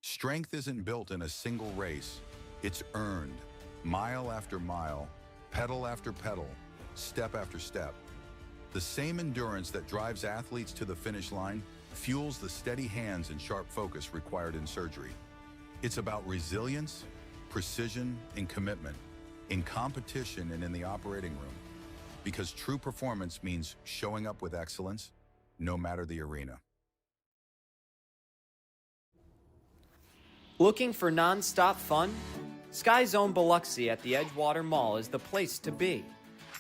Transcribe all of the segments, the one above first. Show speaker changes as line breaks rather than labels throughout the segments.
Strength isn't built in a single race. It's earned, mile after mile, pedal after pedal, step after step. The same endurance that drives athletes to the finish line fuels the steady hands and sharp focus required in surgery. It's about resilience, precision, and commitment, in competition and in the operating room. Because true performance means showing up with excellence, no matter the arena.
Looking for non-stop fun? Sky Zone Biloxi at the Edgewater Mall is the place to be.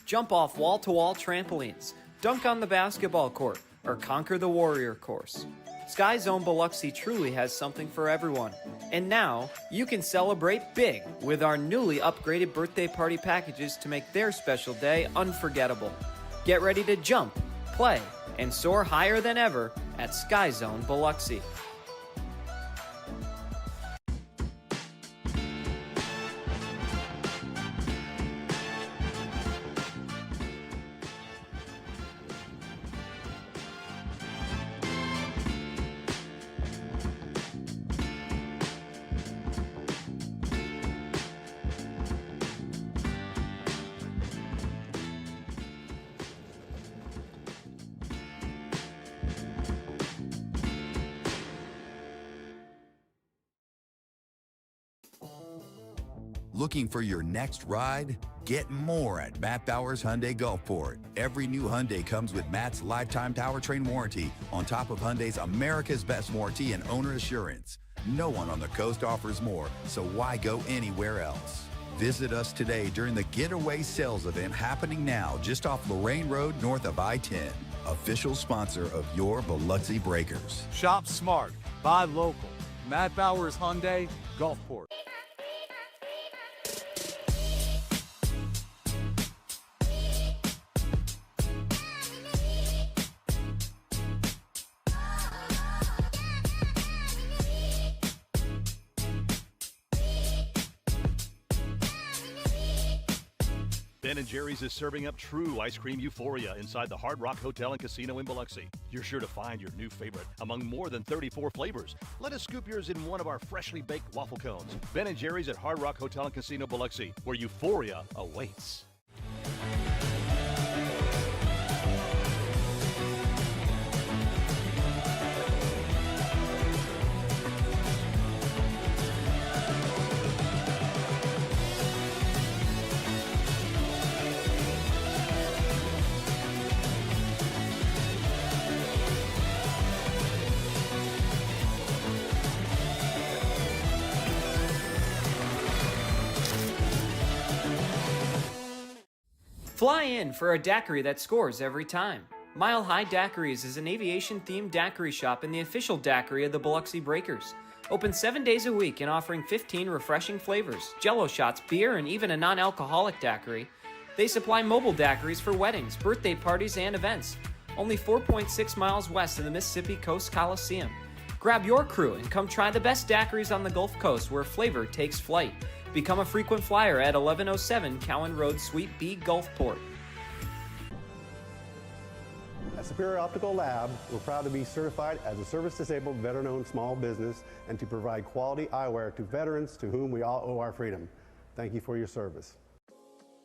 Jump off wall-to-wall trampolines, dunk on the basketball court, or conquer the warrior course. Sky Zone Biloxi truly has something for everyone. And now, you can celebrate big with our newly upgraded birthday party packages to make their special day unforgettable. Get ready to jump, play, and soar higher than ever at Sky Zone Biloxi.
Looking for your next ride? Get more at Matt Bowers Hyundai Gulfport. Every new Hyundai comes with Matt's lifetime powertrain warranty on top of Hyundai's America's Best warranty and owner assurance. No one on the coast offers more, so why go anywhere else? Visit us today during the Getaway Sales event happening now just off Lorraine Road north of I-10. Official sponsor of your Biloxi Breakers.
Shop smart, buy local. Matt Bowers Hyundai Gulfport.
Ben & Jerry's is serving up true ice cream euphoria inside the Hard Rock Hotel and Casino in Biloxi. You're sure to find your new favorite among more than 34 flavors. Let us scoop yours in one of our freshly baked waffle cones. Ben & Jerry's at Hard Rock Hotel and Casino Biloxi, where euphoria awaits.
Fly in for a daiquiri that scores every time. Mile High Daiquiris is an aviation-themed daiquiri shop and the official daiquiri of the Biloxi Breakers. Open 7 days a week and offering 15 refreshing flavors, jello shots, beer, and even a non-alcoholic daiquiri. They supply mobile daiquiris for weddings, birthday parties, and events. Only 4.6 miles west of the Mississippi Coast Coliseum. Grab your crew and come try the best daiquiris on the Gulf Coast where flavor takes flight. Become a frequent flyer at 1107 Cowan Road, Suite B, Gulfport.
At Superior Optical Lab, we're proud to be certified as a service-disabled, veteran-owned small business and to provide quality eyewear to veterans to whom we all owe our freedom. Thank you for your service.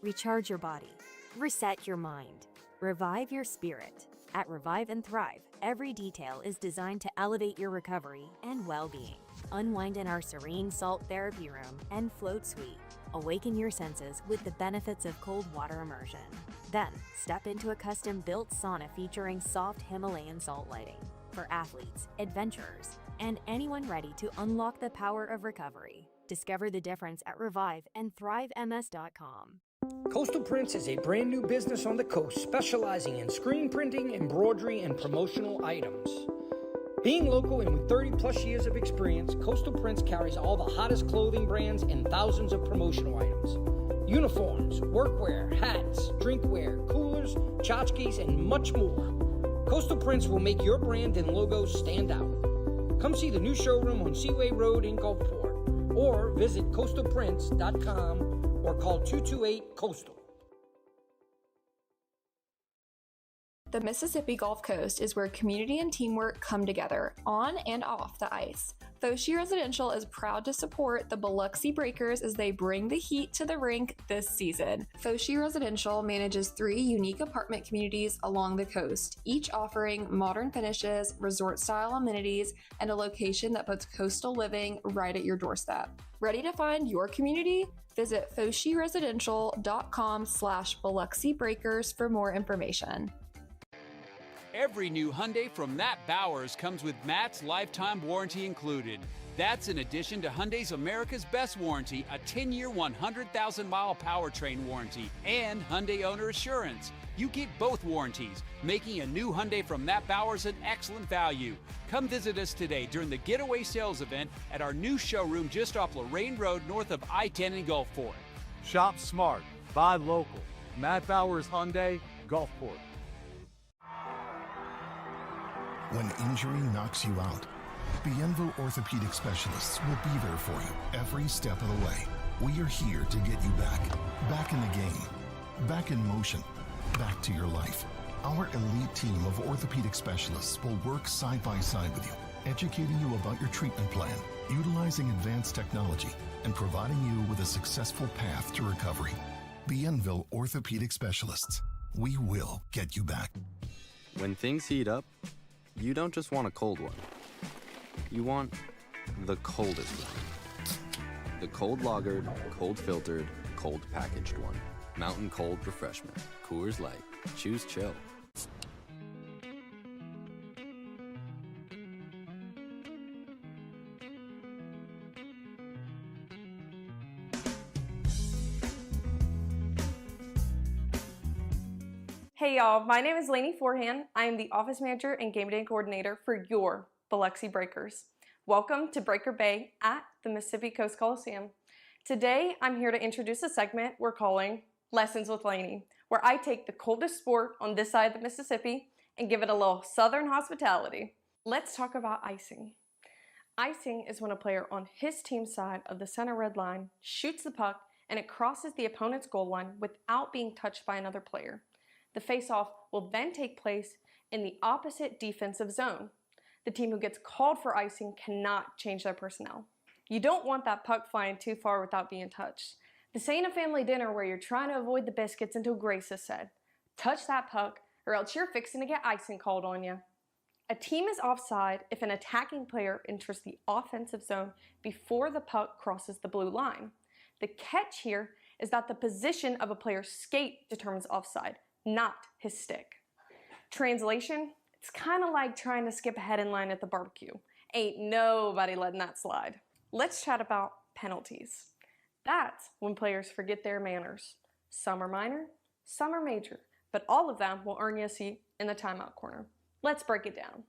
Recharge your body. Reset your mind. Revive your spirit. At Revive and Thrive, every detail is designed to elevate your recovery and well-being. Unwind in our serene salt therapy room and float suite. Awaken your senses with the benefits of cold water immersion. Then, step into a custom-built sauna featuring soft Himalayan salt lighting for athletes, adventurers, and anyone ready to unlock the power of recovery. Discover the difference at reviveandthrivems.com.
Coastal Prints is a brand new business on the coast specializing in screen printing, embroidery, and promotional items. Being local and with 30 plus years of experience, Coastal Prints carries all the hottest clothing brands and thousands of promotional items. Uniforms, workwear, hats, drinkware, coolers, tchotchkes, and much more. Coastal Prints will make your brand and logo stand out. Come see the new showroom on Seaway Road in Gulfport or visit coastalprints.com or call 228-COASTAL.
The Mississippi Gulf Coast is where community and teamwork come together, on and off the ice. Foshi Residential is proud to support the Biloxi Breakers as they bring the heat to the rink this season. Foshi Residential manages 3 unique apartment communities along the coast, each offering modern finishes, resort-style amenities, and a location that puts coastal living right at your doorstep. Ready to find your community? Visit foshiresidential.com/Biloxi Breakers for more information.
Every new Hyundai from Matt Bowers comes with Matt's lifetime warranty included. That's in addition to Hyundai's America's Best Warranty, a 10-year, 100,000-mile powertrain warranty, and Hyundai Owner Assurance. You get both warranties, making a new Hyundai from Matt Bowers an excellent value. Come visit us today during the Getaway Sales event at our new showroom just off Lorraine Road north of I-10 in Gulfport. Shop smart, buy local. Matt Bowers Hyundai, Gulfport.
When injury knocks you out, Bienville Orthopedic Specialists will be there for you every step of the way. We are here to get you back in the game, back in motion, back to your life. Our elite team of orthopedic specialists will work side by side with you, educating you about your treatment plan, utilizing advanced technology, and providing you with a successful path to recovery. Bienville Orthopedic Specialists. We will get you back.
When things heat up, you don't just want a cold one. You want the coldest one. The cold lagered, cold filtered, cold packaged one. Mountain Cold Refreshment. Coors Light. Choose chill.
Hey y'all, my name is Lainey Forehand. I am the office manager and game day coordinator for your Biloxi Breakers. Welcome to Breaker Bay at the Mississippi Coast Coliseum. Today, I'm here to introduce a segment we're calling Lessons with Lainey, where I take the coldest sport on this side of the Mississippi and give it a little southern hospitality. Let's talk about icing. Icing is when a player on his team's side of the center red line shoots the puck and it crosses the opponent's goal line without being touched by another player. The face-off will then take place in the opposite defensive zone. The team who gets called for icing cannot change their personnel. You don't want that puck flying too far without being touched. This ain't a family dinner where you're trying to avoid the biscuits until grace is said. Touch that puck or else you're fixing to get icing called on you. A team is offside if an attacking player enters the offensive zone before the puck crosses the blue line. The catch here is that the position of a player's skate determines offside, not his stick. Translation, it's kind of like trying to skip ahead in line at the barbecue. Ain't nobody letting that slide. Let's chat about penalties. That's when players forget their manners. Some are minor, some are major, but all of them will earn you a seat in the timeout corner. Let's break it down.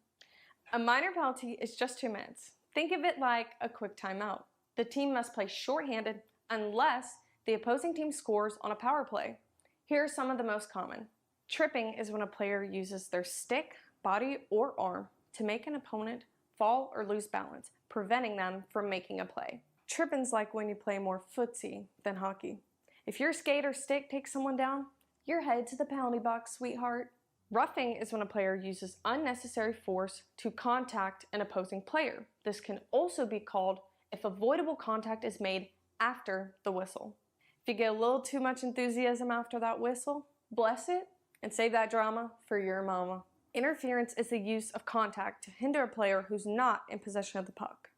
A minor penalty is just 2 minutes. Think of it like a quick timeout. The team must play shorthanded unless the opposing team scores on a power play. Here are some of the most common. Tripping is when a player uses their stick, body, or arm to make an opponent fall or lose balance, preventing them from making a play. Tripping's like when you play more footsie than hockey. If your skate or stick takes someone down, you're headed to the penalty box, sweetheart. Roughing is when a player uses unnecessary force to contact an opposing player. This can also be called if avoidable contact is made after the whistle. If you get a little too much enthusiasm after that whistle, bless it and save that drama for your mama. Interference is the use of contact to hinder a player who's not in possession of the puck.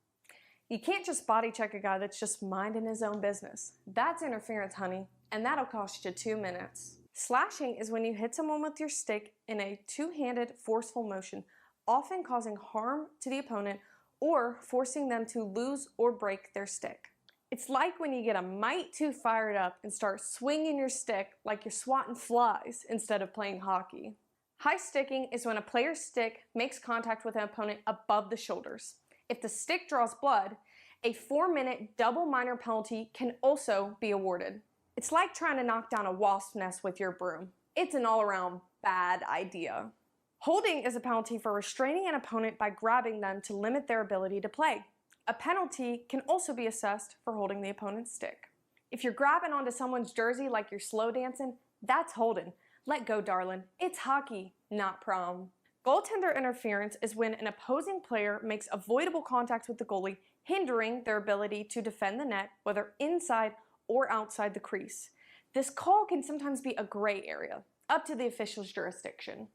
You can't just body check a guy that's just minding his own business. That's interference, honey, and that'll cost you 2 minutes. Slashing is when you hit someone with your stick in a two-handed forceful motion, often causing harm to the opponent or forcing them to lose or break their stick. It's like when you get a mite too fired up and start swinging your stick like you're swatting flies instead of playing hockey. High sticking is when a player's stick makes contact with an opponent above the shoulders. If the stick draws blood, a 4-minute double minor penalty can also be awarded. It's like trying to knock down a wasp nest with your broom. It's an all-around bad idea. Holding is a penalty for restraining an opponent by grabbing them to limit their ability to play. A penalty can also be assessed for holding the opponent's stick. If you're grabbing onto someone's jersey like you're slow dancing, that's holding. Let go, darling. It's hockey, not prom. Goaltender interference is when an opposing player makes avoidable contact with the goalie, hindering their ability to defend the net, whether inside or outside the crease. This call can sometimes be a gray area, up to the official's jurisdiction.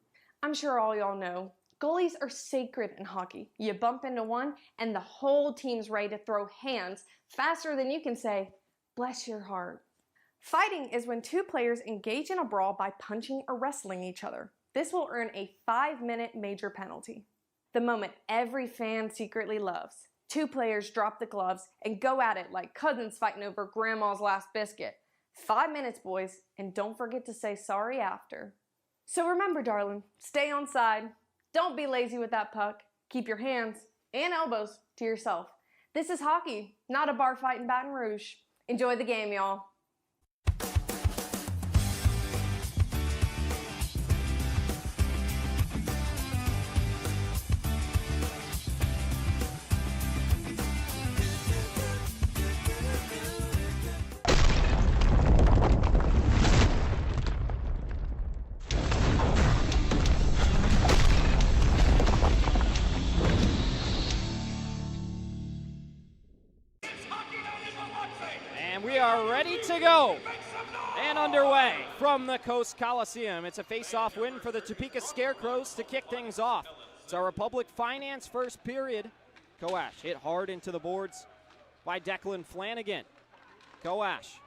I'm sure all y'all know, goalies are sacred in hockey. You bump into one and the whole team's ready to throw hands faster than you can say, "Bless your heart." Fighting is when two players engage in a brawl by punching or wrestling each other. This will earn a 5-minute major penalty. The moment every fan secretly loves. Two players drop the gloves and go at it like cousins fighting over grandma's last biscuit. 5 minutes, boys, and don't forget to say sorry after. So remember, darling, stay on side. Don't be lazy with that puck. Keep your hands and elbows to yourself. This is hockey, not a bar fight in Baton Rouge. Enjoy the game, y'all.
We are ready to go and underway from the Coast Coliseum. It's a face-off win for the Topeka Scarecrows to kick things off. It's our Republic Finance first period. Koash hit hard into the boards by Declan Flanagan. Koash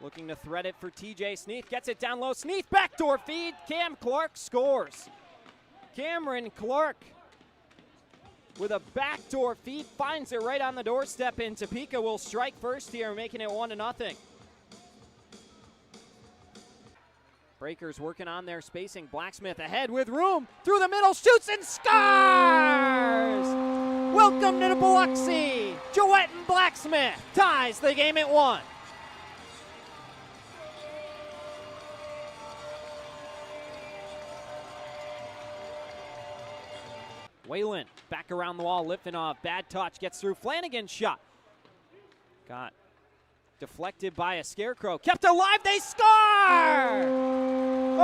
looking to thread it for TJ Sneath. Gets it down low. Sneath backdoor feed. Cam Clark scores. Cameron Clark with a backdoor feed, finds it right on the doorstep, and Topeka will strike first here, making it 1-0. Breakers working on their spacing. Blacksmith ahead with room, through the middle, shoots and scores! Welcome to the Biloxi! Joette and Blacksmith ties the game at 1. Whalen back around the wall, lifting off. Bad touch, gets through. Flanagan's shot. Got deflected by a Scarecrow. Kept alive, they score!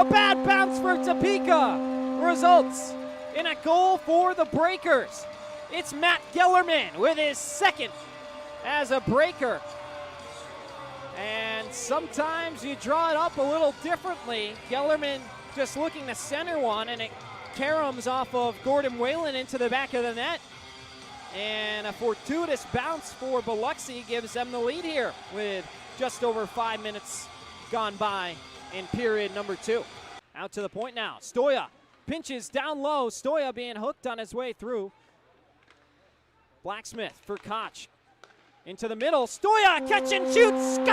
A bad bounce for Topeka results in a goal for the Breakers. It's Matt Gellerman with his second as a Breaker. And sometimes you draw it up a little differently. Gellerman just looking to center one, and it caroms off of Gordon Whalen into the back of the net. And a fortuitous bounce for Biloxi gives them the lead here with just over 5 minutes gone by in period number 2. Out to the point now. Stoya pinches down low. Stoya being hooked on his way through. Blacksmith for Koch. Into the middle. Stoya, catch and shoot, score!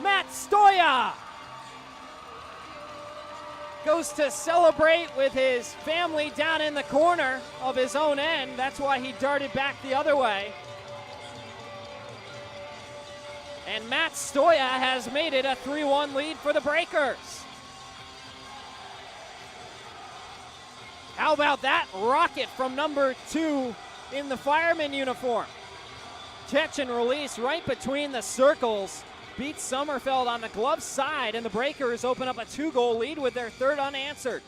Matt Stoya goes to celebrate with his family down in the corner of his own end. That's why he darted back the other way. And Matt Stoya has made it a 3-1 lead for the Breakers. How about that rocket from number 2 in the fireman uniform? Catch and release right between the circles. Beats Sommerfeld on the glove side, and the Breakers open up a 2-goal lead with their third unanswered.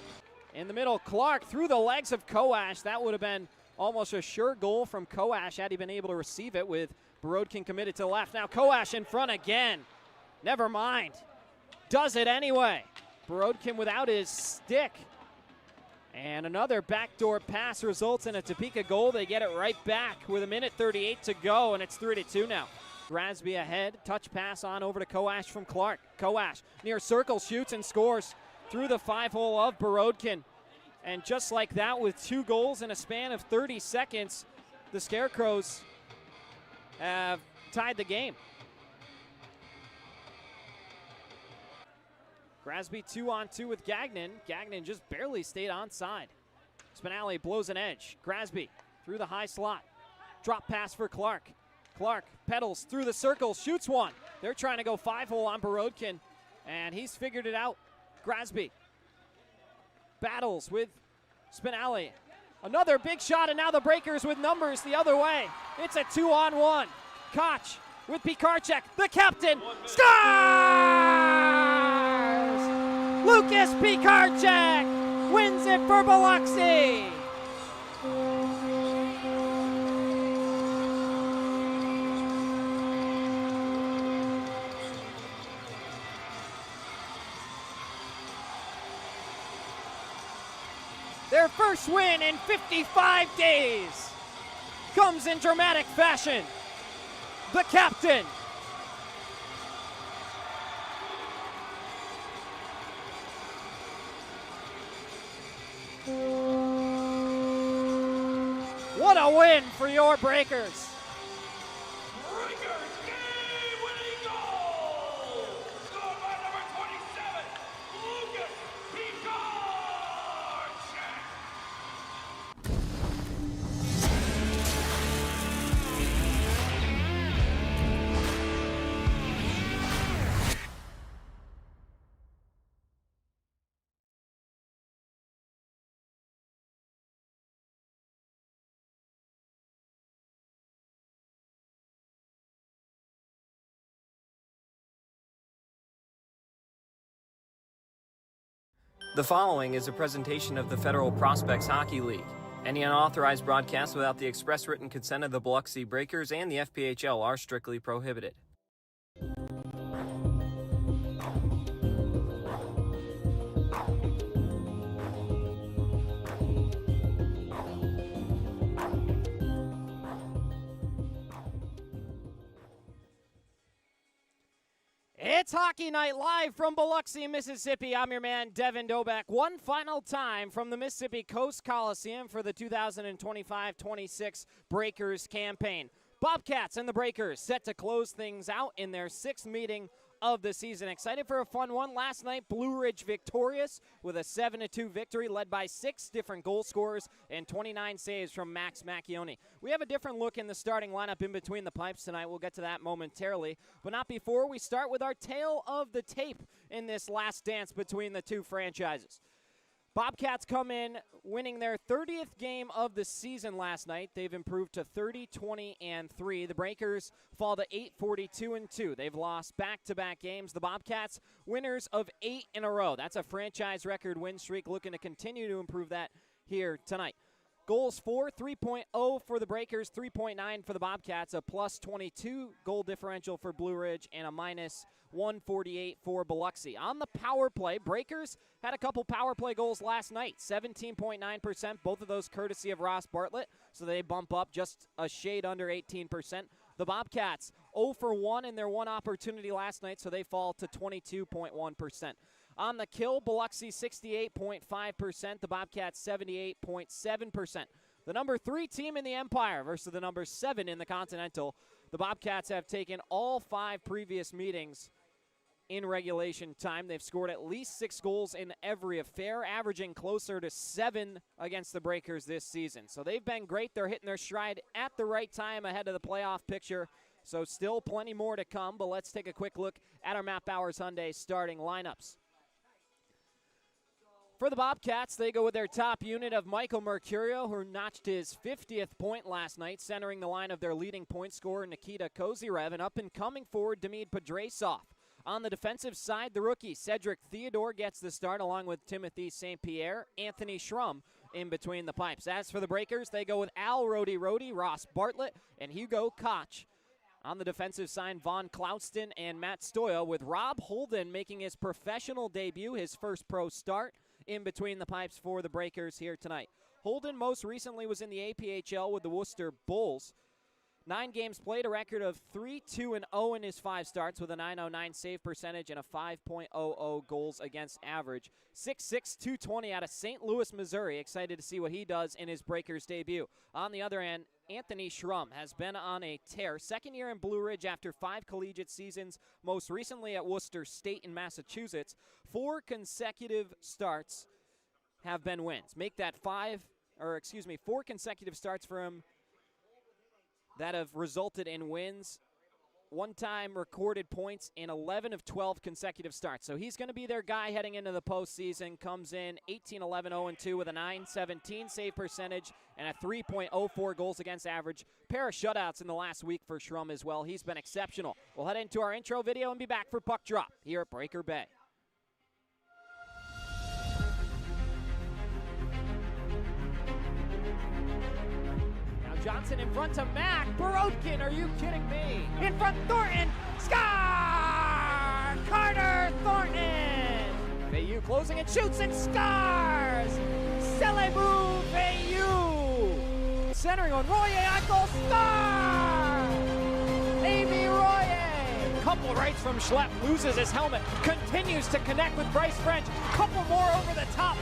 In the middle, Clark through the legs of Koash. That would have been almost a sure goal from Koash had he been able to receive it, with Borodkin committed to the left. Now Koash in front again. Never mind. Does it anyway. Borodkin without his stick. And another backdoor pass results in a Topeka goal. They get it right back with 1:38 to go, and it's 3-2 now. Grasby ahead, touch pass on over to Koash from Clark. Koash near circle, shoots and scores through the 5-hole of Borodkin. And just like that, with 2 goals in a span of 30 seconds, the Scarecrows have tied the game. Grasby 2-on-2 with Gagnon. Gagnon just barely stayed onside. Spinelli blows an edge. Grasby through the high slot. Drop pass for Clark. Clark pedals through the circle, shoots one. They're trying to go 5-hole on Borodkin, and he's figured it out. Grasby battles with Spinelli. Another big shot, and now the Breakers with numbers the other way. It's a 2-on-1. Koch with Pikarczyk, the captain. Score! Lucas Pikarczyk wins it for Biloxi. Their first win in 55 days comes in dramatic fashion. The captain, what a win for your Breakers.
Breakers game-winning goal! Scored by number 27, Lucas Pikarczyk!
The following is a presentation of the Federal Prospects Hockey League. Any unauthorized broadcasts without the express written consent of the Biloxi Breakers and the FPHL are strictly prohibited. It's Hockey Night live from Biloxi, Mississippi. I'm your man, Devin Doback. One final time from the Mississippi Coast Coliseum for the 2025-26 Breakers campaign. Bobcats and the Breakers set to close things out in their sixth meeting of the season. Excited for a fun one. Last night, Blue Ridge victorious with a 7-2 victory led by 6 different goal scorers and 29 saves from Max Macchione. We have a different look in the starting lineup in between the pipes tonight. We'll get to that momentarily, but not before we start with our tale of the tape in this last dance between the two franchises. Bobcats come in winning their 30th game of the season last night. They've improved to 30-20-3. The Breakers fall to 8-42-2. They've lost back-to-back games. The Bobcats winners of 8 in a row. That's a franchise record win streak, looking to continue to improve that here tonight. Goals for, 3.0 for the Breakers, 3.9 for the Bobcats, a plus 22 goal differential for Blue Ridge, and a minus 148 for Biloxi. On the power play, Breakers had a couple power play goals last night, 17.9%, both of those courtesy of Ross Bartlett, so they bump up just a shade under 18%. The Bobcats 0 for 1 in their one opportunity last night, so they fall to 22.1%. On the kill, Biloxi 68.5%, the Bobcats 78.7%. The number 3 team in the Empire versus the number 7 in the Continental. The Bobcats have taken all 5 previous meetings in regulation time. They've scored at least 6 goals in every affair, averaging closer to 7 against the Breakers this season. So they've been great. They're hitting their stride at the right time ahead of the playoff picture. So still plenty more to come, but let's take a quick look at our Matt Bowers Hyundai starting lineups. For the Bobcats, they go with their top unit of Michael Mercurio, who notched his 50th point last night, centering the line of their leading point scorer, Nikita Kozyrev, and up-and-coming forward, Demid Pedrasov. On the defensive side, the rookie, Cedric Theodore, gets the start, along with Timothy St. Pierre, Anthony Schrum in between the pipes. As for the Breakers, they go with Al Rody, Ross Bartlett, and Hugo Koch. On the defensive side, Vaughn Cloudston and Matt Stoya, with Rob Holden making his professional debut, his first pro start, in between the pipes for the Breakers here tonight. Holden most recently was in the APHL with the Worcester Bulls. 9 games played, a record of 3-2-0 in his 5 starts with a .909 save percentage and a 5.00 goals against average. 6'6", 220 out of St. Louis, Missouri. Excited to see what he does in his Breakers debut. On the other hand, Anthony Schrum has been on a tear. Second year in Blue Ridge after 5 collegiate seasons, most recently at Worcester State in Massachusetts. 4 consecutive starts have been wins. Make that 4 consecutive starts for him that have resulted in wins. One-time recorded points in 11 of 12 consecutive starts. So he's going to be their guy heading into the postseason. Comes in 18-11-0-2 with a .917 save percentage and a 3.04 goals against average. Pair of shutouts in the last week for Schrum as well. He's been exceptional. We'll head into our intro video and be back for Puck Drop here at Breaker Bay.
Johnson in front to Mack. Borodkin, are you kidding me? In front, Thornton. Scar! Carter Thornton! Bayou closing and shoots and scars! Celebu Bayou! Centering on Royer on goal. Scar! Amy Royer! Couple rights from Schlepp. Loses his helmet. Continues to connect with Bryce French. Couple more over the top.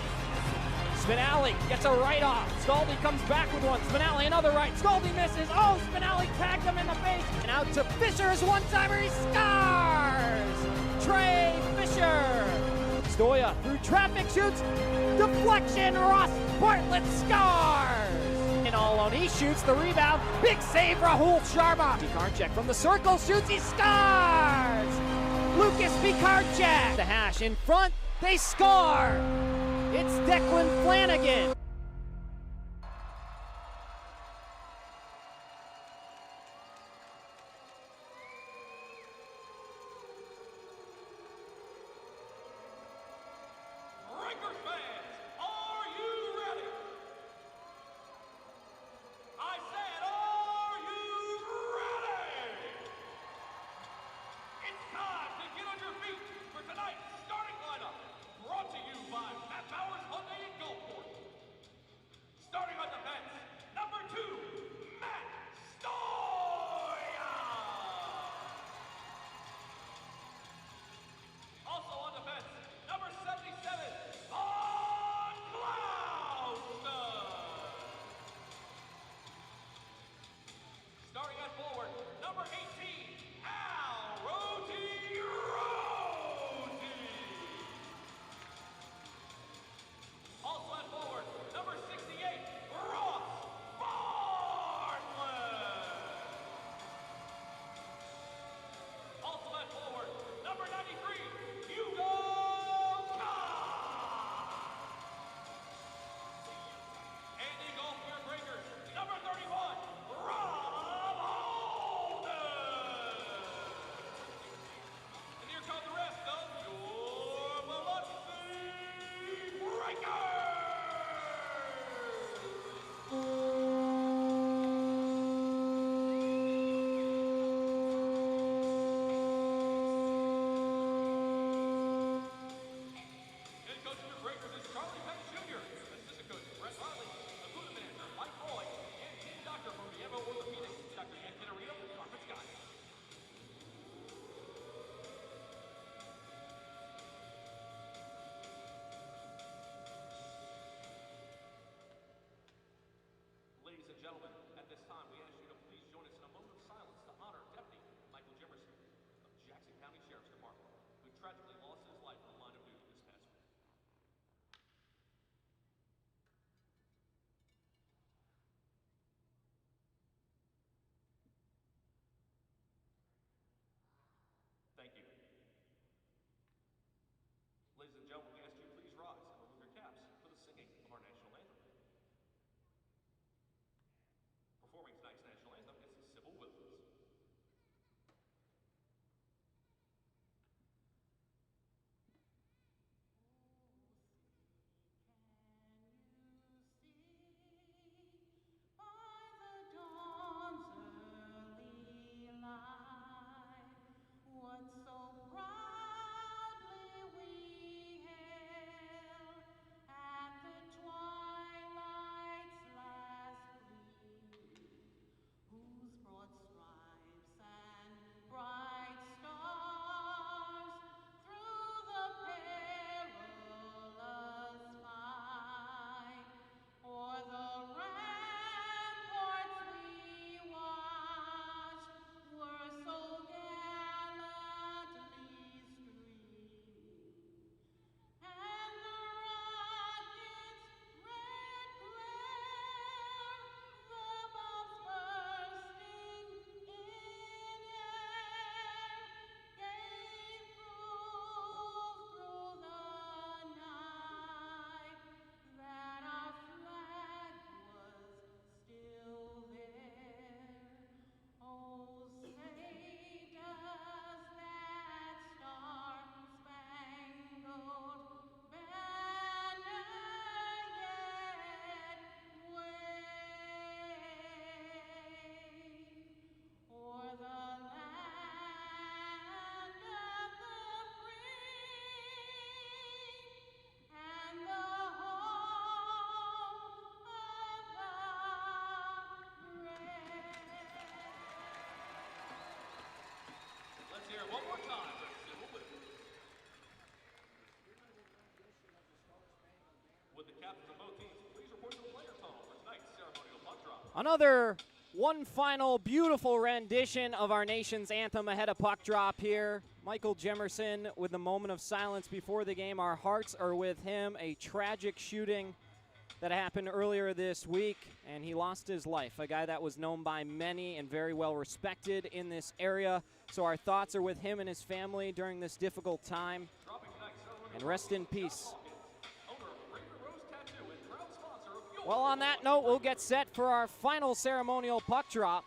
Spinelli gets a right off. Scaldi comes back with one. Spinelli another right. Scaldi misses. Oh, Spinelli tagged him in the face. And out to Fisher as one-timer. He scars! Trey Fisher. Stoya through traffic shoots. Deflection. Ross Bartlett scars. And all alone. He shoots the rebound. Big save. Rahul Sharma. Pikarczyk from the circle shoots. He scars! Lucas Pikarczyk. The hash in front. They score! It's Declan Flanagan.
Breakers fans, are you ready? I said, are you ready? It's time to get on your feet for tonight's starting lineup. Brought to you by Matt Bowers Hyundai and Gulfport.
Another one final beautiful rendition of our nation's anthem ahead of puck drop here. Michael Jemerson with the moment of silence before the game. Our hearts are with him. A tragic shooting that happened earlier this week, and he lost his life. A guy that was known by many and very well respected in this area. So our thoughts are with him and his family during this difficult time. And rest in peace. Well, on that note, we'll get set for our final ceremonial puck drop.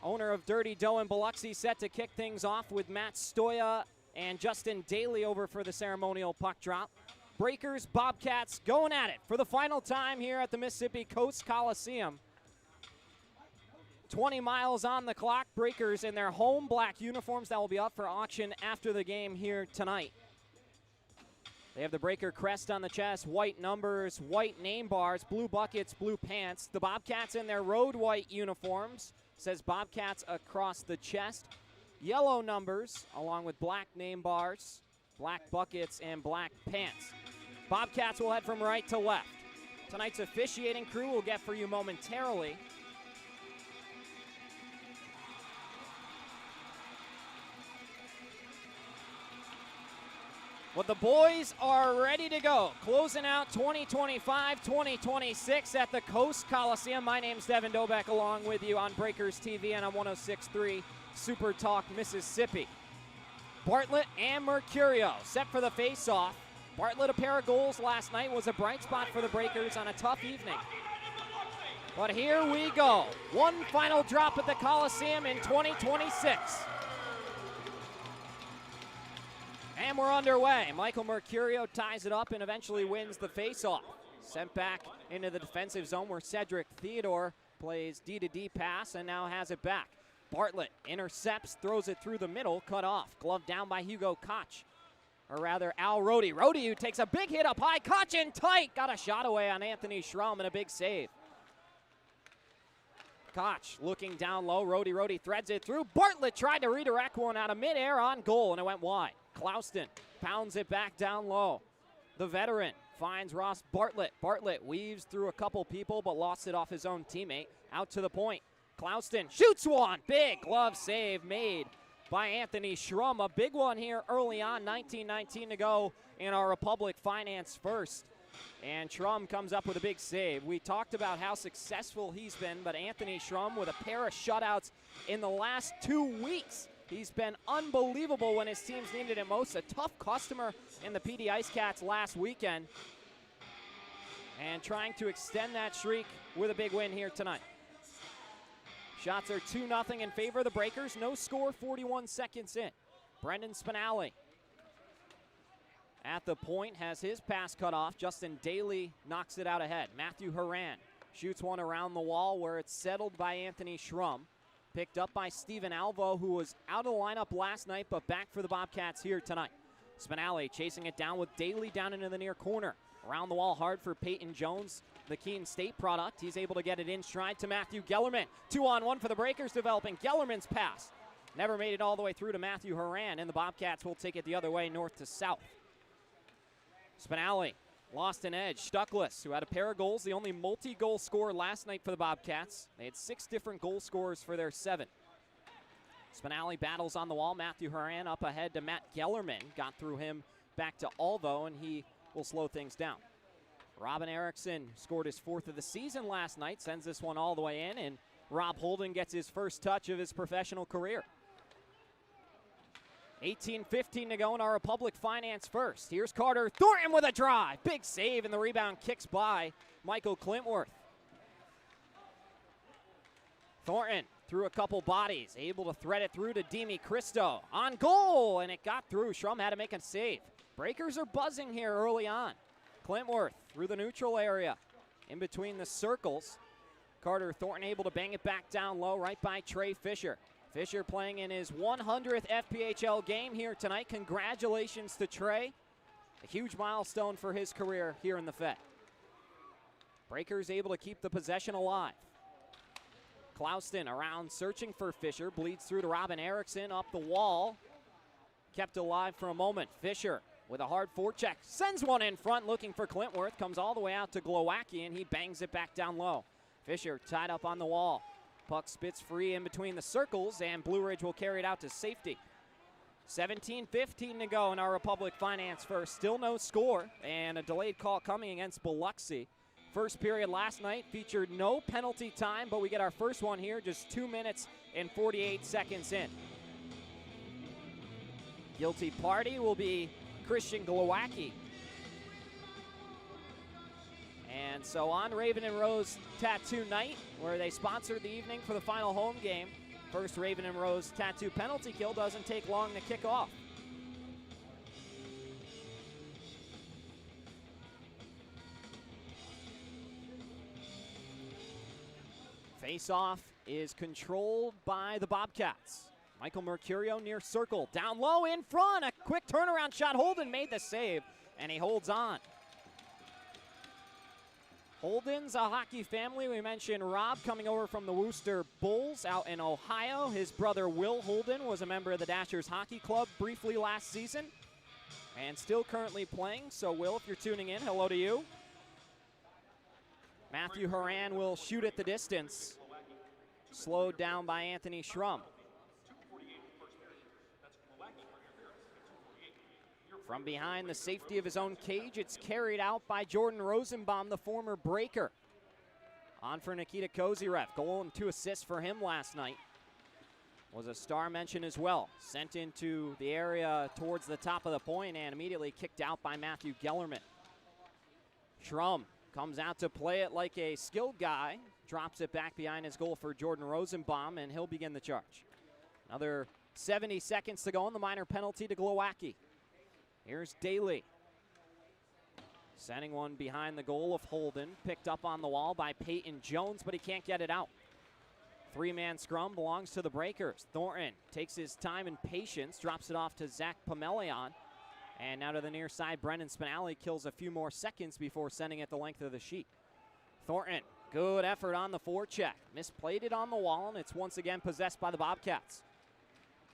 Owner of Dirty Dough in Biloxi set to kick things off with Matt Stoya and Justin Daly over for the ceremonial puck drop. Breakers, Bobcats going at it for the final time here at the Mississippi Coast Coliseum. 20 miles on the clock. Breakers in their home black uniforms that will be up for auction after the game here tonight. They have the Breaker crest on the chest, white numbers, white name bars, blue buckets, blue pants. The Bobcats in their road white uniforms, says Bobcats across the chest. Yellow numbers along with black name bars, black buckets, and black pants. Bobcats will head from right to left. Tonight's officiating crew will get for you momentarily. But the boys are ready to go. Closing out 2025-2026 at the Coast Coliseum. My name's Devin Dobeck along with you on Breakers TV and on 106.3 Super Talk Mississippi. Bartlett and Mercurio set for the face-off. Bartlett, a pair of goals last night, was a bright spot for the Breakers on a tough evening. But here we go. One final drop at the Coliseum in 2026. And we're underway. Michael Mercurio ties it up and eventually wins the face-off. Sent back into the defensive zone where Cedric Theodore plays D-to-D pass and now has it back. Bartlett intercepts, throws it through the middle, cut off. Glove down by Hugo Koch. Or rather, Al Rody. Rody who takes a big hit up high. Koch in tight. Got a shot away on Anthony Schrum and a big save. Koch looking down low. Rody threads it through. Bartlett tried to redirect one out of midair on goal, and it went wide. Clouston pounds it back down low. The veteran finds Ross Bartlett. Bartlett weaves through a couple people, but lost it off his own teammate. Out to the point. Clouston shoots one. Big glove save made by Anthony Schrum. A big one here early on. 19-19 to go in our Republic Finance First. And Schrum comes up with a big save. We talked about how successful he's been, but Anthony Schrum with a pair of shutouts in the last 2 weeks. He's been unbelievable when his teams needed it most. A tough customer in the PD Ice Cats last weekend. And trying to extend that streak with a big win here tonight. Shots are 2-0 in favor of the Breakers. No score, 41 seconds in. Brendan Spinelli at the point has his pass cut off. Justin Daly knocks it out ahead. Matthew Horan shoots one around the wall where it's settled by Anthony Schrum. Picked up by Steven Alvo, who was out of the lineup last night, but back for the Bobcats here tonight. Spinelli chasing it down with Daly down into the near corner. Around the wall hard for Peyton Jones, the Keene State product. He's able to get it in stride to Matthew Gellerman. 2-on-1 for the Breakers developing. Gellerman's pass never made it all the way through to Matthew Horan, and the Bobcats will take it the other way, north to south. Spinelli lost an edge. Stuckless, who had a pair of goals, the only multi-goal scorer last night for the Bobcats. They had 6 different goal scorers for their 7. Spinelli battles on the wall. Matthew Horan up ahead to Matt Gellerman. Got through him back to Alvo, and he will slow things down. Robin Erickson scored his 4th of the season last night, sends this one all the way in, and Rob Holden gets his first touch of his professional career. 18-15 to go in our Republic Finance First. Here's Carter Thornton with a drive. Big save, and the rebound kicks by Michael Clintworth. Thornton through a couple bodies, able to thread it through to Demi Cristo. On goal, and it got through. Schrum had to make a save. Breakers are buzzing here early on. Clintworth through the neutral area, in between the circles. Carter Thornton able to bang it back down low right by Trey Fisher. Fisher playing in his 100th FPHL game here tonight. Congratulations to Trey. A huge milestone for his career here in the Fed. Breakers able to keep the possession alive. Clouston around searching for Fisher. Bleeds through to Robin Erickson up the wall. Kept alive for a moment. Fisher with a hard forecheck. Sends one in front looking for Clintworth. Comes all the way out to Glowacki, and he bangs it back down low. Fisher tied up on the wall. Puck spits free in between the circles, and Blue Ridge will carry it out to safety. 17:15 to go in our Republic Finance first. Still no score, and a delayed call coming against Biloxi. First period last night featured no penalty time, but we get our first one here just 2 minutes and 48 seconds in. Guilty party will be Christian Glowacki. And so on Raven and Rose Tattoo Night, where they sponsored the evening for the final home game, first Raven and Rose Tattoo penalty kill doesn't take long to kick off. Face-off is controlled by the Bobcats. Michael Mercurio near circle, down low in front, a quick turnaround shot. Holden made the save, and he holds on. Holden's a hockey family. We mentioned Rob coming over from the Worcester Bulls out in Ohio. His brother Will Holden was a member of the Dashers Hockey Club briefly last season and still currently playing. So Will, if you're tuning in, hello to you. Matthew Horan will shoot at the distance, slowed down by Anthony Schrum. From behind the safety of his own cage, it's carried out by Jordan Rosenbaum, the former Breaker. On for Nikita Kozyrev. Goal and 2 assists for him last night. Was a star mention as well. Sent into the area towards the top of the point and immediately kicked out by Matthew Gellerman. Schrum comes out to play it like a skilled guy. Drops it back behind his goal for Jordan Rosenbaum, and he'll begin the charge. Another 70 seconds to go on the minor penalty to Glowacki. Here's Daly. Sending one behind the goal of Holden. Picked up on the wall by Peyton Jones, but he can't get it out. 3-man scrum belongs to the Breakers. Thornton takes his time and patience, drops it off to Zach Pamelion. And now to the near side, Brendan Spinelli kills a few more seconds before sending it the length of the sheet. Thornton, good effort on the forecheck. Misplayed it on the wall, and it's once again possessed by the Bobcats.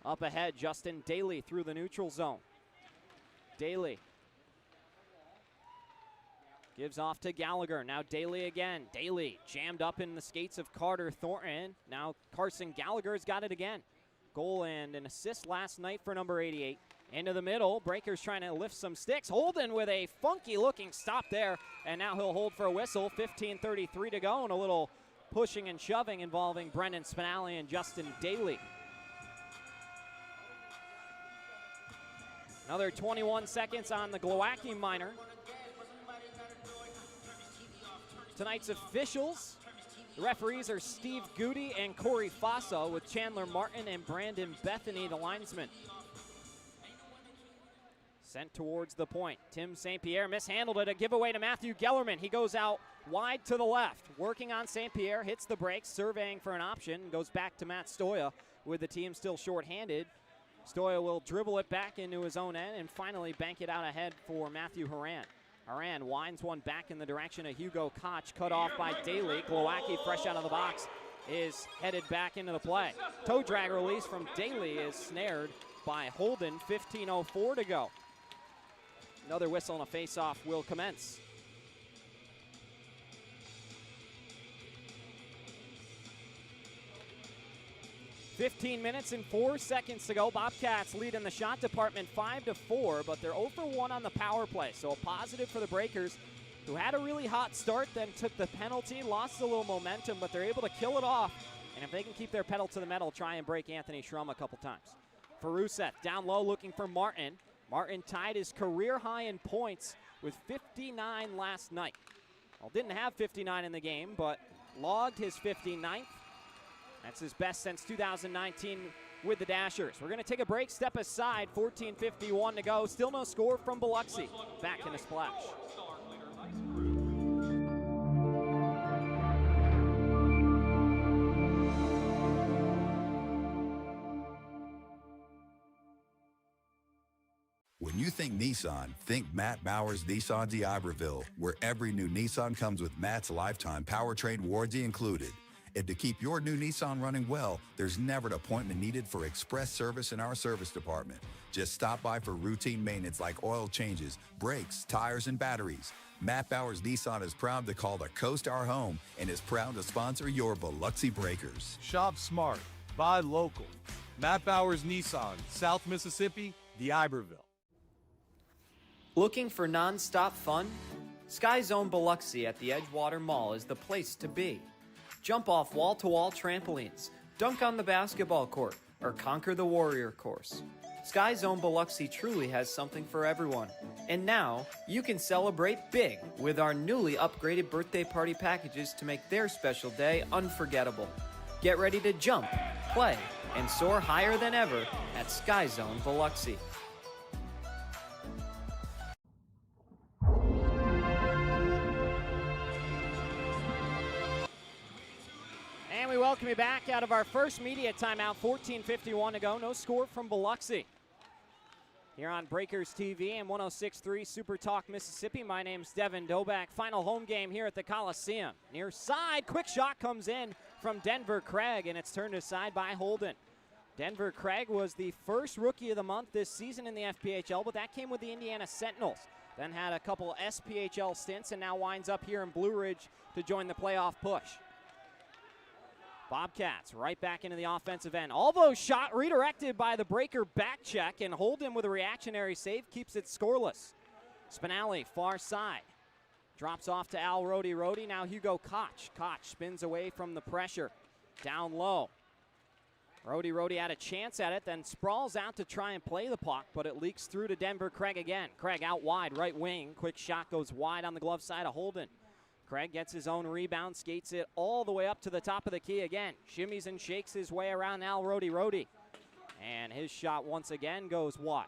Up ahead, Justin Daly through the neutral zone. Daly gives off to Gallagher. Now Daly again. Daly jammed up in the skates of Carter Thornton. Now Carson Gallagher's got it again. Goal and an assist last night for number 88. Into the middle. Breakers trying to lift some sticks. Holden with a funky looking stop there. And now he'll hold for a whistle. 15:33 to go. And a little pushing and shoving involving Brendan Spinelli and Justin Daly. Another 21 seconds on the Glowacki minor. Tonight's officials, the referees are Steve Goody and Corey Fosso, with Chandler Martin and Brandon Bethany, the linesman. Sent towards the point. Tim St. Pierre mishandled it. A giveaway to Matthew Gellerman. He goes out wide to the left. Working on St. Pierre, hits the brakes, surveying for an option. Goes back to Matt Stoya with the team still shorthanded. Stoya will dribble it back into his own end and finally bank it out ahead for Matthew Horan. Horan winds one back in the direction of Hugo Koch, cut off by Daly. Glowacki, fresh out of the box, is headed back into the play. Toe drag release from Daly is snared by Holden. 15:04 to go. Another whistle and a face-off will commence. 15 minutes and 4 seconds to go. Bobcats lead in the shot department 5-4, but they're 0 for 1 on the power play. So a positive for the Breakers, who had a really hot start, then took the penalty, lost a little momentum, but they're able to kill it off. And if they can keep their pedal to the metal, try and break Anthony Schrum a couple times. Faruseth down low looking for Martin. Martin tied his career high in points with 59 last night. Well, didn't have 59 in the game, but logged his 59th. That's his best since 2019 with the Dashers. We're going to take a break, step aside, 14:51 to go. Still no score from Biloxi. Back in a splash.
When you think Nissan, think Matt Bowers Nissan D'Iberville, where every new Nissan comes with Matt's lifetime powertrain warranty included. And to keep your new Nissan running well, there's never an appointment needed for express service in our service department. Just stop by for routine maintenance like oil changes, brakes, tires, and batteries. Matt Bowers Nissan is proud to call the coast our home and is proud to sponsor your Biloxi Breakers.
Shop smart, buy local. Matt Bowers Nissan, South Mississippi, the Iberville.
Looking for non-stop fun? Sky Zone Biloxi at the Edgewater Mall is the place to be. Jump off wall-to-wall trampolines, dunk on the basketball court, or conquer the warrior course. Sky Zone Biloxi truly has something for everyone. And now, you can celebrate big with our newly upgraded birthday party packages to make their special day unforgettable. Get ready to jump, play, and soar higher than ever at Sky Zone Biloxi.
And we welcome you back out of our first media timeout. 14:51 to go. No score from Biloxi. Here on Breakers TV and 106.3 Super Talk Mississippi. My name's Devin Doback. Final home game here at the Coliseum. Near side, quick shot comes in from Denver Craig, and it's turned aside by Holden. Denver Craig was the first rookie of the month this season in the FPHL, but that came with the Indiana Sentinels. Then had a couple SPHL stints and now winds up here in Blue Ridge to join the playoff push. Bobcats right back into the offensive end. Although shot redirected by the Breaker back check, and Holden with a reactionary save keeps it scoreless. Spinelli far side. Drops off to Al Rody. Now Hugo Koch. Koch spins away from the pressure. Down low. Rody had a chance at it, then sprawls out to try and play the puck, but it leaks through to Denver Craig again. Craig out wide, right wing. Quick shot goes wide on the glove side of Holden. Craig gets his own rebound, skates it all the way up to the top of the key again. Shimmies and shakes his way around Al Rody. And his shot once again goes wide.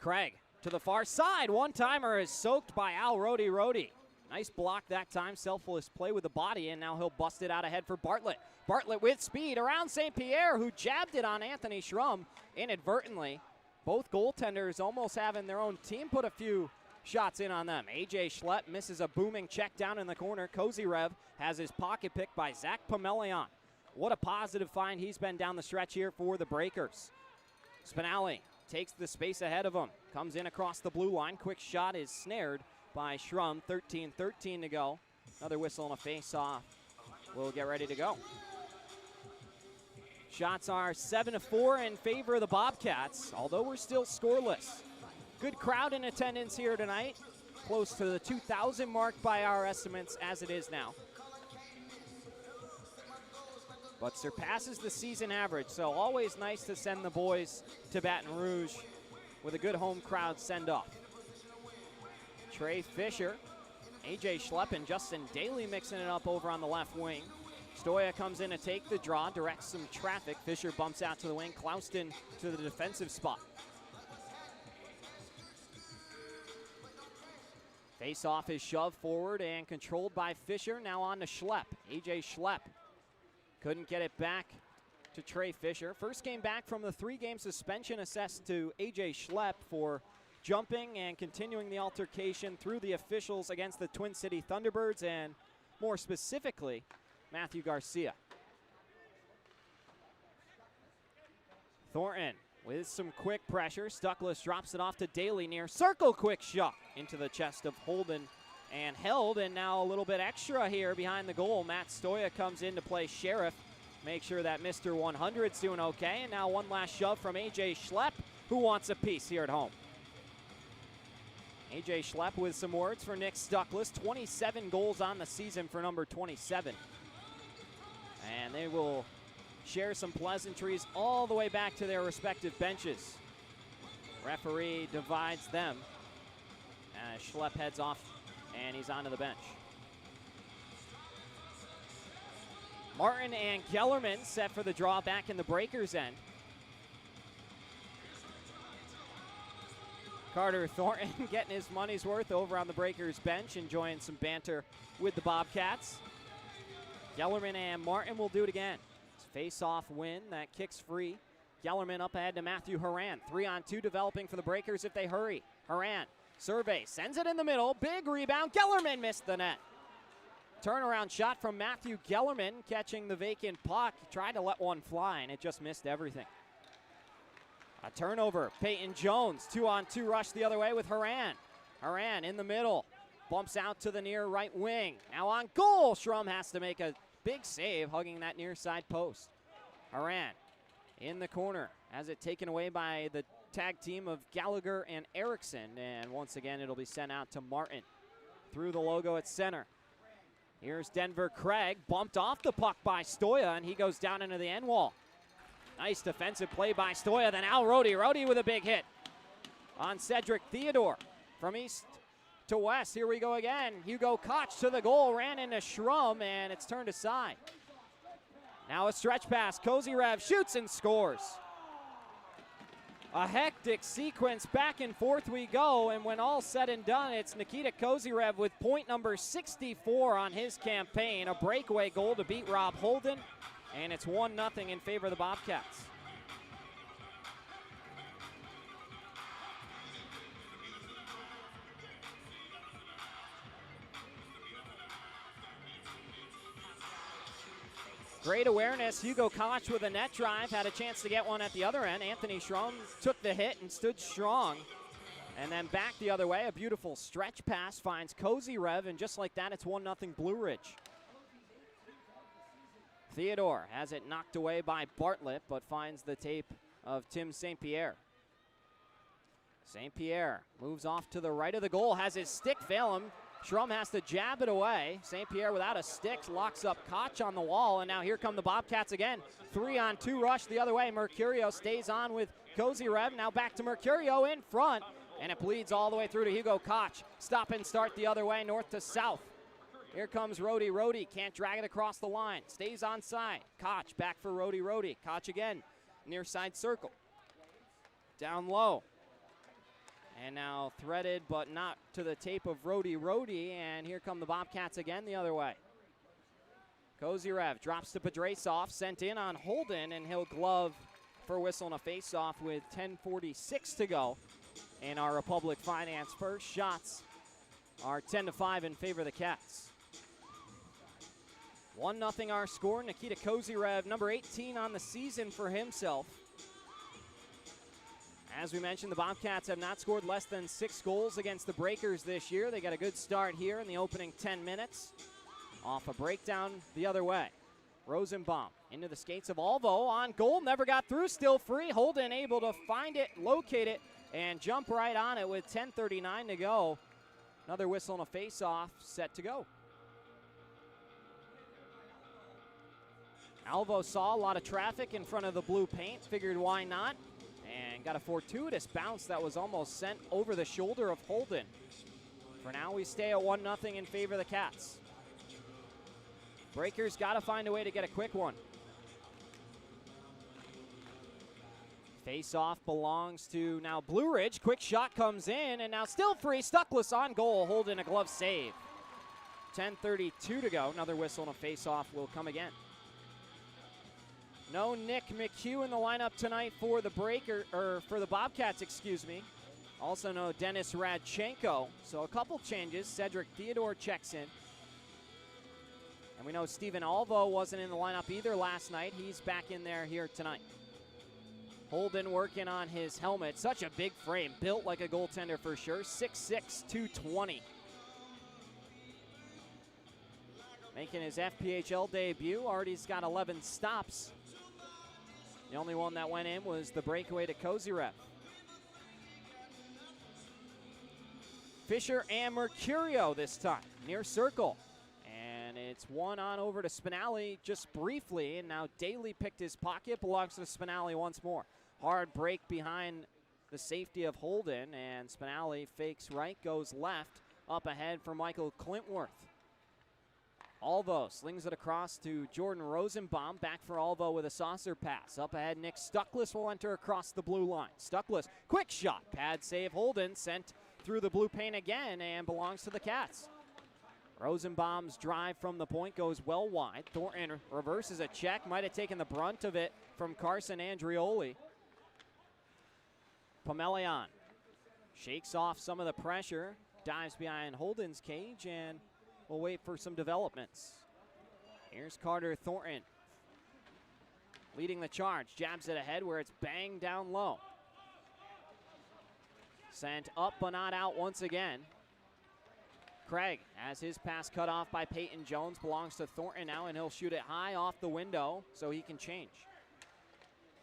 Craig to the far side. One-timer is soaked by Al Rody. Nice block that time. Selfless play with the body, and now he'll bust it out ahead for Bartlett. Bartlett with speed around St. Pierre, who jabbed it on Anthony Schrum inadvertently. Both goaltenders almost having their own team put a few shots in on them. A.J. Schlepp misses a booming check down in the corner. Kozyrev has his pocket picked by Zach Pomelion. What a positive find he's been down the stretch here for the Breakers. Spinelli takes the space ahead of him. Comes in across the blue line. Quick shot is snared by Schrum. 13-13 to go. Another whistle and a face-off. We'll get ready to go. Shots are 7-4 in favor of the Bobcats, although we're still scoreless. Good crowd in attendance here tonight. Close to the 2,000 mark by our estimates as it is now. But surpasses the season average, so always nice to send the boys to Baton Rouge with a good home crowd send-off. Trey Fisher, A.J. Schlepp, and Justin Daly mixing it up over on the left wing. Stoya comes in to take the draw, directs some traffic. Fisher bumps out to the wing. Clouston to the defensive spot. Face-off is shoved forward and controlled by Fisher. Now on to Schlepp. A.J. Schlepp couldn't get it back to Trey Fisher. First game back from the 3-game suspension assessed to A.J. Schlepp for jumping and continuing the altercation through the officials against the Twin City Thunderbirds, and more specifically, Matthew Garcia. Thornton with some quick pressure. Stuckless drops it off to Daly near circle. Quick shot into the chest of Holden and held, and now a little bit extra here behind the goal. Matt Stoya comes in to play sheriff. Make sure that Mr. 100's doing okay. And now one last shove from A.J. Schlepp, who wants a piece here at home. A.J. Schlepp with some words for Nick Stuckless. 27 goals on the season for number 27. And they will share some pleasantries all the way back to their respective benches. Referee divides them as Schlepp heads off and he's onto the bench. Martin and Kellerman set for the draw back in the Breakers' end. Carter Thornton getting his money's worth over on the Breakers' bench, enjoying some banter with the Bobcats. Kellerman and Martin will do it again. Face-off win that kicks free. Kellerman up ahead to Matthew Horan. 3-on-2 developing for the Breakers if they hurry. Horan, survey, sends it in the middle. Big rebound. Kellerman missed the net. Turnaround shot from Matthew Kellerman, catching the vacant puck. Tried to let one fly, and it just missed everything. A turnover. Peyton Jones, 2-on-2 rush the other way with Haran. Haran in the middle. Bumps out to the near right wing. Now on goal. Schrum has to make a big save, hugging that near side post. Haran in the corner. Has it taken away by the tag team of Gallagher and Erickson. And once again, it'll be sent out to Martin. Through the logo at center. Here's Denver Craig. Bumped off the puck by Stoya, and he goes down into the end wall. Nice defensive play by Stoya. Then Al Rhodey. Rhodey with a big hit on Cedric Theodore. From east to west, here we go again. Hugo Koch to the goal, ran into Schrum, and it's turned aside. Now a stretch pass. Kozyrev shoots and scores. A hectic sequence, back and forth we go, and when all's said and done, it's Nikita Kozyrev with point number 64 on his campaign. A breakaway goal to beat Rob Holden, and it's 1-0 in favor of the Bobcats. Great awareness. Hugo Koch with a net drive. Had a chance to get one at the other end. Anthony Schrum took the hit and stood strong. And then back the other way. A beautiful stretch pass finds Kozyrev. And just like that, it's 1-0 Blue Ridge. Theodore has it knocked away by Bartlett, but finds the tape of Tim St. Pierre. St. Pierre moves off to the right of the goal. Has his stick fail him. Schrum has to jab it away. St. Pierre without a stick locks up Koch on the wall, and now here come the Bobcats again. 3-on-2 rush the other way. Mercurio stays on with Kozyrev. Now back to Mercurio in front, and it bleeds all the way through to Hugo Koch. Stop and start the other way, north to south. Here comes Rhodey. Rhodey can't drag it across the line. Stays on side. Koch back for Rhodey. Rhodey. Koch again. Near side circle. Down low. And now threaded, but not to the tape of Rhodey. And here come the Bobcats again the other way. Kozyrev drops to Pedrasov, sent in on Holden, and he'll glove for whistle and a face-off with 10:46 to go. And our Republic Finance first shots are 10-5 in favor of the Cats. 1-0 our score. Nikita Kozyrev, number 18 on the season for himself. As we mentioned, the Bobcats have not scored less than 6 goals against the Breakers this year. They got a good start here in the opening 10 minutes. Off a breakdown the other way. Rosenbaum into the skates of Alvo on goal. Never got through, still free. Holden able to find it, locate it, and jump right on it with 10:39 to go. Another whistle and a face-off set to go. Alvo saw a lot of traffic in front of the blue paint, figured why not, and got a fortuitous bounce that was almost sent over the shoulder of Holden. For now, we stay at 1-0 in favor of the Cats. Breakers got to find a way to get a quick one. Face-off belongs to now Blue Ridge. Quick shot comes in, and now still free. Stuckless on goal. Holden a glove save. 10:32 to go. Another whistle and a face-off will come again. No Nick McHugh in the lineup tonight for the for the Bobcats, excuse me. Also no Dennis Radchenko. So a couple changes. Cedric Theodore checks in. And we know Steven Alvo wasn't in the lineup either last night. He's back in there here tonight. Holden working on his helmet. Such a big frame. Built like a goaltender for sure. 6'6", 220. Making his FPHL debut. Already's got 11 stops. The only one that went in was the breakaway to Kozyrev. Fisher and Mercurio this time, near circle. And it's one on over to Spinelli just briefly, and now Daly picked his pocket, belongs to Spinelli once more. Hard break behind the safety of Holden, and Spinelli fakes right, goes left, up ahead for Michael Clintworth. Alvo slings it across to Jordan Rosenbaum. Back for Alvo with a saucer pass. Up ahead, Nick Stuckless will enter across the blue line. Stuckless, quick shot. Pad save Holden, sent through the blue paint again and belongs to the Cats. Rosenbaum's drive from the point goes well wide. Thornton reverses a check. Might have taken the brunt of it from Carson Andrioli. Pomelian shakes off some of the pressure. Dives behind Holden's cage, and we'll wait for some developments. Here's Carter Thornton leading the charge. Jabs it ahead where it's banged down low. Sent up but not out once again. Craig has his pass cut off by Peyton Jones. Belongs to Thornton now, and he'll shoot it high off the window so he can change.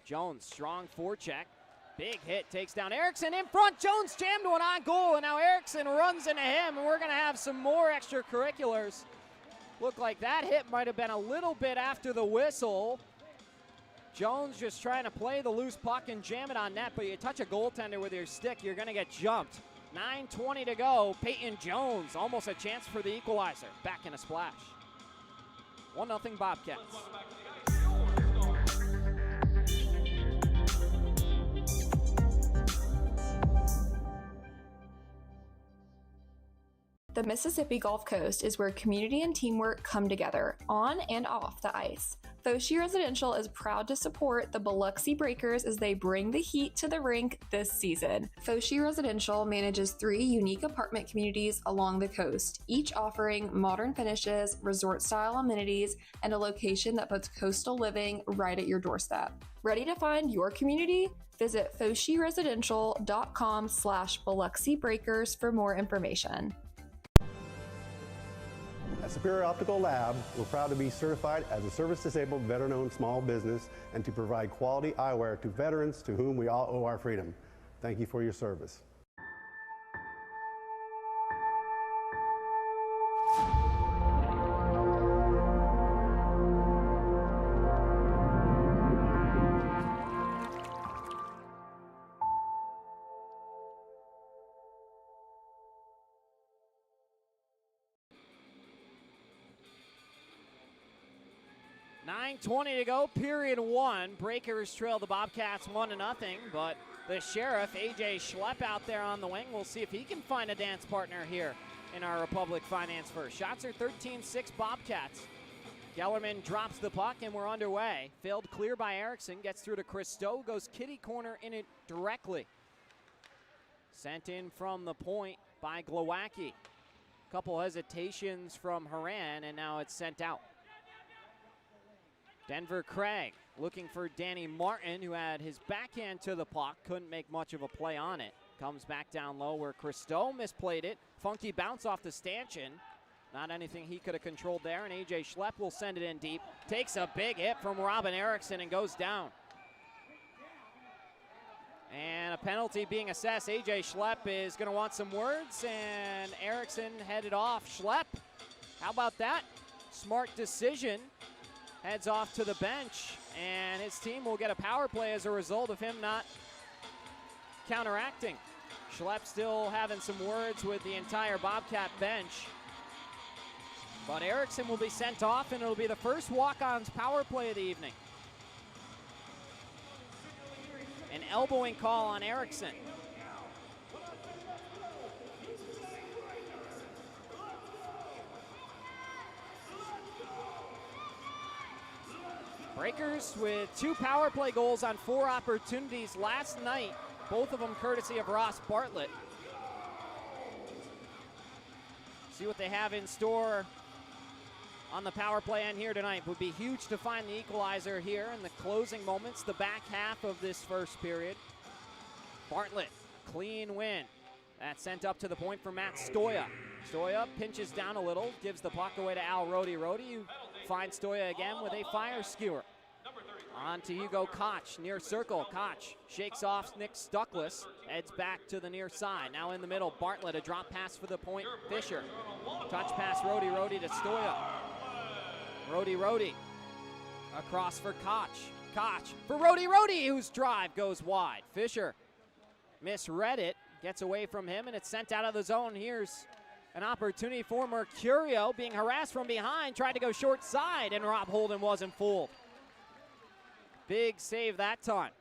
Jones, strong forecheck. Big hit, takes down Erickson in front. Jones jammed one on goal, and now Erickson runs into him, and we're going to have some more extracurriculars. Looked like that hit might have been a little bit after the whistle. Jones just trying to play the loose puck and jam it on net, but you touch a goaltender with your stick, you're going to get jumped. 9:20 to go. Peyton Jones, almost a chance for the equalizer. Back in a splash. 1-0 Bobcats.
The Mississippi Gulf Coast is where community and teamwork come together, on and off the ice. Foshi Residential is proud to support the Biloxi Breakers as they bring the heat to the rink this season. Foshi Residential manages 3 unique apartment communities along the coast, each offering modern finishes, resort-style amenities, and a location that puts coastal living right at your doorstep. Ready to find your community? Visit foshiresidential.com/Biloxi Breakers for more information.
At Superior Optical Lab, we're proud to be certified as a service-disabled, veteran-owned small business and to provide quality eyewear to veterans to whom we all owe our freedom. Thank you for your service.
.20 to go, period 1. Breakers trail the Bobcats 1-0, but the Sheriff, A.J. Schlepp, out there on the wing. We'll see if he can find a dance partner here in our Republic Finance First. Shots are 13-6 Bobcats. Gellerman drops the puck, and we're underway. Failed clear by Erickson, gets through to Christo, goes kitty corner in it directly. Sent in from the point by Glowacki. Couple hesitations from Haran, and now it's sent out. Denver Craig looking for Danny Martin, who had his backhand to the puck, couldn't make much of a play on it. Comes back down low where Christo misplayed it. Funky bounce off the stanchion. Not anything he could have controlled there, and A.J. Schlepp will send it in deep. Takes a big hit from Robin Erickson and goes down. And a penalty being assessed. A.J. Schlepp is going to want some words, and Erickson headed off. Schlepp, how about that? Smart decision. Heads off to the bench, and his team will get a power play as a result of him not counteracting. Schlepp still having some words with the entire Bobcat bench. But Erickson will be sent off, and it'll be the first walk-on's power play of the evening. An elbowing call on Erickson. Breakers with 2 power play goals on 4 opportunities last night, both of them courtesy of Ross Bartlett. See what they have in store on the power play end here tonight. Would be huge to find the equalizer here in the closing moments, the back half of this first period. Bartlett, clean win. That's sent up to the point for Matt Stoya. Stoya pinches down a little, gives the puck away to Al Rody. Rody, you find Stoya again with a fire skewer. On to Hugo Koch, near circle. Koch shakes off Nick Stuckless, heads back to the near side. Now in the middle, Bartlett, a drop pass for the point. Fisher, touch pass, Rody to Stoya. Rody, across for Koch. Koch for Rody, whose drive goes wide. Fisher misread it, gets away from him, and it's sent out of the zone. Here's an opportunity for Mercurio, being harassed from behind, tried to go short side, and Rob Holden wasn't fooled. Big save that time.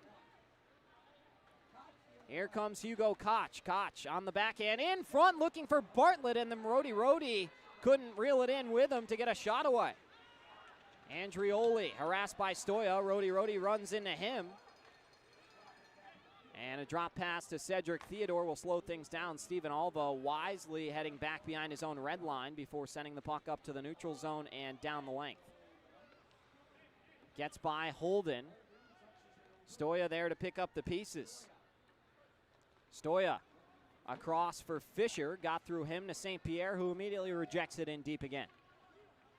Here comes Hugo Koch. Koch on the backhand, in front, looking for Bartlett, and then Rody couldn't reel it in with him to get a shot away. Andrioli harassed by Stoya. Rody runs into him. And a drop pass to Cedric Theodore will slow things down. Steven Alva wisely heading back behind his own red line before sending the puck up to the neutral zone and down the length. Gets by Holden. Stoya there to pick up the pieces. Stoya Across for Fisher, got through him to St. Pierre, who immediately rejects it in deep again.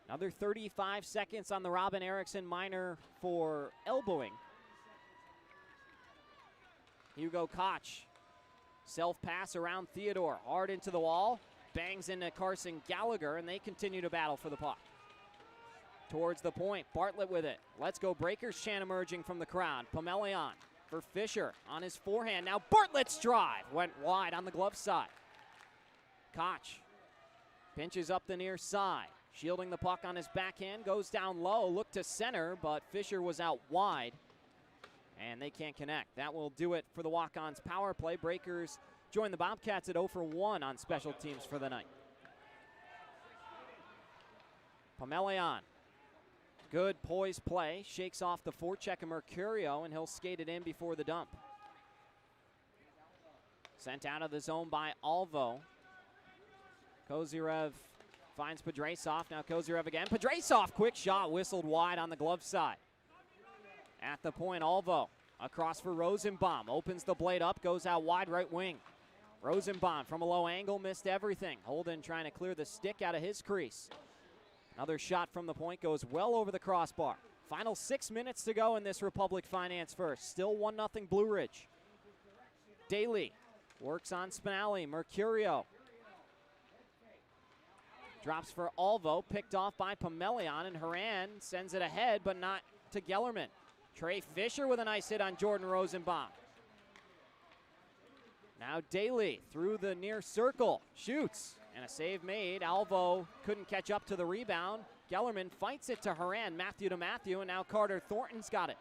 Another 35 seconds on the Robin Erickson minor for elbowing. Hugo Koch, self-pass around Theodore, hard into the wall, bangs into Carson Gallagher, and they continue to battle for the puck. Towards the point, Bartlett with it. Let's go Breakers chant emerging from the crowd. Pomelian for Fisher on his forehand. Now Bartlett's drive went wide on the glove side. Koch pinches up the near side. Shielding the puck on his backhand, goes down low, look to center, but Fisher was out wide, and they can't connect. That will do it for the walk-ons power play. Breakers join the Bobcats at 0 for 1 on special teams for the night. Pomelian, good poised play, shakes off the forecheck of Mercurio, and he'll skate it in before the dump. Sent out of the zone by Alvo. Kozyrev finds Pedrasov, now Kozyrev again. Pedrasov, quick shot, whistled wide on the glove side. At the point, Alvo across for Rosenbaum, opens the blade up, goes out wide right wing. Rosenbaum from a low angle, missed everything. Holden trying to clear the stick out of his crease. Another shot from the point goes well over the crossbar. Final 6 minutes to go in this Republic Finance first. Still 1-0 Blue Ridge. Daly works on Spinelli, Mercurio. Drops for Alvo, picked off by Pomelian, and Haran sends it ahead, but not to Gellerman. Trey Fisher with a nice hit on Jordan Rosenbaum. Now Daly through the near circle, shoots, and a save made. Alvo couldn't catch up to the rebound. Gellerman fights it to Haran, Matthew to Matthew, and now Carter Thornton's got it.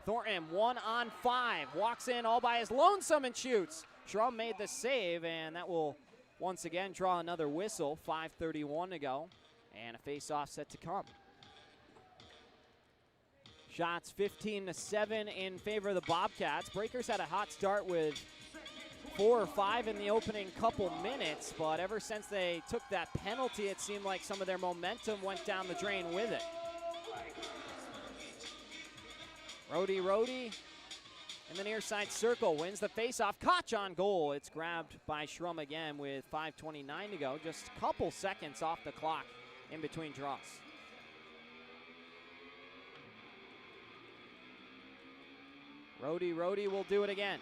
Thornton 1-on-5, walks in all by his lonesome and shoots. Schrum made the save, and that will once again draw another whistle. 5:31 to go, and a face-off set to come. Shots 15-7 in favor of the Bobcats. Breakers had a hot start with 4 or 5 in the opening couple minutes, but ever since they took that penalty, it seemed like some of their momentum went down the drain with it. Rhodey in the near side circle, wins the faceoff. Koch on goal. It's grabbed by Schrum again with 5:29 to go. Just a couple seconds off the clock in between draws. Rhodey will do it again.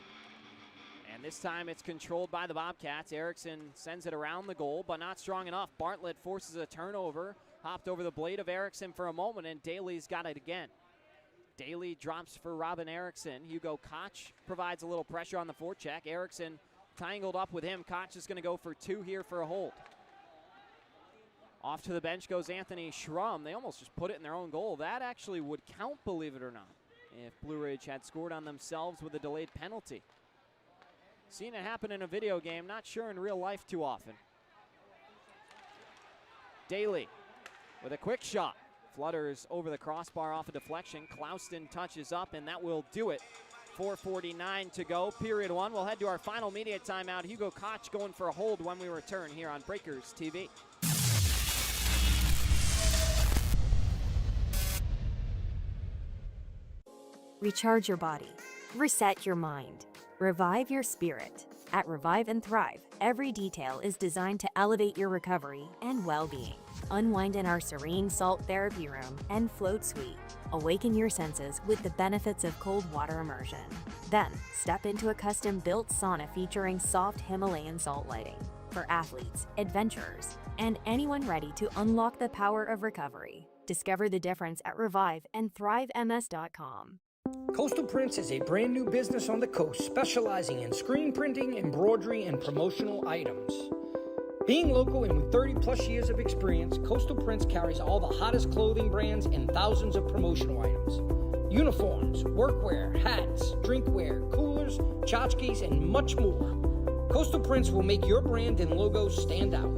And this time it's controlled by the Bobcats. Erickson sends it around the goal, but not strong enough. Bartlett forces a turnover. Hopped over the blade of Erickson for a moment, and Daly's got it again. Daly drops for Robin Erickson. Hugo Koch provides a little pressure on the forecheck. Erickson tangled up with him. Koch is going to go for 2 here for a hold. Off to the bench goes Anthony Schrum. They almost just put it in their own goal. That actually would count, believe it or not, if Blue Ridge had scored on themselves with a delayed penalty. Seen it happen in a video game, not sure in real life too often. Daly with a quick shot. Flutters over the crossbar off a deflection. Clouston touches up, and that will do it. 4:49 to go, period 1. We'll head to our final media timeout. Hugo Koch going for a hold when we return here on Breakers TV.
Recharge your body. Reset your mind. Revive your spirit. At Revive and Thrive, every detail is designed to elevate your recovery and well-being. Unwind in our serene salt therapy room and float suite. Awaken your senses with the benefits of cold water immersion. Then, step into a custom-built sauna featuring soft Himalayan salt lighting for athletes, adventurers, and anyone ready to unlock the power of recovery. Discover the difference at reviveandthrivems.com.
Coastal Prints is a brand new business on the coast specializing in screen printing, embroidery, and promotional items. Being local and with 30 plus years of experience, Coastal Prints carries all the hottest clothing brands and thousands of promotional items. Uniforms, workwear, hats, drinkware, coolers, tchotchkes, and much more. Coastal Prints will make your brand and logo stand out.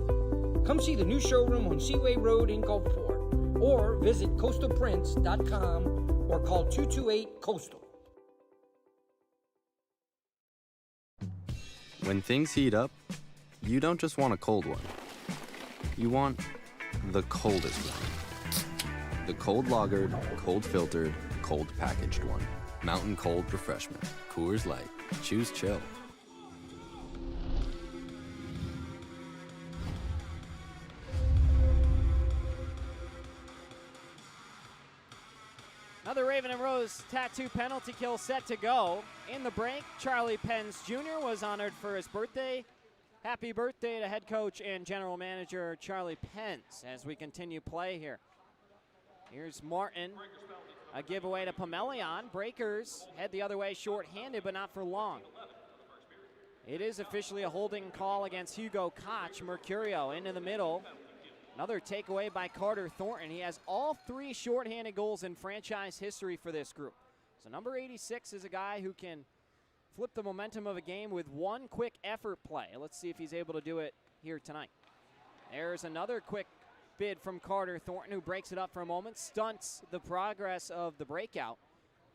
Come see the new showroom on Seaway Road in Gulfport, or visit coastalprints.com or call 228-COASTAL.
When things heat up, you don't just want a cold one. You want the coldest one. The cold lagered, cold filtered, cold packaged one. Mountain Cold Refreshment. Coors Light. Choose chill.
Rose tattoo penalty kill set to go. In the break, Charlie Pence Jr. was honored for his birthday. Happy birthday to head coach and general manager Charlie Pence as we continue play here. Here's Martin. A giveaway to Pomelion. Breakers head the other way short-handed, but not for long. It is officially a holding call against Hugo Koch. Mercurio into the middle. Another takeaway by Carter Thornton. He has all 3 short-handed goals in franchise history for this group. So number 86 is a guy who can flip the momentum of a game with one quick effort play. Let's see if he's able to do it here tonight. There's another quick bid from Carter Thornton, who breaks it up for a moment, stunts the progress of the breakout.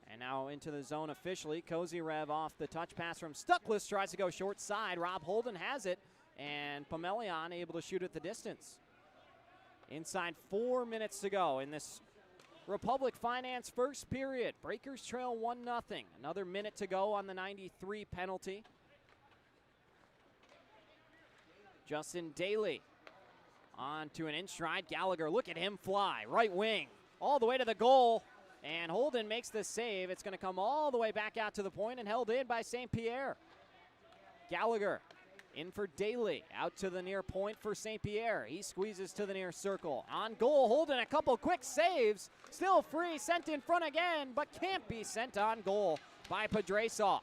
And now into the zone officially. Kozyrev off the touch pass from Stuckless, tries to go short side. Rob Holden has it, and Pomelion able to shoot at the distance. Inside 4 minutes to go in this Republic Finance first period. Breakers trail 1-0. Another minute to go on the 93 penalty. Justin Daly on to an in-stride. Gallagher, look at him fly. Right wing, all the way to the goal. And Holden makes the save. It's going to come all the way back out to the point and held in by St. Pierre. Gallagher in for Daly. Out to the near point for St. Pierre. He squeezes to the near circle. On goal, Holden a couple quick saves. Still free, sent in front again, but can't be sent on goal by Pedrasov.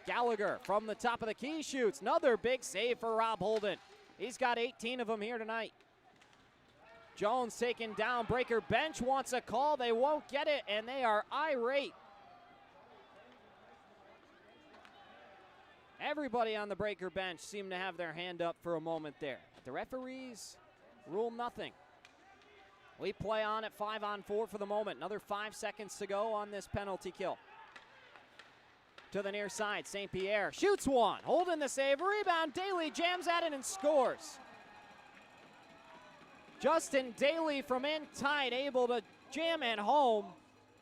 Gallagher from the top of the key shoots. Another big save for Rob Holden. He's got 18 of them here tonight. Jones taken down. Breaker bench wants a call. They won't get it, and they are irate. Everybody on the Breaker bench seemed to have their hand up for a moment there. The referees rule nothing. We play on at 5-on-4 for the moment. Another 5 seconds to go on this penalty kill. To the near side, St. Pierre shoots one. Holding the save, rebound. Daly jams at it and scores. Justin Daly from in tight, able to jam it home.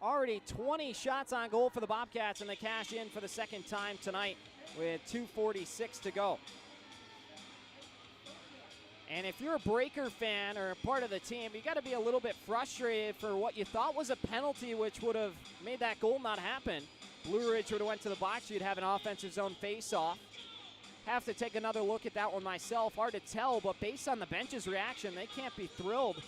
Already 20 shots on goal for the Bobcats, and they cash in for the second time tonight with 2:46 to go. And if you're a Breaker fan or a part of the team, you got to be a little bit frustrated for what you thought was a penalty, which would have made that goal not happen. Blue Ridge would have went to the box. You'd have an offensive zone face-off. Have to take another look at that one myself. Hard to tell, but based on the bench's reaction, they can't be thrilled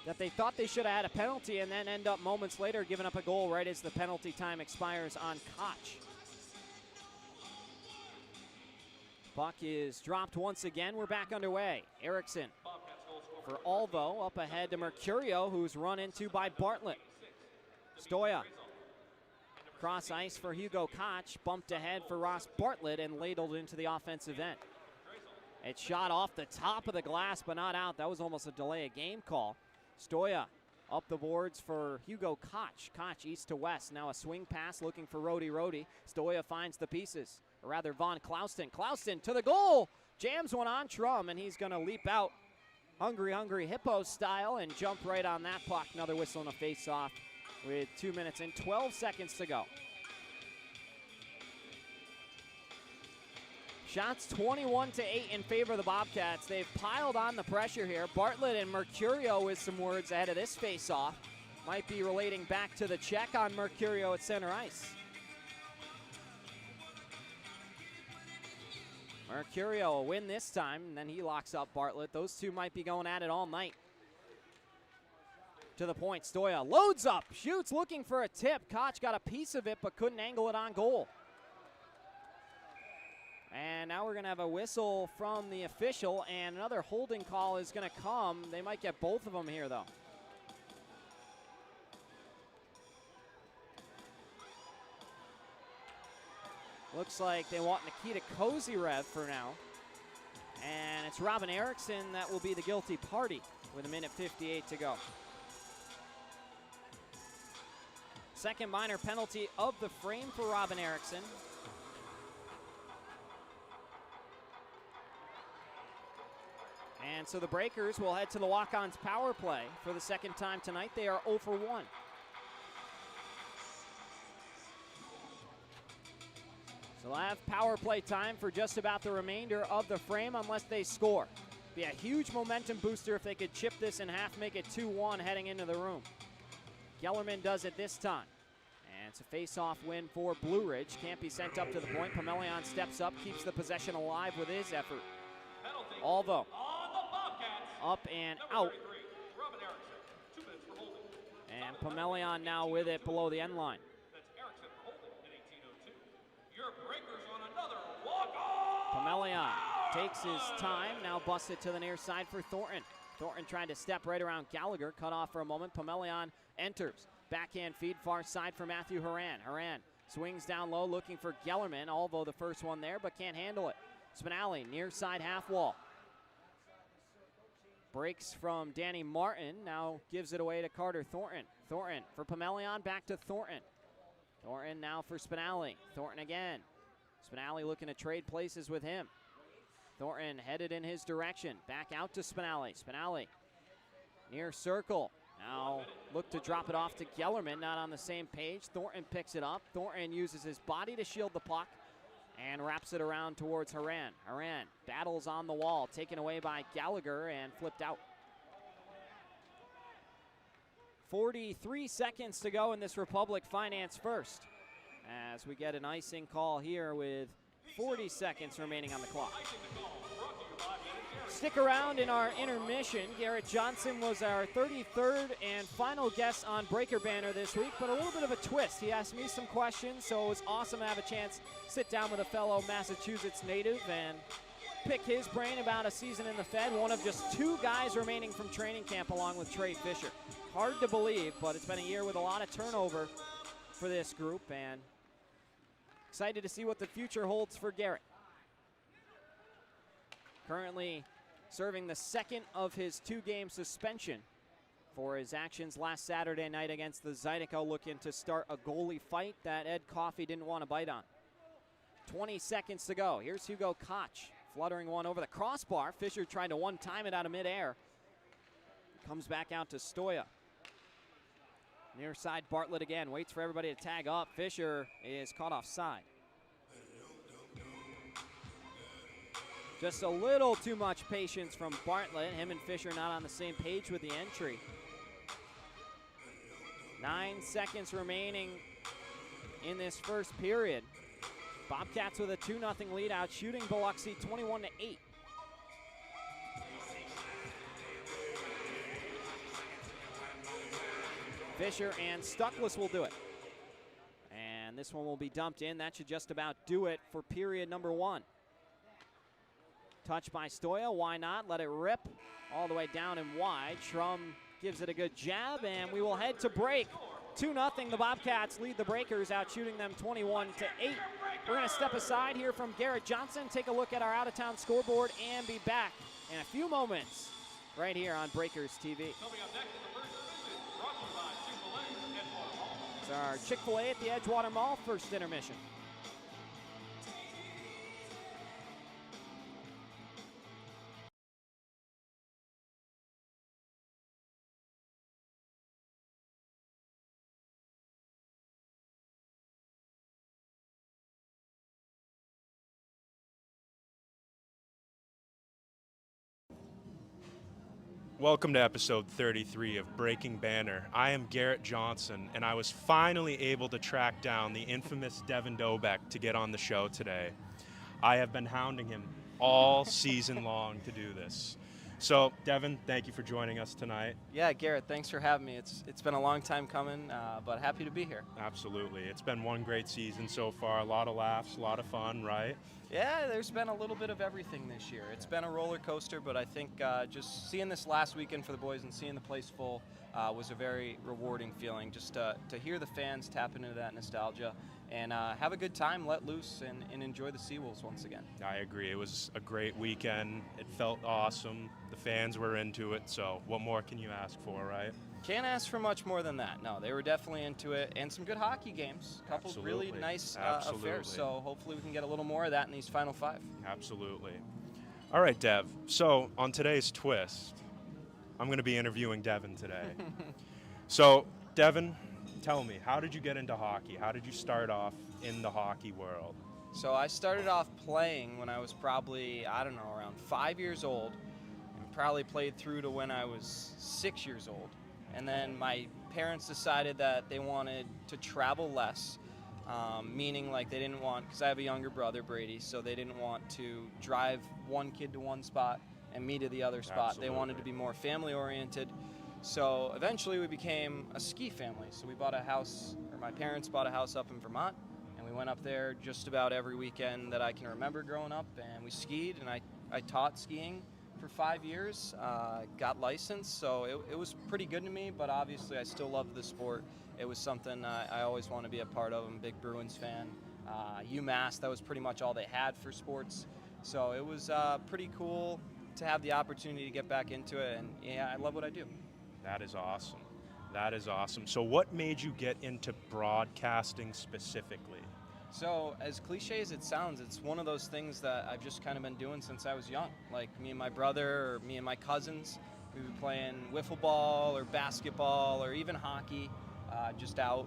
that they thought they should have had a penalty and then end up moments later giving up a goal right as the penalty time expires on Koch. Puck is dropped once again. We're back underway. Erickson for Alvo, up ahead to Mercurio, who's run into by Bartlett. Stoya. Cross ice for Hugo Koch, bumped ahead for Ross Bartlett and ladled into the offensive end. It's shot off the top of the glass, but not out. That was almost a delay of game call. Stoya up the boards for Hugo Koch. Koch east to west. Now a swing pass looking for Rhodey. Stoya finds the pieces, or rather Von Clauston. Clauston to the goal. Jams one on Trum, and he's going to leap out hungry hippo style and jump right on that puck. Another whistle and a face-off with 2 minutes and 12 seconds to go. Shots 21-8 in favor of the Bobcats. They've piled on the pressure here. Bartlett and Mercurio with some words ahead of this face-off. Might be relating back to the check on Mercurio at center ice. Mercurio a win this time, and then he locks up Bartlett. Those two might be going at it all night. To the point, Stoya loads up, shoots, looking for a tip. Koch got a piece of it, but couldn't angle it on goal. And now we're going to have a whistle from the official, and another holding call is going to come. They might get both of them here, though. Looks like they want Nikita Kozyrev for now. And it's Robin Erickson that will be the guilty party with 1:58 to go. Second minor penalty of the frame for Robin Erickson. And so the Breakers will head to the walk-ons power play for the second time tonight. They are 0 for 1. So they'll have power play time for just about the remainder of the frame unless they score. Be a huge momentum booster if they could chip this in half, make it 2-1 heading into the room. Gellerman does it this time. And it's a face-off win for Blue Ridge. Can't be sent up to the point. Pomelion steps up, keeps the possession alive with his effort. Although, up and out. And Pomelion now with it below the end line. Pomelion takes his time, now busts it to the near side for Thornton. Thornton trying to step right around Gallagher, cut off for a moment. Pomelion enters. Backhand feed far side for Matthew Haran. Haran swings down low looking for Gellerman, although the first one there, but can't handle it. Spinelli near side half wall. Breaks from Danny Martin, now gives it away to Carter Thornton. Thornton for Pomelion, back to Thornton. Thornton now for Spinelli. Thornton again. Spinelli looking to trade places with him. Thornton headed in his direction. Back out to Spinelli. Spinelli near circle. Now look to drop it off to Gellerman, not on the same page. Thornton picks it up. Thornton uses his body to shield the puck and wraps it around towards Haran. Haran battles on the wall, taken away by Gallagher and flipped out. 43 seconds to go in this Republic Finance first, as we get an icing call here with 40 seconds remaining on the clock. Stick around in our intermission. Garrett Johnson was our 33rd and final guest on Breaker Banner this week, but a little bit of a twist. He asked me some questions, so it was awesome to have a chance to sit down with a fellow Massachusetts native and pick his brain about a season in the Fed, one of just 2 guys remaining from training camp along with Trey Fisher. Hard to believe, but it's been a year with a lot of turnover for this group, and excited to see what the future holds for Garrett. Currently serving the second of his 2-game suspension for his actions last Saturday night against the Zydeco, looking to start a goalie fight that Ed Coffey didn't want to bite on. 20 seconds to go. Here's Hugo Koch fluttering one over the crossbar. Fisher trying to one-time it out of midair. Comes back out to Stoya. Near side Bartlett again, waits for everybody to tag up. Fisher is caught offside. Just a little too much patience from Bartlett. Him and Fisher not on the same page with the entry. 9 seconds remaining in this first period. Bobcats with a 2-0 lead out, shooting Biloxi 21-8. Fisher and Stuckless will do it. And this one will be dumped in. That should just about do it for period number 1. Touch by Stoya, why not? Let it rip all the way down and wide. Schrum gives it a good jab, and we will head to break. 2-0, the Bobcats lead the Breakers, out shooting them 21-8. We're going to step aside here from Garrett Johnson, take a look at our out-of-town scoreboard, and be back in a few moments right here on Breakers TV. It's our Chick-fil-A at the Edgewater Mall, first intermission.
Welcome to episode 33 of Breaking Banner. I am Garrett Johnson, and I was finally able to track down the infamous Devin Dobeck to get on the show today. I have been hounding him all season long to do this. So, Devin, thank you for joining us tonight.
Yeah, Garrett, thanks for having me. It's been a long time coming, but happy to be here.
Absolutely. It's been one great season so far. A lot of laughs, a lot of fun, right?
Yeah, there's been a little bit of everything this year. It's been a roller coaster, but I think just seeing this last weekend for the boys and seeing the place full was a very rewarding feeling. Just to hear the fans tap into that nostalgia and have a good time, let loose, and enjoy the Seawolves once again.
I agree. It was a great weekend. It felt awesome. The fans were into it, so what more can you ask for, right?
Can't ask for much more than that. No, they were definitely into it, and some good hockey games. A couple really nice affairs, so hopefully we can get a little more of that in these final 5.
Absolutely. All right, Dev. So on today's twist, I'm going to be interviewing Devin today. So, Devin, tell me, how did you get into hockey? How did you start off in the hockey world?
So I started off playing when I was probably, around 5 years old, and probably played through to when I was 6 years old.
And then my parents decided that they wanted to travel less, meaning like they didn't want, because I have a younger brother, Brady, so they didn't want to drive one kid to one spot and me to the other spot.
Absolutely.
They wanted to be more family oriented. So eventually we became a ski family. So we bought a house, or my parents bought a house up in Vermont, and we went up there just about every weekend that I can remember growing up, and we skied, and I taught skiing for 5 years, got licensed, so it was pretty good to me, but obviously I still loved the sport. It was something I always want to be a part of. I'm a big Bruins fan. UMass, that was pretty much all they had for sports, so it was pretty cool to have the opportunity to get back into it, and yeah, I love what I do.
That is awesome. That is awesome. So what made you get into broadcasting specifically?
So as cliche as it sounds, it's one of those things that I've just kind of been doing since I was young. Like me and my brother, or me and my cousins, we'd be playing wiffle ball or basketball or even hockey, just out,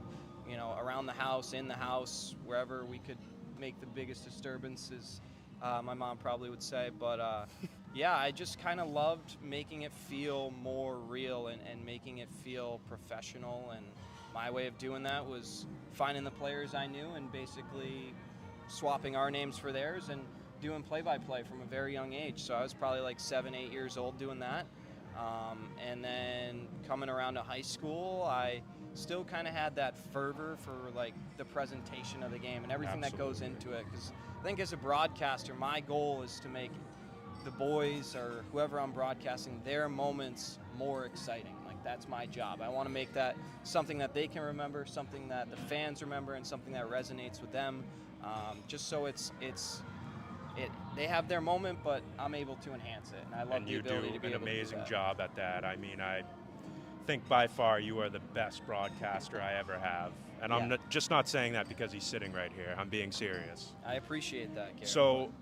around the house, in the house, wherever we could make the biggest disturbances, my mom probably would say. But yeah, I just kind of loved making it feel more real and making it feel professional. And my way of doing that was finding the players I knew and basically swapping our names for theirs and doing play-by-play from a very young age. So I was probably like 7, 8 years old doing that. And then coming around to high school, I still kind of had that fervor for like the presentation of the game and everything that goes into it. Because I think as a broadcaster, my goal is to make the boys or whoever I'm broadcasting their moments more exciting. Like that's my job. I want to make that something that they can remember, something that the fans remember, and something that resonates with them. Just so they have their moment, but I'm able to enhance it, and I love the ability to be able to do that.
And you do an amazing job at that. I mean, I think by far you are the best broadcaster I ever have. And I'm just not saying that because he's sitting right here. I'm being serious.
I appreciate that, Garrett.
So,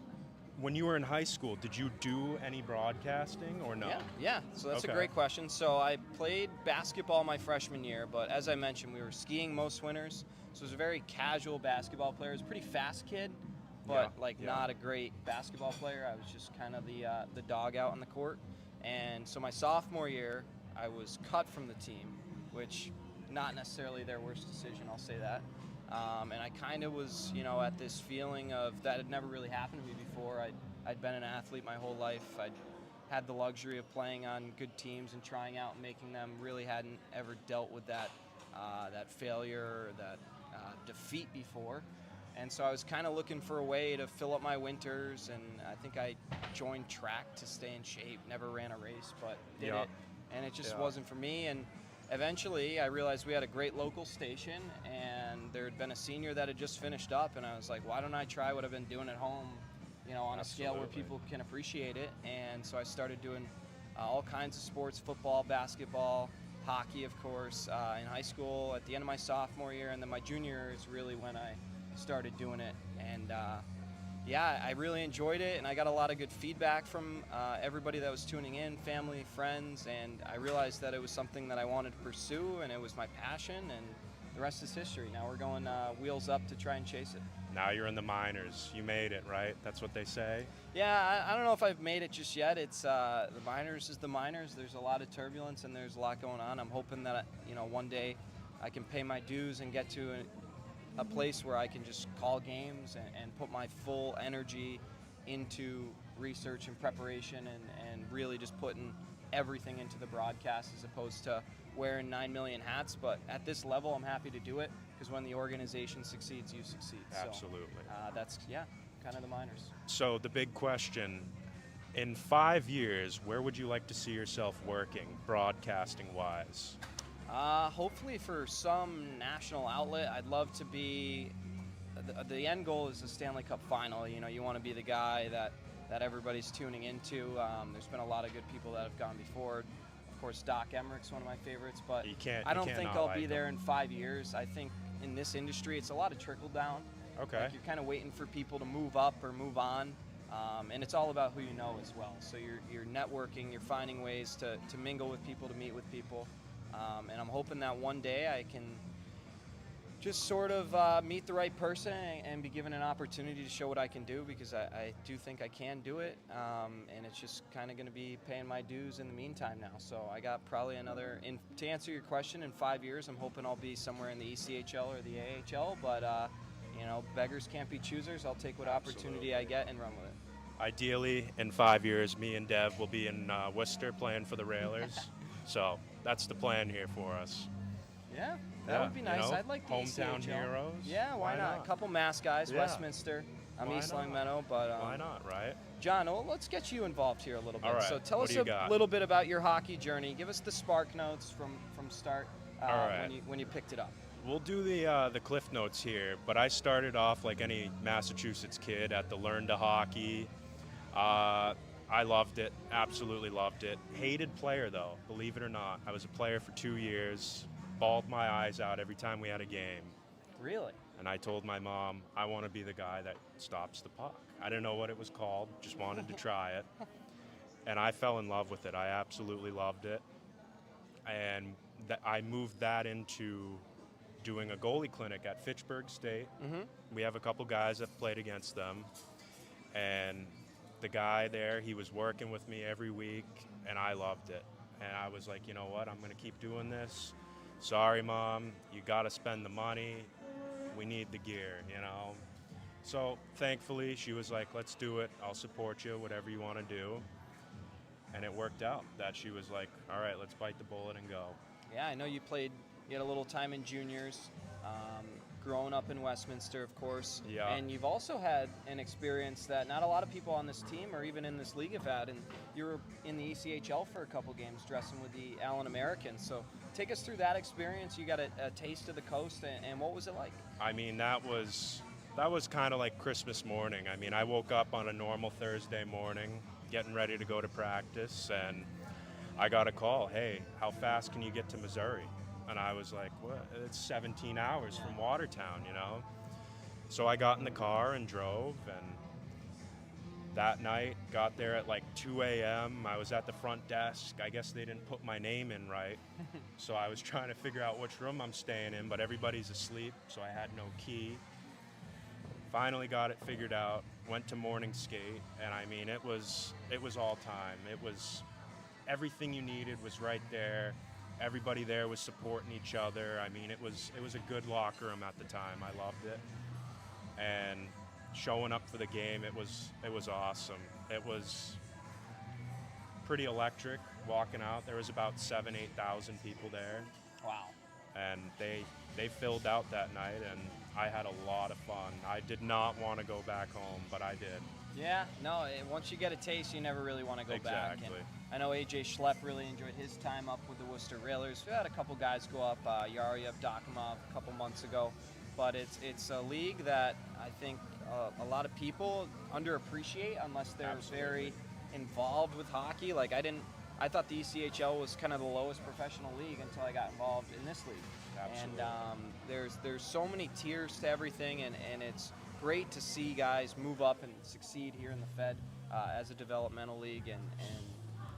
when you were in high school, did you do any broadcasting or no?
Yeah. So that's a great question. So I played basketball my freshman year, but as I mentioned, we were skiing most winters. So I was a very casual basketball player. I was a pretty fast kid, but not a great basketball player. I was just kind of the dog out on the court. And so my sophomore year, I was cut from the team, which not necessarily their worst decision, I'll say that. And I kind of was, at this feeling of that had never really happened to me before. I'd been an athlete my whole life. I'd had the luxury of playing on good teams and trying out and making them. Really hadn't ever dealt with that failure or that defeat before. And so I was kind of looking for a way to fill up my winters, and I think I joined track to stay in shape. Never ran a race, but did it. And it just wasn't for me. And eventually, I realized we had a great local station, and there had been a senior that had just finished up, and I was like, why don't I try what I've been doing at home, on a scale where people can appreciate it. And so I started doing all kinds of sports, football, basketball, hockey, of course, in high school at the end of my sophomore year, and then my junior year is really when I started doing it. And I really enjoyed it, and I got a lot of good feedback from everybody that was tuning in, family, friends, and I realized that it was something that I wanted to pursue, and it was my passion, and the rest is history. Now we're going wheels up to try and chase it.
Now you're in the minors. You made it, right? That's what they say?
Yeah, I don't know if I've made it just yet. It's the minors is the minors. There's a lot of turbulence, and there's a lot going on. I'm hoping that, one day I can pay my dues and get to a place where I can just call games and put my full energy into research and preparation and really just putting everything into the broadcast as opposed to wearing 9 million hats. But at this level, I'm happy to do it because when the organization succeeds, you succeed.
Absolutely.
So, that's, kind of the minors.
So the big question, in 5 years, where would you like to see yourself working, broadcasting-wise?
Hopefully for some national outlet. I'd love to be, the end goal is the Stanley Cup final. You want to be the guy that everybody's tuning into. There's been a lot of good people that have gone before. Of course, Doc Emmerich's one of my favorites, but I don't think I'll be there in 5 years. I think in this industry, it's a lot of trickle down.
Okay.
Like you're kind of waiting for people to move up or move on. And it's all about who you know as well. So you're networking, you're finding ways to mingle with people, to meet with people. And I'm hoping that one day I can just sort of meet the right person and be given an opportunity to show what I can do, because I do think I can do it, and it's just kind of going to be paying my dues in the meantime now. So I got probably another, to answer your question, in 5 years, I'm hoping I'll be somewhere in the ECHL or the AHL, but you know, beggars can't be choosers. I'll take what opportunity I get and run with it.
Ideally, in 5 years, me and Dev will be in Worcester playing for the Railers. So that's the plan here for us.
Yeah, that would be nice.
You know,
I'd like the
hometown
ECHL.
heroes.
Yeah, why not? A couple Mass guys,
Yeah.
Westminster. I'm
Why
East
not?
Longmeadow, but
Why not, right?
John, well, let's get you involved here a little bit.
All right,
So tell
what
us
do you
a
got?
little bit about your hockey journey. Give us the spark notes from start
All right.
when you picked it up.
We'll do the cliff notes here, but I started off like any Massachusetts kid at the Learn to Hockey. I loved it, absolutely loved it. Hated player though, believe it or not. I was a player for 2 years, bawled my eyes out every time we had a game.
Really?
And I told my mom, I want to be the guy that stops the puck. I didn't know what it was called, just wanted to try it. And I fell in love with it. I absolutely loved it. And I moved that into doing a goalie clinic at Fitchburg State.
Mm-hmm.
We have a couple guys that played against them. And the guy there, he was working with me every week, and I loved it. And I was like, you know what, I'm going to keep doing this. Sorry, Mom, you got to spend the money. We need the gear, you know. So thankfully, she was like, let's do it. I'll support you, whatever you want to do. And it worked out that she was like, all right, let's bite the bullet and go.
Yeah, I know you had a little time in juniors, growing up in Westminster, of course.
Yeah.
And you've also had an experience that not a lot of people on this team or even in this league have had. And you were in the ECHL for a couple games dressing with the Allen Americans. So take us through that experience. You got a taste of the coast, and what was it like?
I mean, that was kind of like Christmas morning. I mean, I woke up on a normal Thursday morning, getting ready to go to practice, and I got a call, hey, how fast can you get to Missouri? And I was like, what? It's 17 hours from Watertown, you know? So I got in the car and drove, and that night, got there at like 2 a.m. I was at the front desk. I guess they didn't put my name in right. So I was trying to figure out which room I'm staying in, but everybody's asleep, so I had no key. Finally got it figured out, went to morning skate, and I mean, it was all time. It was everything you needed was right there. Everybody there was supporting each other. I mean, it was a good locker room at the time. I loved it. And showing up for the game, it was awesome. It was pretty electric walking out. There was about 8,000 people there.
Wow.
And they filled out that night, and I had a lot of fun. I did not want to go back home, but I did.
Yeah, no, once you get a taste, you never really want to go back.
Exactly.
And I know AJ Schlepp really enjoyed his time up with the Worcester Railers. We had a couple guys go up, Yaryev, Dokimov, a couple months ago. But it's a league that I think a lot of people underappreciate unless they're very involved with hockey. Like I thought the ECHL was kind of the lowest professional league until I got involved in this league.
Absolutely.
And there's so many tiers to everything, and it's great to see guys move up and succeed here in the Fed as a developmental league and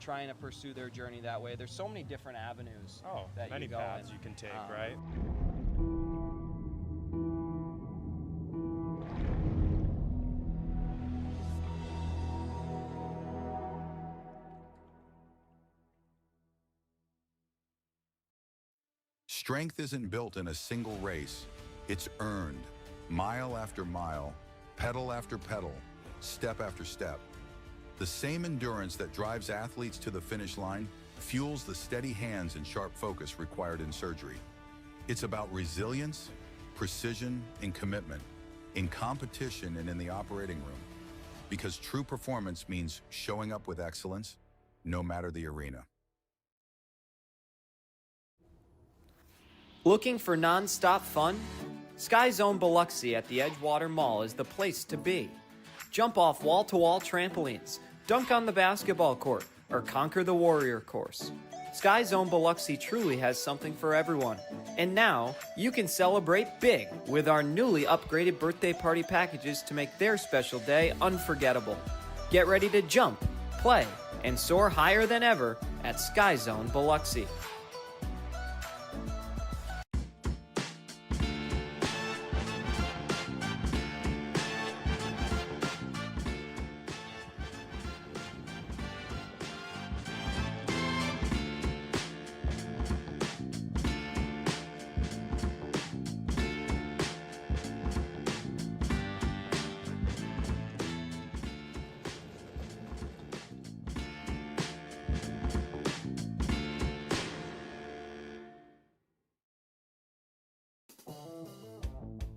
trying to pursue their journey that way. There's so many different avenues that
many
you go
paths
in.
you can take, right?
Strength isn't built in a single race. It's earned, mile after mile, pedal after pedal, step after step. The same endurance that drives athletes to the finish line fuels the steady hands and sharp focus required in surgery. It's about resilience, precision, and commitment in competition and in the operating room. Because true performance means showing up with excellence, no matter the arena.
Looking for non-stop fun? Sky Zone Biloxi at the Edgewater Mall is the place to be. Jump off wall-to-wall trampolines, dunk on the basketball court, or conquer the warrior course. Sky Zone Biloxi truly has something for everyone. And now, you can celebrate big with our newly upgraded birthday party packages to make their special day unforgettable. Get ready to jump, play, and soar higher than ever at Sky Zone Biloxi.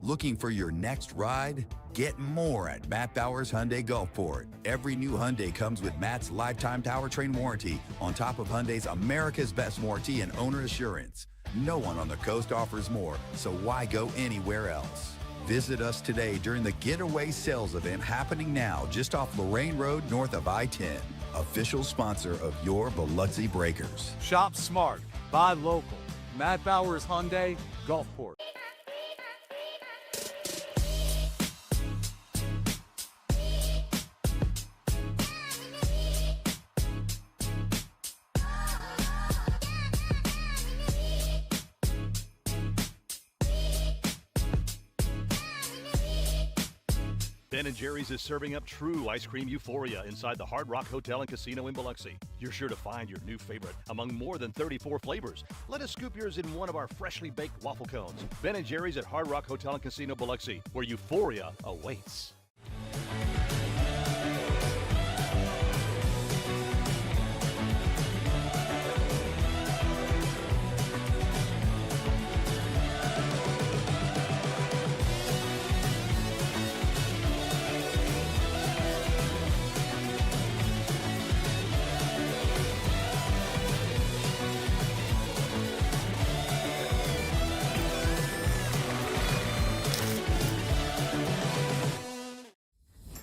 Looking for your next ride? Get more at Matt Bowers Hyundai Gulfport. Every new Hyundai comes with Matt's lifetime powertrain warranty on top of Hyundai's America's Best warranty and owner assurance. No one on the coast offers more, so why go anywhere else? Visit us today during the Getaway Sales event happening now just off Lorraine Road north of I-10. Official sponsor of your Biloxi Breakers.
Shop smart, buy local. Matt Bowers Hyundai, Gulfport.
Ben & Jerry's is serving up true ice cream euphoria inside the Hard Rock Hotel and Casino in Biloxi. You're sure to find your new favorite among more than 34 flavors. Let us scoop yours in one of our freshly baked waffle cones. Ben & Jerry's at Hard Rock Hotel and Casino Biloxi, where euphoria awaits.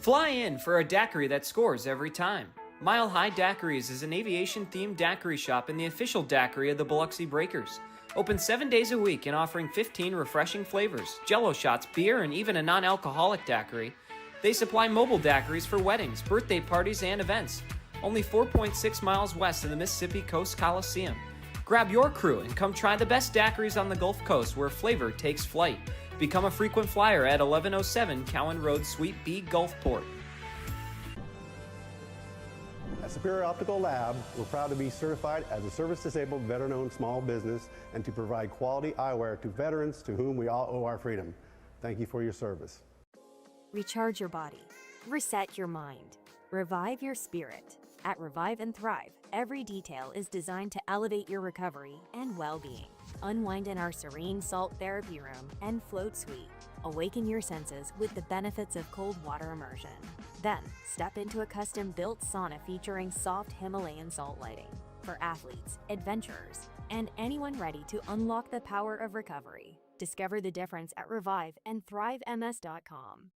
Fly in for a daiquiri that scores every time. Mile High Daiquiris is an aviation-themed daiquiri shop and the official daiquiri of the Biloxi Breakers. Open 7 days a week and offering 15 refreshing flavors, jello shots, beer, and even a non-alcoholic daiquiri. They supply mobile daiquiris for weddings, birthday parties, and events. Only 4.6 miles west of the Mississippi Coast Coliseum. Grab your crew and come try the best daiquiris on the Gulf Coast where flavor takes flight. Become a frequent flyer at 1107 Cowan Road, Suite B, Gulfport.
At Superior Optical Lab, we're proud to be certified as a service-disabled, veteran-owned small business and to provide quality eyewear to veterans to whom we all owe our freedom. Thank you for your service.
Recharge your body. Reset your mind. Revive your spirit. At Revive and Thrive, every detail is designed to elevate your recovery and well-being. Unwind in our serene salt therapy room and float suite. Awaken your senses with the benefits of cold water immersion. Then, step into a custom-built sauna featuring soft Himalayan salt lighting for athletes, adventurers, and anyone ready to unlock the power of recovery. Discover the difference at reviveandthrivems.com.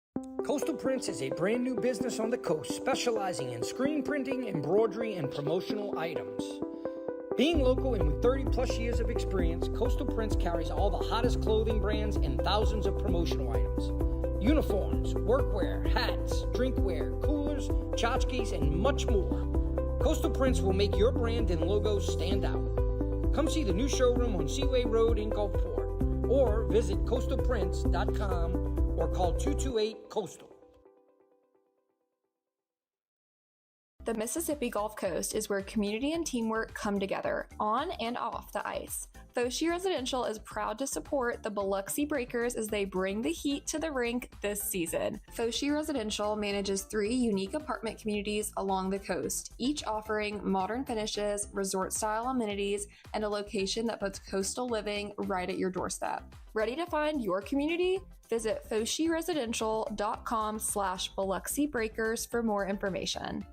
Coastal Prints is a brand new business on the coast specializing in screen printing, embroidery, and promotional items. Being local and with 30 plus years of experience, Coastal Prints carries all the hottest clothing brands and thousands of promotional items. Uniforms, workwear, hats, drinkware, coolers, tchotchkes, and much more. Coastal Prints will make your brand and logos stand out. Come see the new showroom on Seaway Road in Gulfport or visit coastalprints.com or call 228-COASTAL.
The Mississippi Gulf Coast is where community and teamwork come together on and off the ice. Foshi Residential is proud to support the Biloxi Breakers as they bring the heat to the rink this season. Foshi Residential manages 3 unique apartment communities along the coast, each offering modern finishes, resort-style amenities, and a location that puts coastal living right at your doorstep. Ready to find your community? Visit foshiresidential.com/Biloxi Breakers for more information.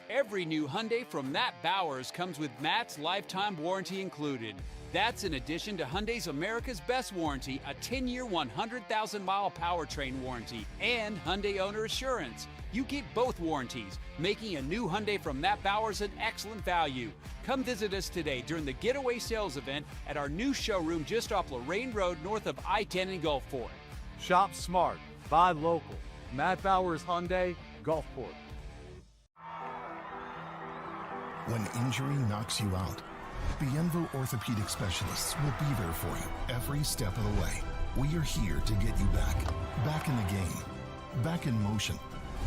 Every new Hyundai from Matt Bowers comes with Matt's lifetime warranty included. That's in addition to Hyundai's America's Best warranty, a 10-year, 100,000-mile powertrain warranty, and Hyundai Owner Assurance. You get both warranties, making a new Hyundai from Matt Bowers an excellent value. Come visit us today during the Getaway Sales event at our new showroom just off Lorraine Road north of I-10 in Gulfport.
Shop smart, buy local. Matt Bowers Hyundai, Gulfport.
When injury knocks you out, Bienville Orthopedic Specialists will be there for you every step of the way. We are here to get you back in the game, back in motion,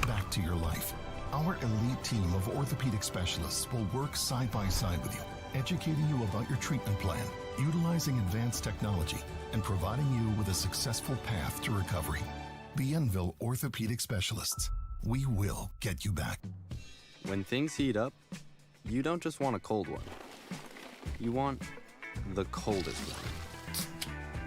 back to your life. Our elite team of orthopedic specialists will work side by side with you, educating you about your treatment plan, utilizing advanced technology, and providing you with a successful path to recovery. Bienville Orthopedic Specialists. We will get you back.
When things heat up, you don't just want a cold one. You want the coldest one.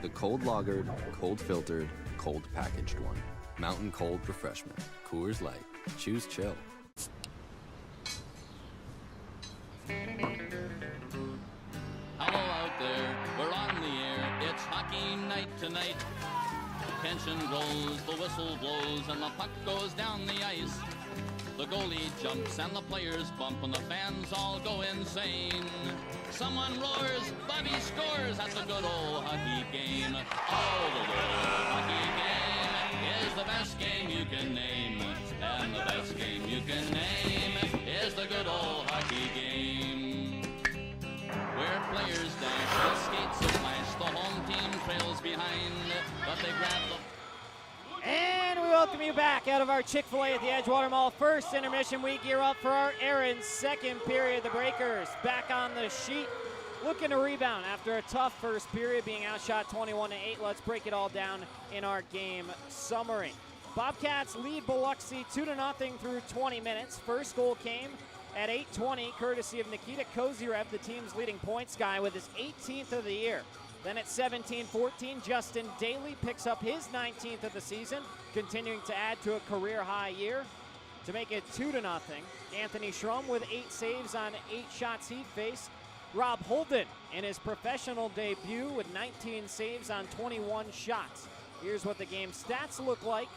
The cold lagered, cold filtered, cold packaged one. Mountain Cold Refreshment. Coors Light. Choose chill.
Hello out there, we're on the air. It's hockey night tonight. Tension grows, the whistle blows, and the puck goes down the ice. The goalie jumps and the players bump and the fans all go insane. Someone roars, Bobby scores at the good old hockey game. Oh, the good old hockey game is the best game you can name. And the best game you can name is the good old hockey game. Where players dash, the skates flash, the home team trails behind, but they grab the...
And we welcome you back out of our Chick-fil-A at the Edgewater Mall. First intermission, we gear up for our errands. Second period, the Breakers back on the sheet, looking to rebound after a tough first period, being outshot 21-8. Let's break it all down in our game summary. Bobcats lead Biloxi 2-0 through 20 minutes. First goal came at 8:20, courtesy of Nikita Kozyrev, the team's leading points guy, with his 18th of the year. Then at 17-14, Justin Daly picks up his 19th of the season, continuing to add to a career-high year to make it 2-0. Anthony Schrum with 8 saves on 8 shots he faced. Rob Holden in his professional debut with 19 saves on 21 shots. Here's what the game stats look like.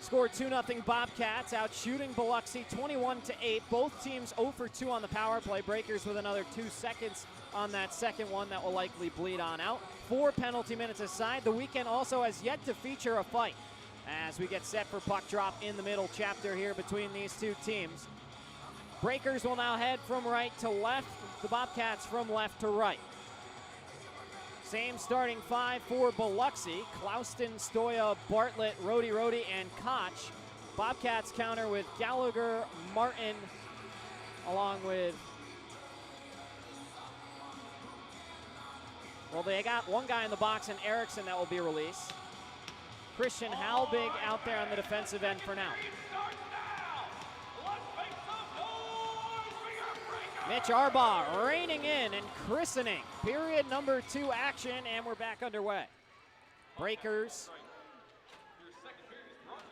Scored 2-0 Bobcats, out shooting Biloxi 21-8. Both teams 0 for 2 on the power play. Breakers with another 2 seconds on that second one that will likely bleed on out. 4 penalty minutes aside. The weekend also has yet to feature a fight as we get set for puck drop in the middle chapter here between these two teams. Breakers will now head from right to left. The Bobcats from left to right. Same starting 5 for Biloxi. Clouston, Stoya, Bartlett, Rody, and Koch. Bobcats counter with Gallagher, Martin, along with... Well, they got one guy in the box, and Erickson, that will be released. Christian Halbig out there on the defensive end for now. Mitch Arbaugh reining in and christening period number 2 action, and we're back underway. Breakers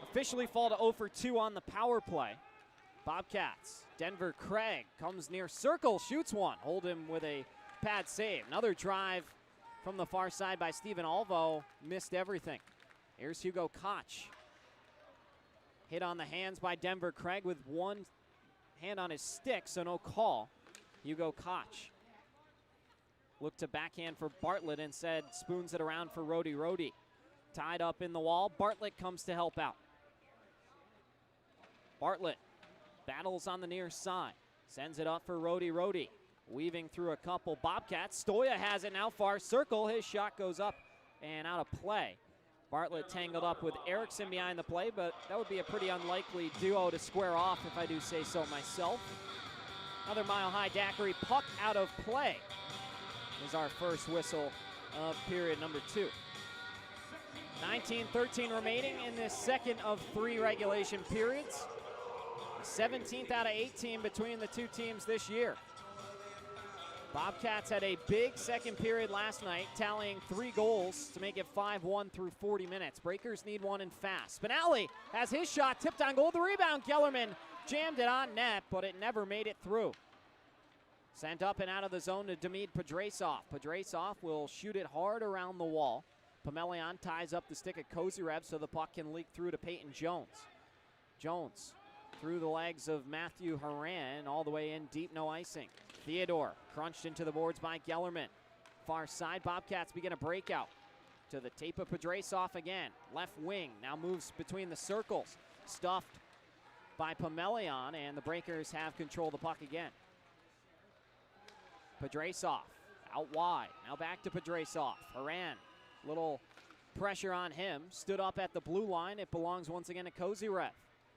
officially fall to 0 for 2 on the power play. Bobcats, Denver Craig comes near circle, shoots one. Hold him with a pad save. Another drive from the far side by Steven Alvo, missed everything. Here's Hugo Koch. Hit on the hands by Denver Craig with one hand on his stick, so no call. Hugo Koch looked to backhand for Bartlett and said spoons it around for Rody. Tied up in the wall, Bartlett comes to help out. Bartlett battles on the near side, sends it up for Rody. Weaving through a couple Bobcats. Stoya has it now, far circle. His shot goes up and out of play. Bartlett tangled up with Erickson behind the play, but that would be a pretty unlikely duo to square off if I do say so myself. Another mile-high daiquiri puck out of play is our first whistle of period number 2. 19-13 remaining in this second of 3 regulation periods. 17th out of 18 between the two teams this year. Bobcats had a big second period last night, tallying 3 goals to make it 5-1 through 40 minutes. Breakers need one and fast. Spinelli has his shot tipped on goal. The rebound, Gellerman jammed it on net, but it never made it through. Sent up and out of the zone to Demid Pedrasov. Pedrasov will shoot it hard around the wall. Pomelian ties up the stick of Kozyrev so the puck can leak through to Peyton Jones. Jones through the legs of Matthew Haran, all the way in deep, no icing. Theodore crunched into the boards by Gellerman. Far side, Bobcats begin a breakout to the tape of Pedrasov again. Left wing now moves between the circles. Stuffed by Pomelian, and the Breakers have control of the puck again. Pedrasov out wide. Now back to Pedrasov. Haran, little pressure on him. Stood up at the blue line. It belongs once again to Kozyrev.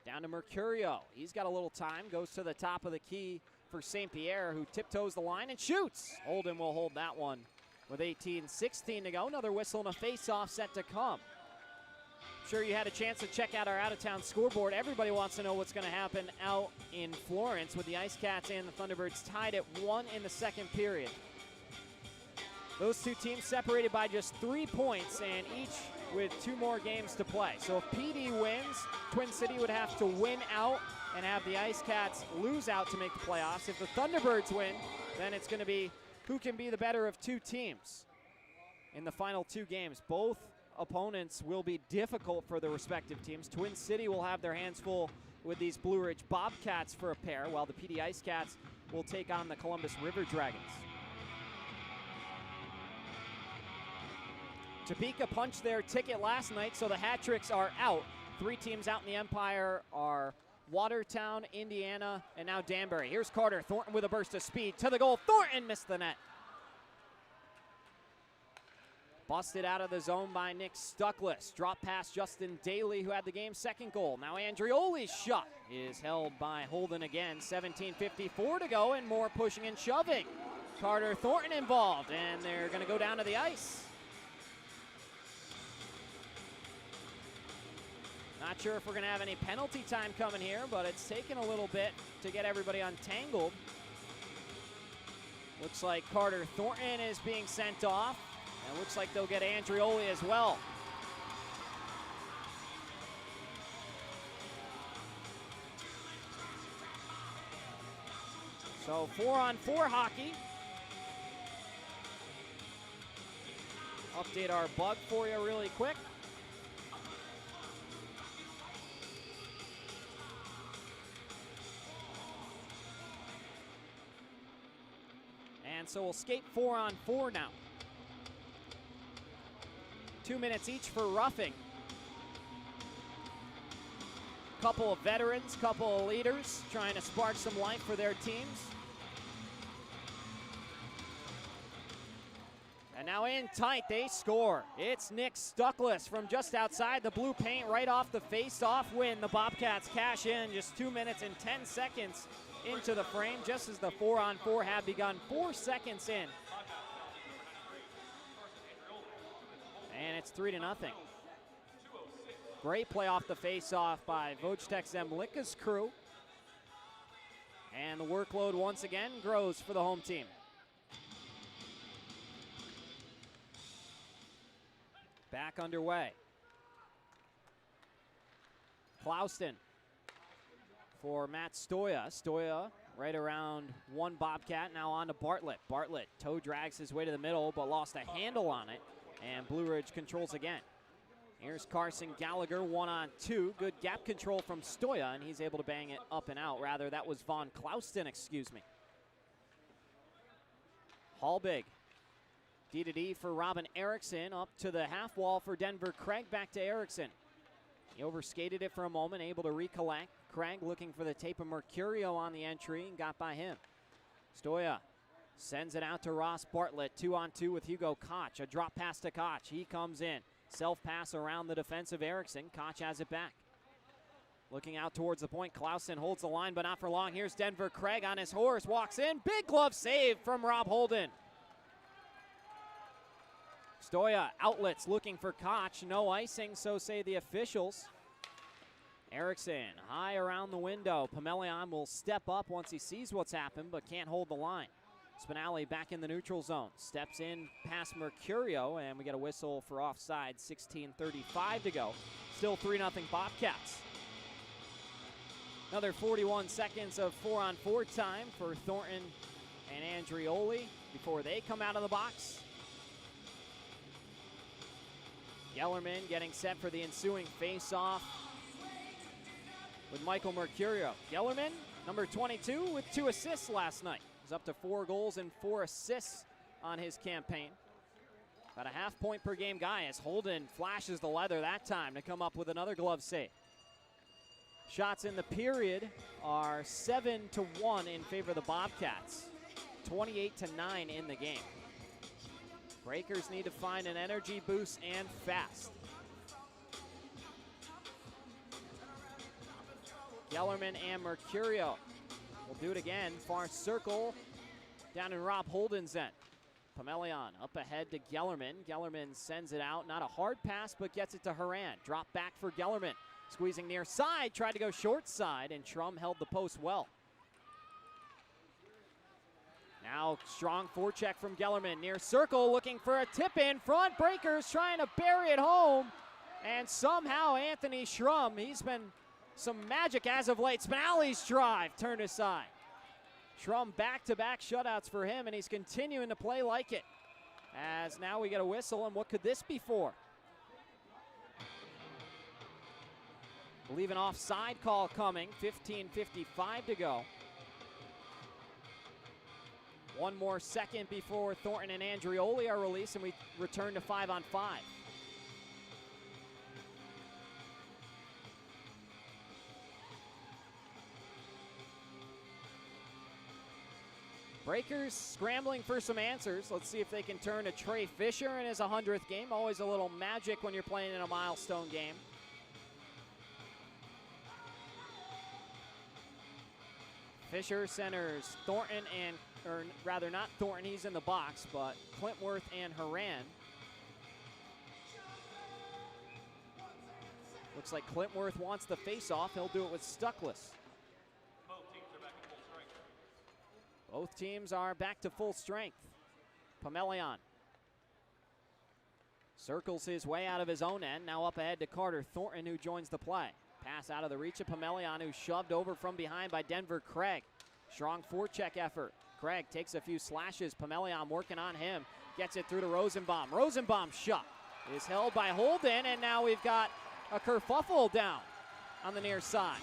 Down to Mercurio. He's got a little time. Goes to the top of the key for St. Pierre, who tiptoes the line and shoots. Holden will hold that one with 18-16 to go. Another whistle and a face-off set to come. I'm sure you had a chance to check out our out-of-town scoreboard. Everybody wants to know what's going to happen out in Florence with the Ice Cats and the Thunderbirds tied at 1 in the second period. Those two teams separated by just 3 points and each with 2 more games to play. So if PD wins, Twin City would have to win out and have the Ice Cats lose out to make the playoffs. If the Thunderbirds win, then it's going to be who can be the better of 2 teams in the final 2 games. Both opponents will be difficult for the respective teams. Twin City will have their hands full with these Blue Ridge Bobcats for a pair, while the PD Ice Cats will take on the Columbus River Dragons. Topeka punched their ticket last night, so the hat tricks are out. 3 teams out in the Empire are Watertown, Indiana, and now Danbury. Here's Carter Thornton with a burst of speed to the goal. Thornton missed the net. Busted out of the zone by Nick Stuckless. Drop past Justin Daly, who had the game's second goal. Now Andrioli's shot is held by Holden again. 17:54 to go, and more pushing and shoving. Carter Thornton involved, and they're going to go down to the ice. Not sure if we're going to have any penalty time coming here, but it's taken a little bit to get everybody untangled. Looks like Carter Thornton is being sent off, and looks like they'll get Andrioli as well. So 4-on-4 hockey. Update our bug for you really quick. And so we'll skate 4-on-4 now. 2 minutes each for roughing. Couple of veterans, couple of leaders trying to spark some life for their teams. And now in tight, they score. It's Nick Stuckless from just outside the blue paint, right off the face-off win. The Bobcats cash in just 2 minutes and 10 seconds into the frame, just as the 4-on-4 had begun. 4 seconds in. And it's 3-0. Great play off the face-off by Wojtek Zemlicka's crew. And the workload once again grows for the home team. Back underway. Clouston for Matt Stoya. Stoya right around one Bobcat, now on to Bartlett. Bartlett toe drags his way to the middle, but lost a handle on it, and Blue Ridge controls again. Here's Carson Gallagher, 1-on-2. Good gap control from Stoya, and he's able to bang it up and out. Rather, that was Von Clouston, excuse me. Hallbig. D-to-D for Robin Erickson, up to the half wall for Denver Craig, back to Erickson. He overskated it for a moment, able to recollect. Craig looking for the tape of Mercurio on the entry and got by him. Stoya sends it out to Ross Bartlett, 2-on-2 with Hugo Koch. A drop pass to Koch, he comes in. Self-pass around the defensive Erickson. Koch has it back. Looking out towards the point, Clausen holds the line, but not for long. Here's Denver Craig on his horse, walks in. Big glove save from Rob Holden. Stoya outlets looking for Koch. No icing, so say the officials. Erickson high around the window. Pamelion will step up once he sees what's happened, but can't hold the line. Spinelli back in the neutral zone. Steps in past Mercurio, and we get a whistle for offside. 16:35 to go. Still 3-0 Bobcats. Another 41 seconds of 4-on-4 time for Thornton and Andrioli before they come out of the box. Gellerman getting set for the ensuing face-off with Michael Mercurio. Gellerman, number 22, with 2 assists last night. He's up to 4 goals and 4 assists on his campaign. About a half point per game guy as Holden flashes the leather that time to come up with another glove save. Shots in the period are 7-1 in favor of the Bobcats. 28-9 in the game. Breakers need to find an energy boost and fast. Gellerman and Mercurio will do it again. Far circle down in Rob Holden's end. Pamelion up ahead to Gellerman. Gellerman sends it out. Not a hard pass, but gets it to Haran. Drop back for Gellerman. Squeezing near side, tried to go short side, and Trum held the post well. Now strong forecheck from Gellerman. Near circle, looking for a tip in front. Breakers trying to bury it home. And somehow Anthony Schrum, he's been some magic as of late. Spinelli's drive turned aside. Schrum back-to-back shutouts for him, and he's continuing to play like it. As now we get a whistle, and what could this be for? I believe an offside call coming, 15:55 to go. One more second before Thornton and Andrioli are released, and we return to 5-on-5. Breakers scrambling for some answers. Let's see if they can turn to Trey Fisher in his 100th game. Always a little magic when you're playing in a milestone game. Fisher centers Thornton and, or rather not Thornton, he's in the box, but Clintworth and Haran. Looks like Clintworth wants the face-off. He'll do it with Stuckless. Both teams are back to full strength. Pomelian circles his way out of his own end. Now up ahead to Carter Thornton, who joins the play. Pass out of the reach of Pomelian, who's shoved over from behind by Denver Craig. Strong forecheck effort. Craig takes a few slashes. Pomelian working on him. Gets it through to Rosenbaum. Rosenbaum's shot is held by Holden, and now we've got a kerfuffle down on the near side.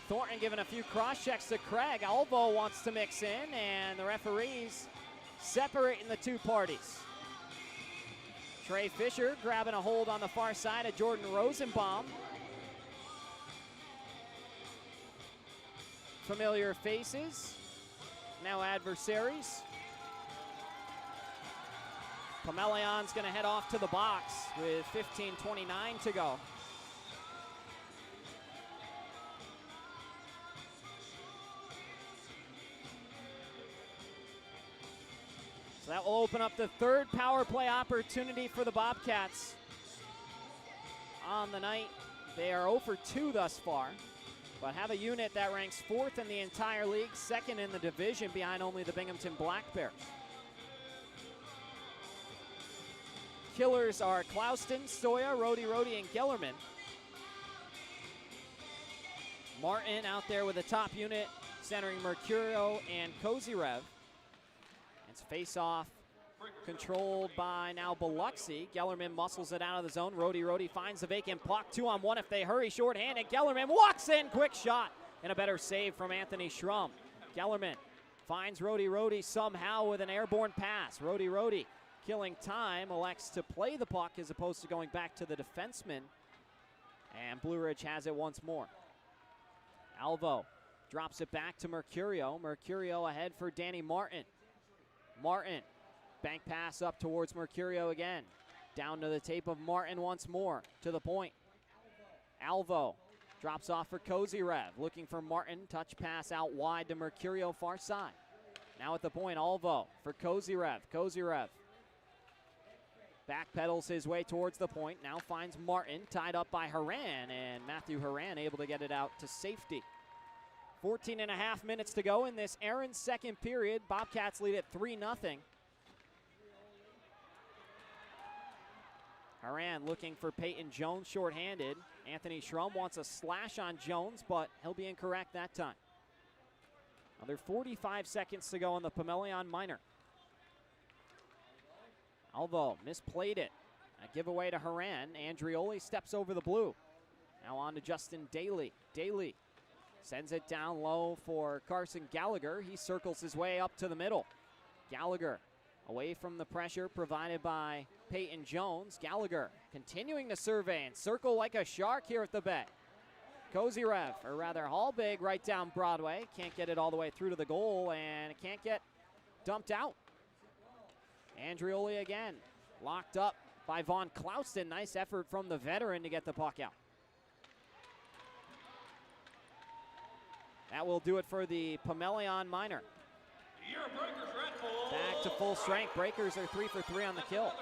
Thornton giving a few cross checks to Craig. Alvo wants to mix in, and the referees separating the two parties. Trey Fisher grabbing a hold on the far side of Jordan Rosenbaum. Familiar faces, now adversaries. Pomelian's going to head off to the box with 15:29 to go. So that will open up the third power play opportunity for the Bobcats on the night. They are 0 for 2 thus far, but have a unit that ranks 4th in the entire league, 2nd in the division behind only the Binghamton Black Bears. Killers are Clouston, Stoya, Rody, and Gellerman. Martin out there with the top unit, centering Mercurio and Kozyrev. It's face-off controlled by now Biloxi. Gellerman muscles it out of the zone. Rody finds the vacant puck. 2-on-1 if they hurry, shorthanded. Gellerman walks in, quick shot, and a better save from Anthony Schrum. Gellerman finds Rody somehow with an airborne pass. Rody killing time, elects to play the puck as opposed to going back to the defenseman. And Blue Ridge has it once more. Alvo drops it back to Mercurio. Mercurio ahead for Danny Martin. Martin, bank pass up towards Mercurio again. Down to the tape of Martin once more, to the point. Alvo drops off for Kozyrev, looking for Martin. Touch pass out wide to Mercurio, far side. Now at the point, Alvo for Kozyrev. Kozyrev backpedals his way towards the point. Now finds Martin, tied up by Haran, and Matthew Haran able to get it out to safety. 14.5 minutes to go in this Aaron's second period. Bobcats lead at 3-0. Haran looking for Peyton Jones shorthanded. Anthony Schrum wants a slash on Jones, but he'll be incorrect that time. Another 45 seconds to go on the Pomelian minor. Alvo misplayed it. A giveaway to Haran. Andrioli steps over the blue. Now on to Justin Daly. Daly sends it down low for Carson Gallagher. He circles his way up to the middle. Gallagher away from the pressure provided by Peyton Jones. Gallagher continuing to survey and circle like a shark here at the Bay. Kozyrev, or rather Hallbig, right down Broadway. Can't get it all the way through to the goal, and it can't get dumped out. Andrioli again, locked up by Von Clouston. Nice effort from the veteran to get the puck out. That will do it for the Pomelian minor. Back to full strength. Breakers are 3 for 3 on the kill.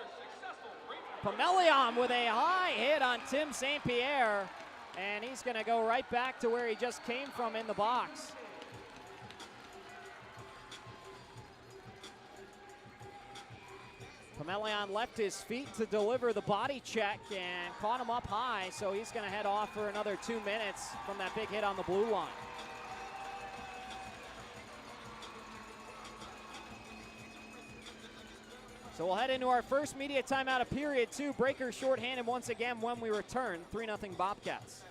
Pomelian with a high hit on Tim St. Pierre, and he's going to go right back to where he just came from in the box. Pamelion left his feet to deliver the body check and caught him up high, so he's going to head off for another 2 minutes from that big hit on the blue line. So we'll head into our first media timeout of period 2. Breakers shorthanded once again when we return. 3-0 Bobcats.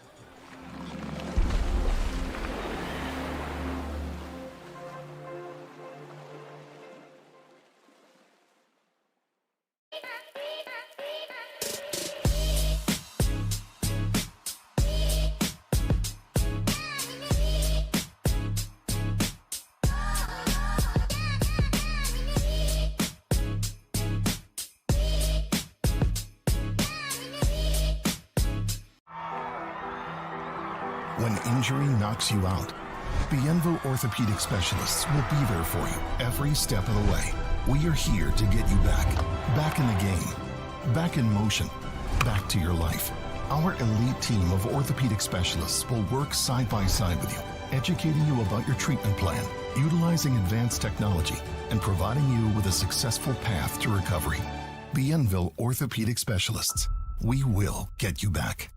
When injury knocks you out, Bienville Orthopedic Specialists will be there for you every step of the way. We are here to get you back in the game, back in motion, back to your life. Our elite team of orthopedic specialists will work side by side with you, educating you about your treatment plan, utilizing advanced technology, and providing you with a successful path to recovery. Bienville Orthopedic Specialists. We will get you back.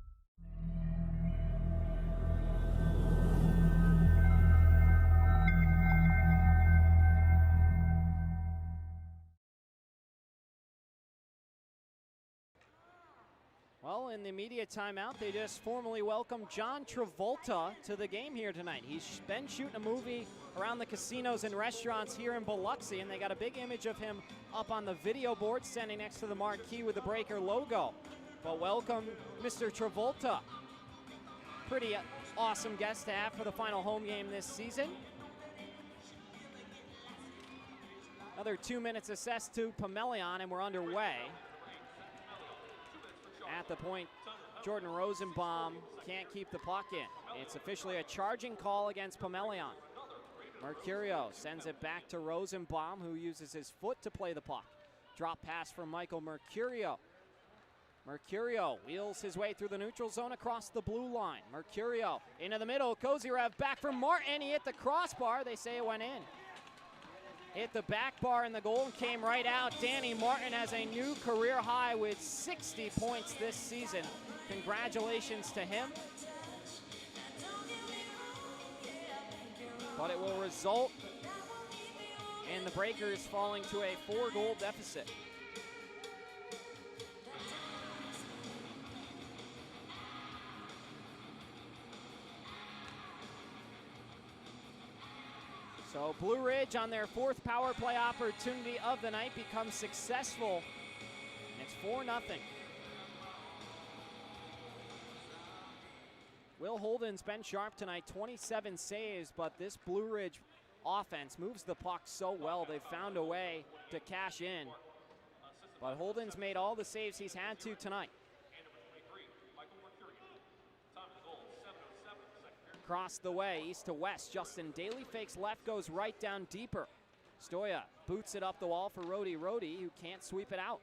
Well, in the media timeout, they just formally welcomed John Travolta to the game here tonight. He's been shooting a movie around the casinos and restaurants here in Biloxi, and they got a big image of him up on the video board standing next to the marquee with the Breaker logo. But welcome, Mr. Travolta. Pretty awesome guest to have for the final home game this season. Another 2 minutes assessed to Pamelion, and we're underway. At the point, Jordan Rosenbaum can't keep the puck in. It's officially a charging call against Pamelion. Mercurio sends it back to Rosenbaum, who uses his foot to play the puck. Drop pass from Michael Mercurio. Mercurio wheels his way through the neutral zone across the blue line. Mercurio into the middle. Kozyrev back for Martin. He hit the crossbar. They say it went in. Hit the back bar and the goal came right out. Danny Martin has a new career high with 60 points this season. Congratulations to him. But it will result in the Breakers falling to a 4-goal deficit. So Blue Ridge on their 4th power play opportunity of the night becomes successful. It's 4-0. Will Holden's been sharp tonight, 27 saves, but this Blue Ridge offense moves the puck so well. They've found a way to cash in. But Holden's made all the saves he's had to tonight. Across the way, east to west. Justin Daly fakes left, goes right down deeper. Stoya boots it up the wall for Rody, who can't sweep it out.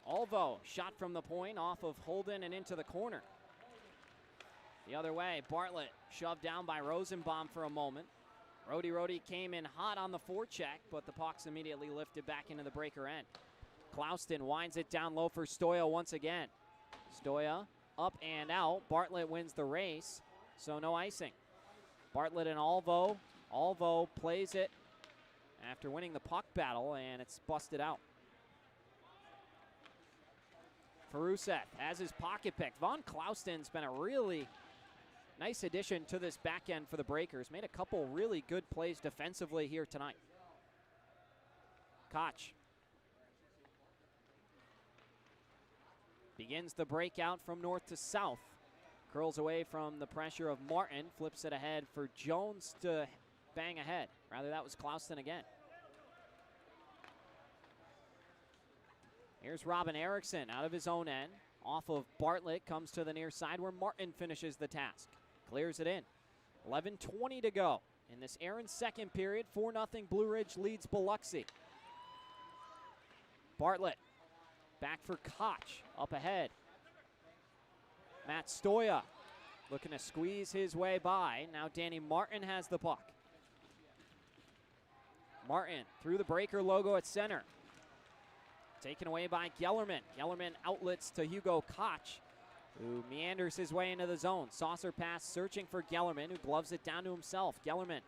Alvo shot from the point off of Holden and into the corner. The other way, Bartlett shoved down by Rosenbaum for a moment. Rody came in hot on the forecheck, but the puck's immediately lifted back into the Breaker end. Clouston winds it down low for Stoya once again. Stoya up and out. Bartlett wins the race. So no icing. Bartlett and Alvo. Alvo plays it after winning the puck battle, and it's busted out. Feruseth has his pocket picked. Von Clouston's been a really nice addition to this back end for the Breakers. Made a couple really good plays defensively here tonight. Koch begins the breakout from north to south. Curls away from the pressure of Martin, flips it ahead for Jones to bang ahead. Rather, that was Clouston again. Here's Robin Erickson out of his own end. Off of Bartlett, comes to the near side where Martin finishes the task. Clears it in. 11:20 to go in this Aaron's second period. 4-0 Blue Ridge leads Biloxi. Bartlett back for Koch, up ahead. Matt Stoya looking to squeeze his way by. Now Danny Martin has the puck. Martin through the Breaker logo at center. taken away by Gellerman. Gellerman outlets to Hugo Koch, who meanders his way into the zone. Saucer pass searching for Gellerman, who gloves it down to himself. Gellerman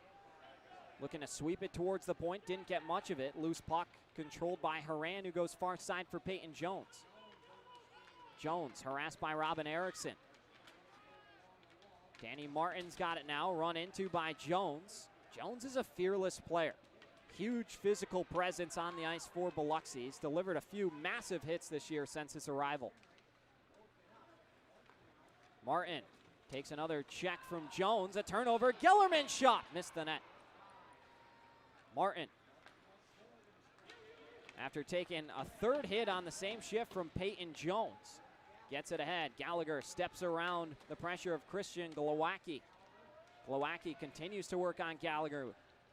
looking to sweep it towards the point, didn't get much of it. Loose puck controlled by Horan, who goes far side for Peyton Jones. Jones harassed by Robin Erickson. Danny Martin's got it now, run into by Jones. Jones is a fearless player. Huge physical presence on the ice for Biloxi. He's delivered a few massive hits this year since his arrival. Martin takes another check from Jones. A turnover. Gellerman shot. Missed the net. Martin, after taking a third hit on the same shift from Peyton Jones, gets it ahead. Gallagher steps around the pressure of Christian Glowacki. Glowacki continues to work on Gallagher.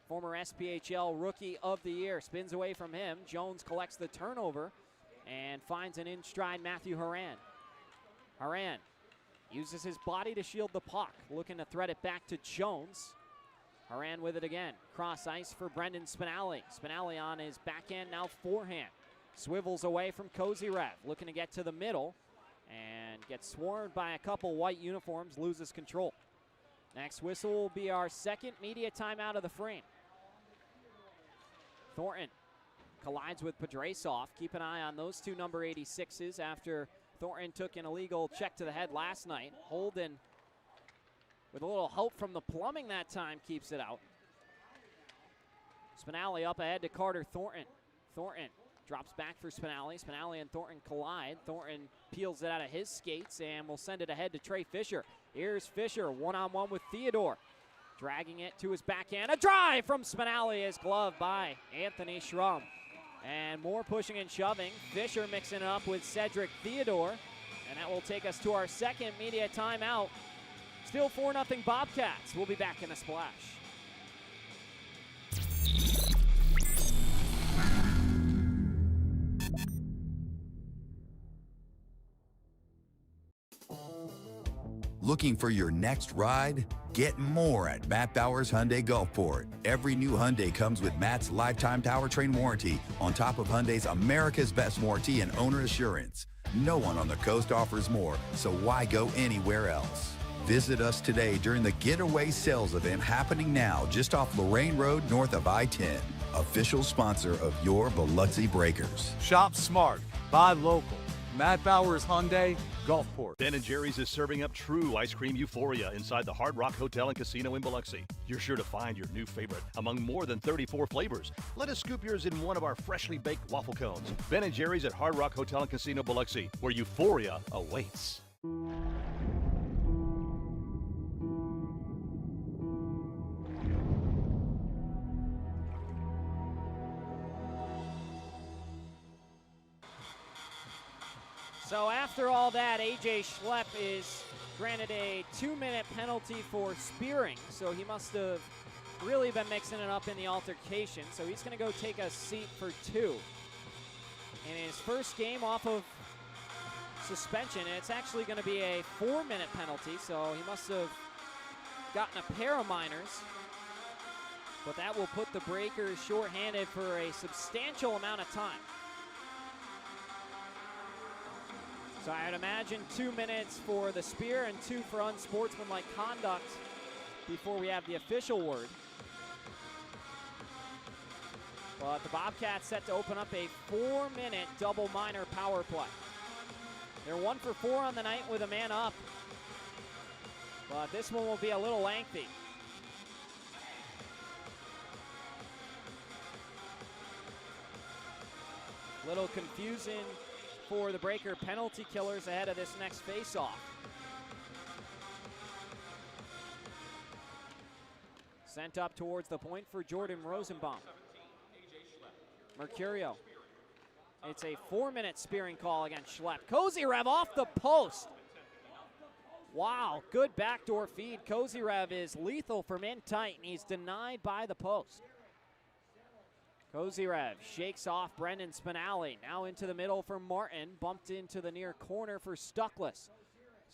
Former SPHL Rookie of the Year spins away from him. Jones collects the turnover and finds an in-stride Matthew Horan. Horan uses his body to shield the puck, looking to thread it back to Jones. Horan with it again. Cross ice for Brendan Spinelli. Spinelli on his backhand, now forehand. Swivels away from Kozyrev, looking to get to the middle and gets swarmed by a couple white uniforms, loses control. Next whistle will be our second media timeout of the frame. Thornton collides with Pedrasov. Keep an eye on those two number 86s after Thornton took an illegal check to the head last night. Holden, with a little help from the plumbing that time, keeps it out. Spinelli up ahead to Carter Thornton. Thornton drops back for Spinelli. Spinelli and Thornton collide. Thornton peels it out of his skates and will send it ahead to Trey Fisher. Here's Fisher, one-on-one with Theodore. Dragging it to his backhand. A drive from Spinelli is gloved by Anthony Schrum. And more pushing and shoving. Fisher mixing it up with Cedric Theodore. And that will take us to our second media timeout. Still 4-0 Bobcats. We'll be back in a splash.
Looking for your next ride? Get more at Matt Bowers Hyundai Gulfport. Every new Hyundai comes with Matt's lifetime powertrain warranty on top of Hyundai's America's Best warranty and owner assurance. No one on the coast offers more, so why go anywhere else? Visit us today during the Getaway Sales event happening now just off Lorraine Road north of I-10. Official sponsor of your Biloxi Breakers.
Shop smart, buy local. Matt Bowers Hyundai, Gulfport.
Ben & Jerry's is serving up true ice cream euphoria inside the Hard Rock Hotel and Casino in Biloxi. You're sure to find your new favorite among more than 34 flavors. Let us scoop yours in one of our freshly baked waffle cones. Ben & Jerry's at Hard Rock Hotel and Casino Biloxi, where euphoria awaits.
So after all that, AJ Schlepp is granted a 2-minute penalty for spearing, so he must have really been mixing it up in the altercation. So he's going to go take a seat for 2. In his first game off of suspension, and it's actually going to be a 4-minute penalty, so he must have gotten a pair of minors. But that will put the Breakers shorthanded for a substantial amount of time. So I'd imagine 2 minutes for the spear and 2 for unsportsmanlike conduct before we have the official word. But the Bobcats set to open up a 4-minute double minor power play. They're 1 for 4 on the night with a man up. But this one will be a little lengthy. Little confusing for the Breaker penalty killers ahead of this next face-off. Sent up towards the point for Jordan Rosenbaum. Mercurio. It's a 4-minute spearing call against Schlepp. Kozyrev off the post. Wow, good backdoor feed. Kozyrev is lethal from in tight, and he's denied by the post. Kozyrev shakes off Brendan Spinelli. Now into the middle for Martin. Bumped into the near corner for Stuckless.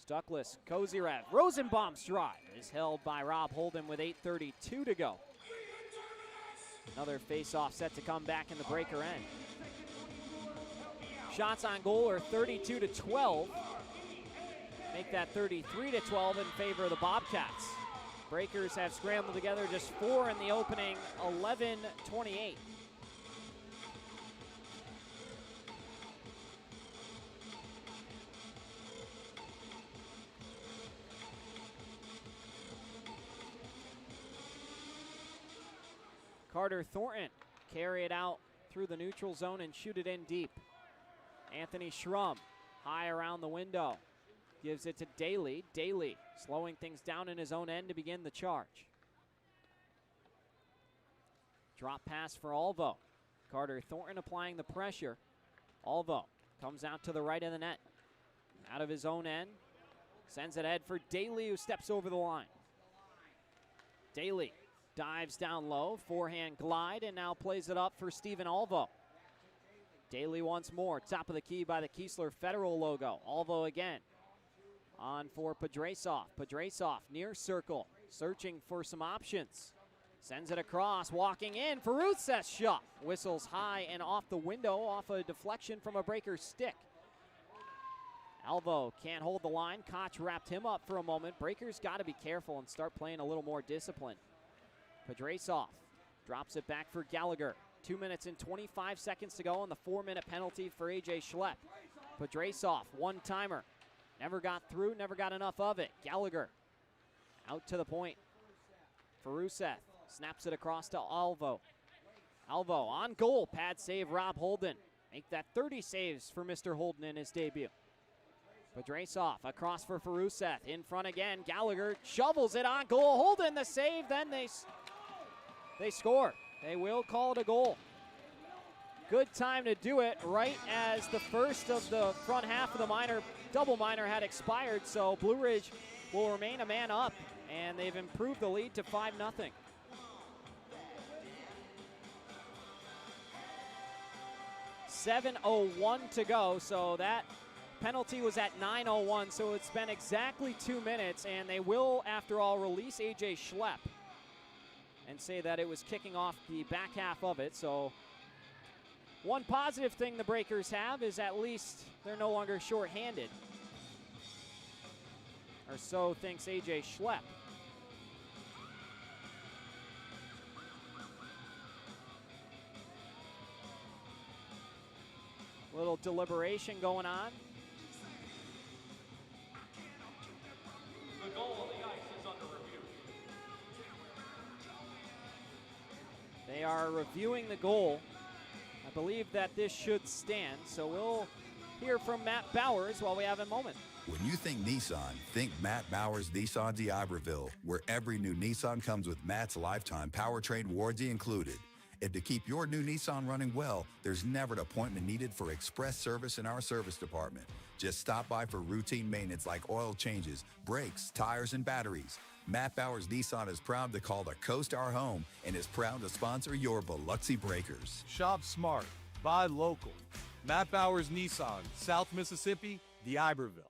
Stuckless, Kozyrev. Rosenbaum's drive is held by Rob Holden with 8:32 to go. Another face-off set to come back in the Breaker end. shots on goal are 32 to 12. Make that 33 to 12 in favor of the Bobcats. Breakers have scrambled together just 4 in the opening 11:28. Carter Thornton carry it out through the neutral zone and shoot it in deep. Anthony Schrum high around the window. Gives it to Daly. Daly slowing things down in his own end to begin the charge. Drop pass for Alvo. Carter Thornton applying the pressure. Alvo comes out to the right of the net. Out of his own end. Sends it ahead for Daly, who steps over the line. Daly dives down low, forehand glide, and now plays it up for Stephen Alvo. Daly once more, top of the key by the Keesler Federal logo. Alvo again. On for Pedrasov. Pedrasov near circle, searching for some options. Sends it across, walking in for Rusev's shot. Whistles high and off the window, off a deflection from a Breaker stick. Alvo can't hold the line. Koch wrapped him up for a moment. Breakers got to be careful and start playing a little more disciplined. Pedrasov drops it back for Gallagher. 2 minutes and 25 seconds to go on the 4-minute penalty for A.J. Schlepp. Pedrasov, one-timer. Never got through, never got enough of it. Gallagher out to the point for Rusev. Snaps it across to Alvo. Alvo on goal. Pad save, Rob Holden. Make that 30 saves for Mr. Holden in his debut. Pedrasov across for Rusev. In front again. Gallagher shovels it on goal. Holden the save. Then they score. They will call it a goal. Good time to do it right as the first of the front half of the double minor had expired, so Blue Ridge will remain a man up, and they've improved the lead to 5-0. $7:01 to go, so that penalty was at 9:01, so it's been exactly 2 minutes, and they will, after all, release A.J. Schlepp and say that it was kicking off the back half of it. So one positive thing the Breakers have is at least they're no longer shorthanded. Or so thinks A.J. Schlepp. Little deliberation going on.
The goal on the ice is under review.
They are reviewing the goal. I believe that this should stand, so we'll hear from Matt Bowers while we have a moment.
When you think Nissan, think Matt Bowers Nissan d'Iberville, where every new Nissan comes with Matt's lifetime powertrain warranty included. And to keep your new Nissan running well, there's never an appointment needed for express service in our service department. Just stop by for routine maintenance like oil changes, brakes, tires, and batteries. Matt Bowers Nissan is proud to call the coast our home and is proud to sponsor your Biloxi Breakers.
Shop smart, buy local. Matt Bowers Nissan, South Mississippi, d'Iberville.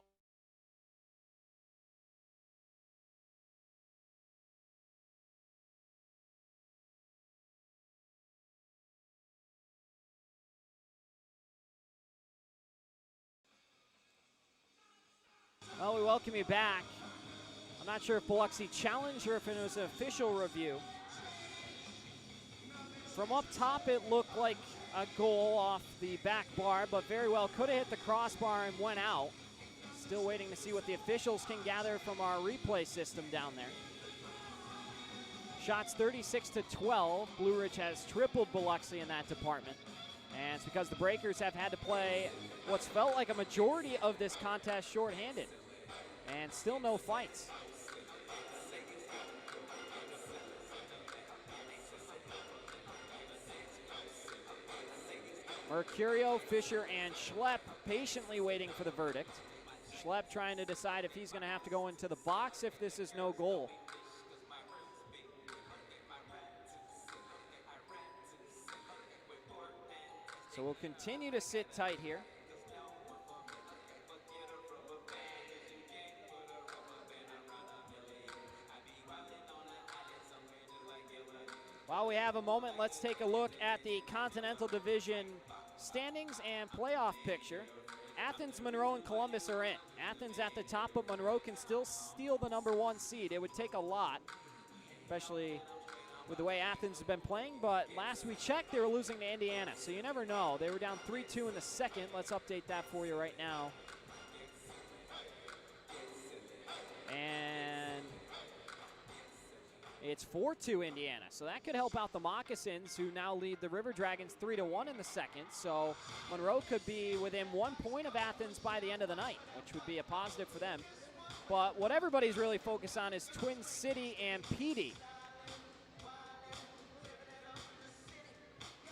Well, we welcome you back. I'm not sure if Biloxi challenged or if it was an official review. From up top, it looked like a goal off the back bar, but very well could have hit the crossbar and went out. Still waiting to see what the officials can gather from our replay system down there. Shots 36-12. Blue Ridge has tripled Biloxi in that department. And it's because the Breakers have had to play what's felt like a majority of this contest shorthanded. And still no fights. Mercurio, Fisher, and Schlepp patiently waiting for the verdict. Schlepp trying to decide if he's going to have to go into the box if this is no goal. So we'll continue to sit tight here. While we have a moment, let's take a look at the Continental Division standings and playoff picture. Athens, Monroe, and Columbus are in. Athens at the top, but Monroe can still steal the #1 seed. It would take a lot, especially with the way Athens has been playing, but last we checked, they were losing to Indiana, so you never know. They were down 3-2 in the second. Let's update that for you right now. And it's 4-2 Indiana, so that could help out the Moccasins, who now lead the River Dragons 3-1 in the second. So Monroe could be within 1 point of Athens by the end of the night, which would be a positive for them. But what everybody's really focused on is Twin City and PD.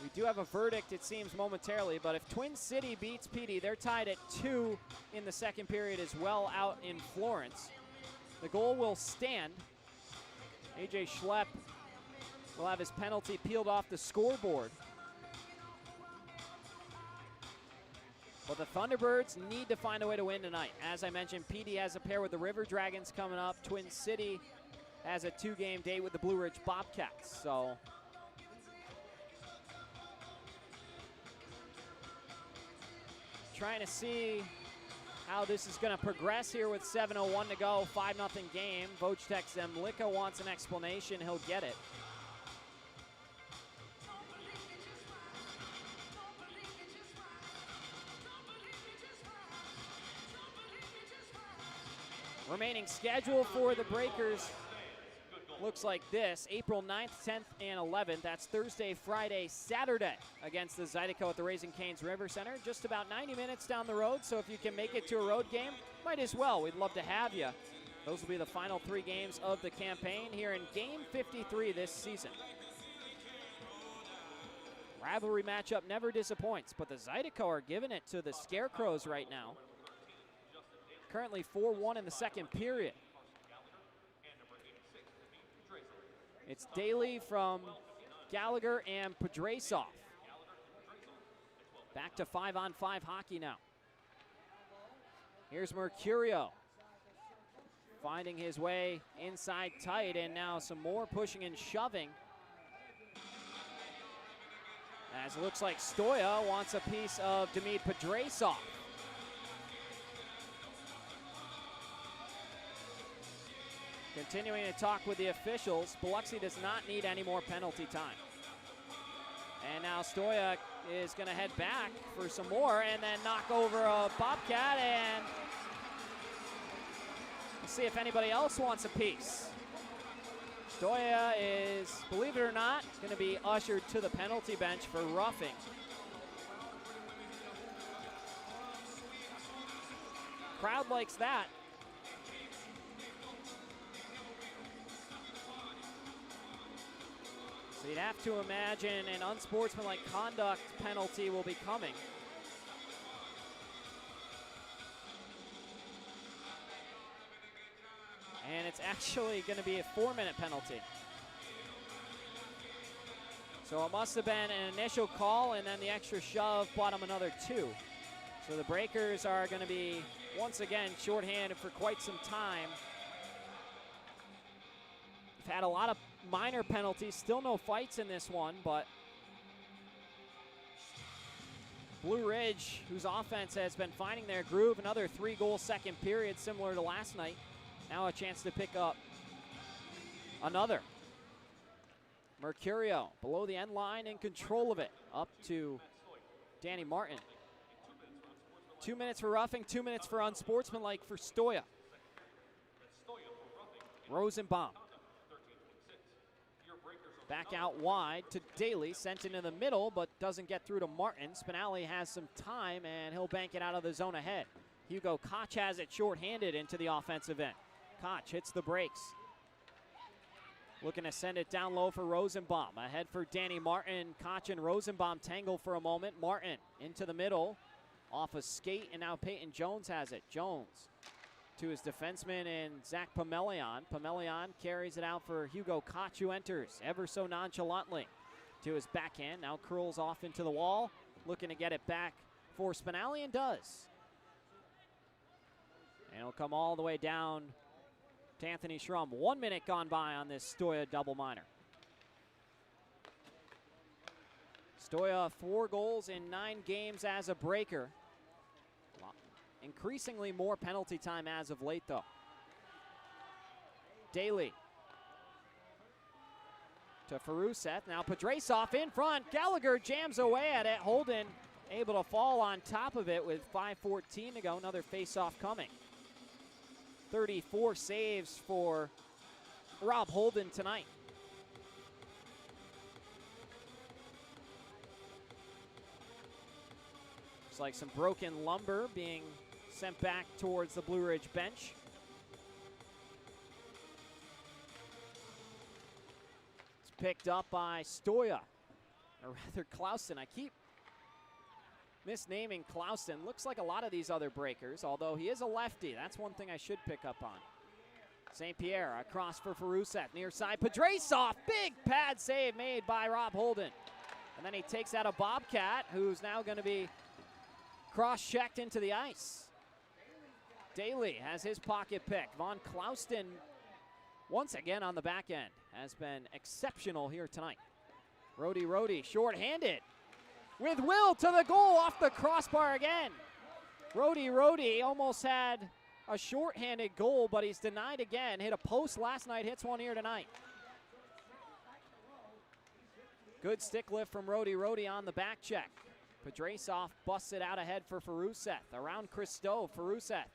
We do have a verdict, it seems, momentarily, but if Twin City beats PD, they're tied at 2 in the second period as well out in Florence. The goal will stand. AJ Schlepp will have his penalty peeled off the scoreboard. But the Thunderbirds need to find a way to win tonight. As I mentioned, PD has a pair with the River Dragons coming up. Twin City has a 2-game date with the Blue Ridge Bobcats. So trying to see how this is going to progress here with 7:01 to go, 5-0 game. Vojtech Zemlicka wants an explanation. He'll get it. Remaining schedule for the Breakers looks like this: April 9th, 10th, and 11th. That's Thursday, Friday, Saturday against the Zydeco at the Raising Cane's River Center. Just about 90 minutes down the road, so if you can make it to a road game, might as well. We'd love to have you. Those will be the final 3 games of the campaign here in Game 53 this season. Rivalry matchup never disappoints, but the Zydeco are giving it to the Scarecrows right now. Currently 4-1 in the second period. It's Daly from Gallagher and Pedrasov. Back to 5-on-5 hockey now. Here's Mercurio finding his way inside tight, and now some more pushing and shoving. As it looks like Stoya wants a piece of Demid Pedrasov. Continuing to talk with the officials, Biloxi does not need any more penalty time. And now Stoya is going to head back for some more and then knock over a Bobcat, and let's see if anybody else wants a piece. Stoya is, believe it or not, going to be ushered to the penalty bench for roughing. Crowd likes that. So you'd have to imagine an unsportsmanlike conduct penalty will be coming. And it's actually going to be a 4-minute penalty. So it must have been an initial call, and then the extra shove bought him another 2. So the Breakers are going to be, once again, shorthanded for quite some time. We've had a lot of minor penalties, still no fights in this one, but Blue Ridge, whose offense has been finding their groove, another 3-goal second period similar to last night. Now a chance to pick up another. Mercurio below the end line, in control of it, up to Danny Martin. 2 minutes for roughing, 2 minutes for unsportsmanlike for Stoya. Rosenbaum back out wide to Daly, sent into the middle, but doesn't get through to Martin. Spinelli has some time, and he'll bank it out of the zone ahead. Hugo Koch has it shorthanded into the offensive end. Koch hits the brakes. Looking to send it down low for Rosenbaum. Ahead for Danny Martin. Koch and Rosenbaum tangle for a moment. Martin into the middle, off a skate, and now Peyton Jones has it. Jones to his defenseman and Zach Pamelion. Pamelion carries it out for Hugo Koch, who enters ever so nonchalantly to his backhand. Now curls off into the wall, looking to get it back for Spinelli, and does. And it'll come all the way down to Anthony Schrum. 1 minute gone by on this Stoya double minor. Stoya 4 goals in 9 games as a breaker. Increasingly more penalty time as of late, though. Daly to Feruseth. Now Pedrasov in front. Gallagher jams away at it. Holden able to fall on top of it with 5:14 to go. Another face-off coming. 34 saves for Rob Holden tonight. Looks like some broken lumber being sent back towards the Blue Ridge bench. It's picked up by Stoya, or rather Clausen. I keep misnaming Clausen. Looks like a lot of these other breakers, although he is a lefty. That's one thing I should pick up on. St. Pierre across for Feruseth, near side. Pedrasov, big pad save made by Rob Holden. And then he takes out a Bobcat, who's now going to be cross-checked into the ice. Daly has his pocket pick. Von Clauston, once again on the back end, has been exceptional here tonight. Rhodey, short-handed. With will to the goal, off the crossbar again. Rhodey almost had a short-handed goal, but he's denied again. Hit a post last night, hits one here tonight. Good stick lift from Rhodey on the back check. Pedrasov busts it out ahead for Feruseth. Around Christo, Feruseth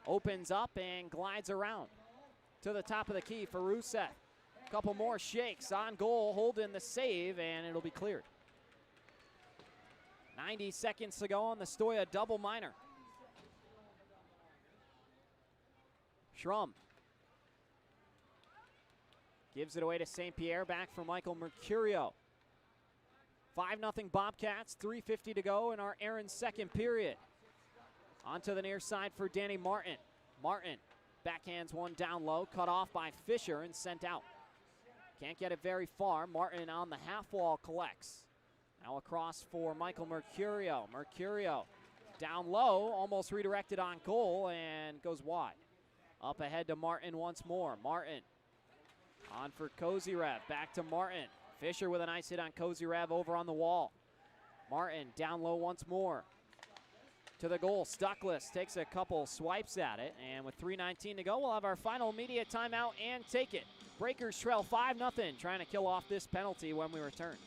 opens up and glides around to the top of the key. Feruseth, couple more shakes on goal, Holden the save, and it'll be cleared. 90 seconds to go on the Stoya double minor. Schrum gives it away to St. Pierre, back for Michael Mercurio. 5-0 Bobcats, 3:50 to go in our Aaron's second period. Onto the near side for Danny Martin. Martin backhands one down low, cut off by Fisher and sent out. Can't get it very far. Martin on the half wall collects. Now across for Michael Mercurio. Mercurio down low, almost redirected on goal and goes wide. Up ahead to Martin once more. Martin on for Kozyrev. Back to Martin. Fisher with a nice hit on Kozyrev over on the wall. Martin down low once more. To the goal. Stuckless takes a couple swipes at it. And with 3:19 to go, we'll have our final immediate timeout and take it. Breakers trail 5-0, trying to kill off this penalty when we return.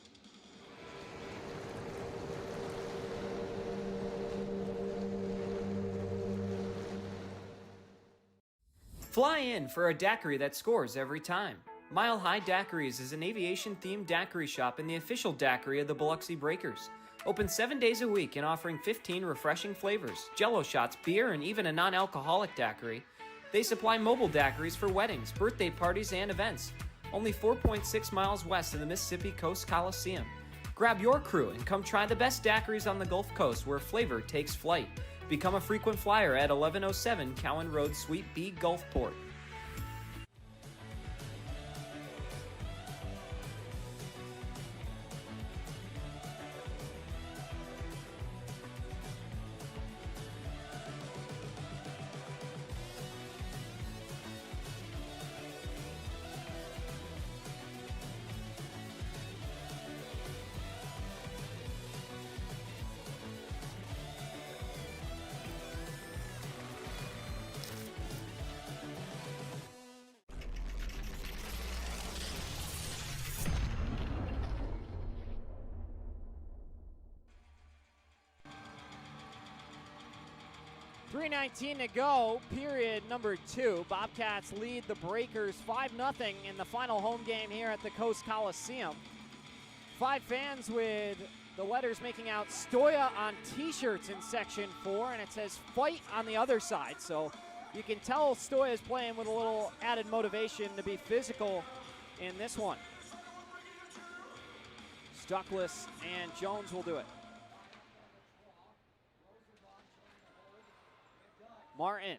Fly in for a daiquiri that scores every time. Mile High Daiquiris is an aviation-themed daiquiri shop and the official daiquiri of the Biloxi Breakers. Open 7 days a week and offering 15 refreshing flavors, jello shots, beer, and even a non-alcoholic daiquiri. They supply mobile daiquiris for weddings, birthday parties, and events. Only 4.6 miles west of the Mississippi Coast Coliseum. Grab your crew and come try the best daiquiris on the Gulf Coast where flavor takes flight. Become a frequent flyer at 1107 Cowan Road, Suite B, Gulfport.
.319 to go, period number 2. Bobcats lead the Breakers 5-0 in the final home game here at the Coast Coliseum. 5 fans with the letters making out Stoya on t-shirts in section 4, and it says fight on the other side. So you can tell Stoya is playing with a little added motivation to be physical in this one. Stuckless and Jones will do it. Martin,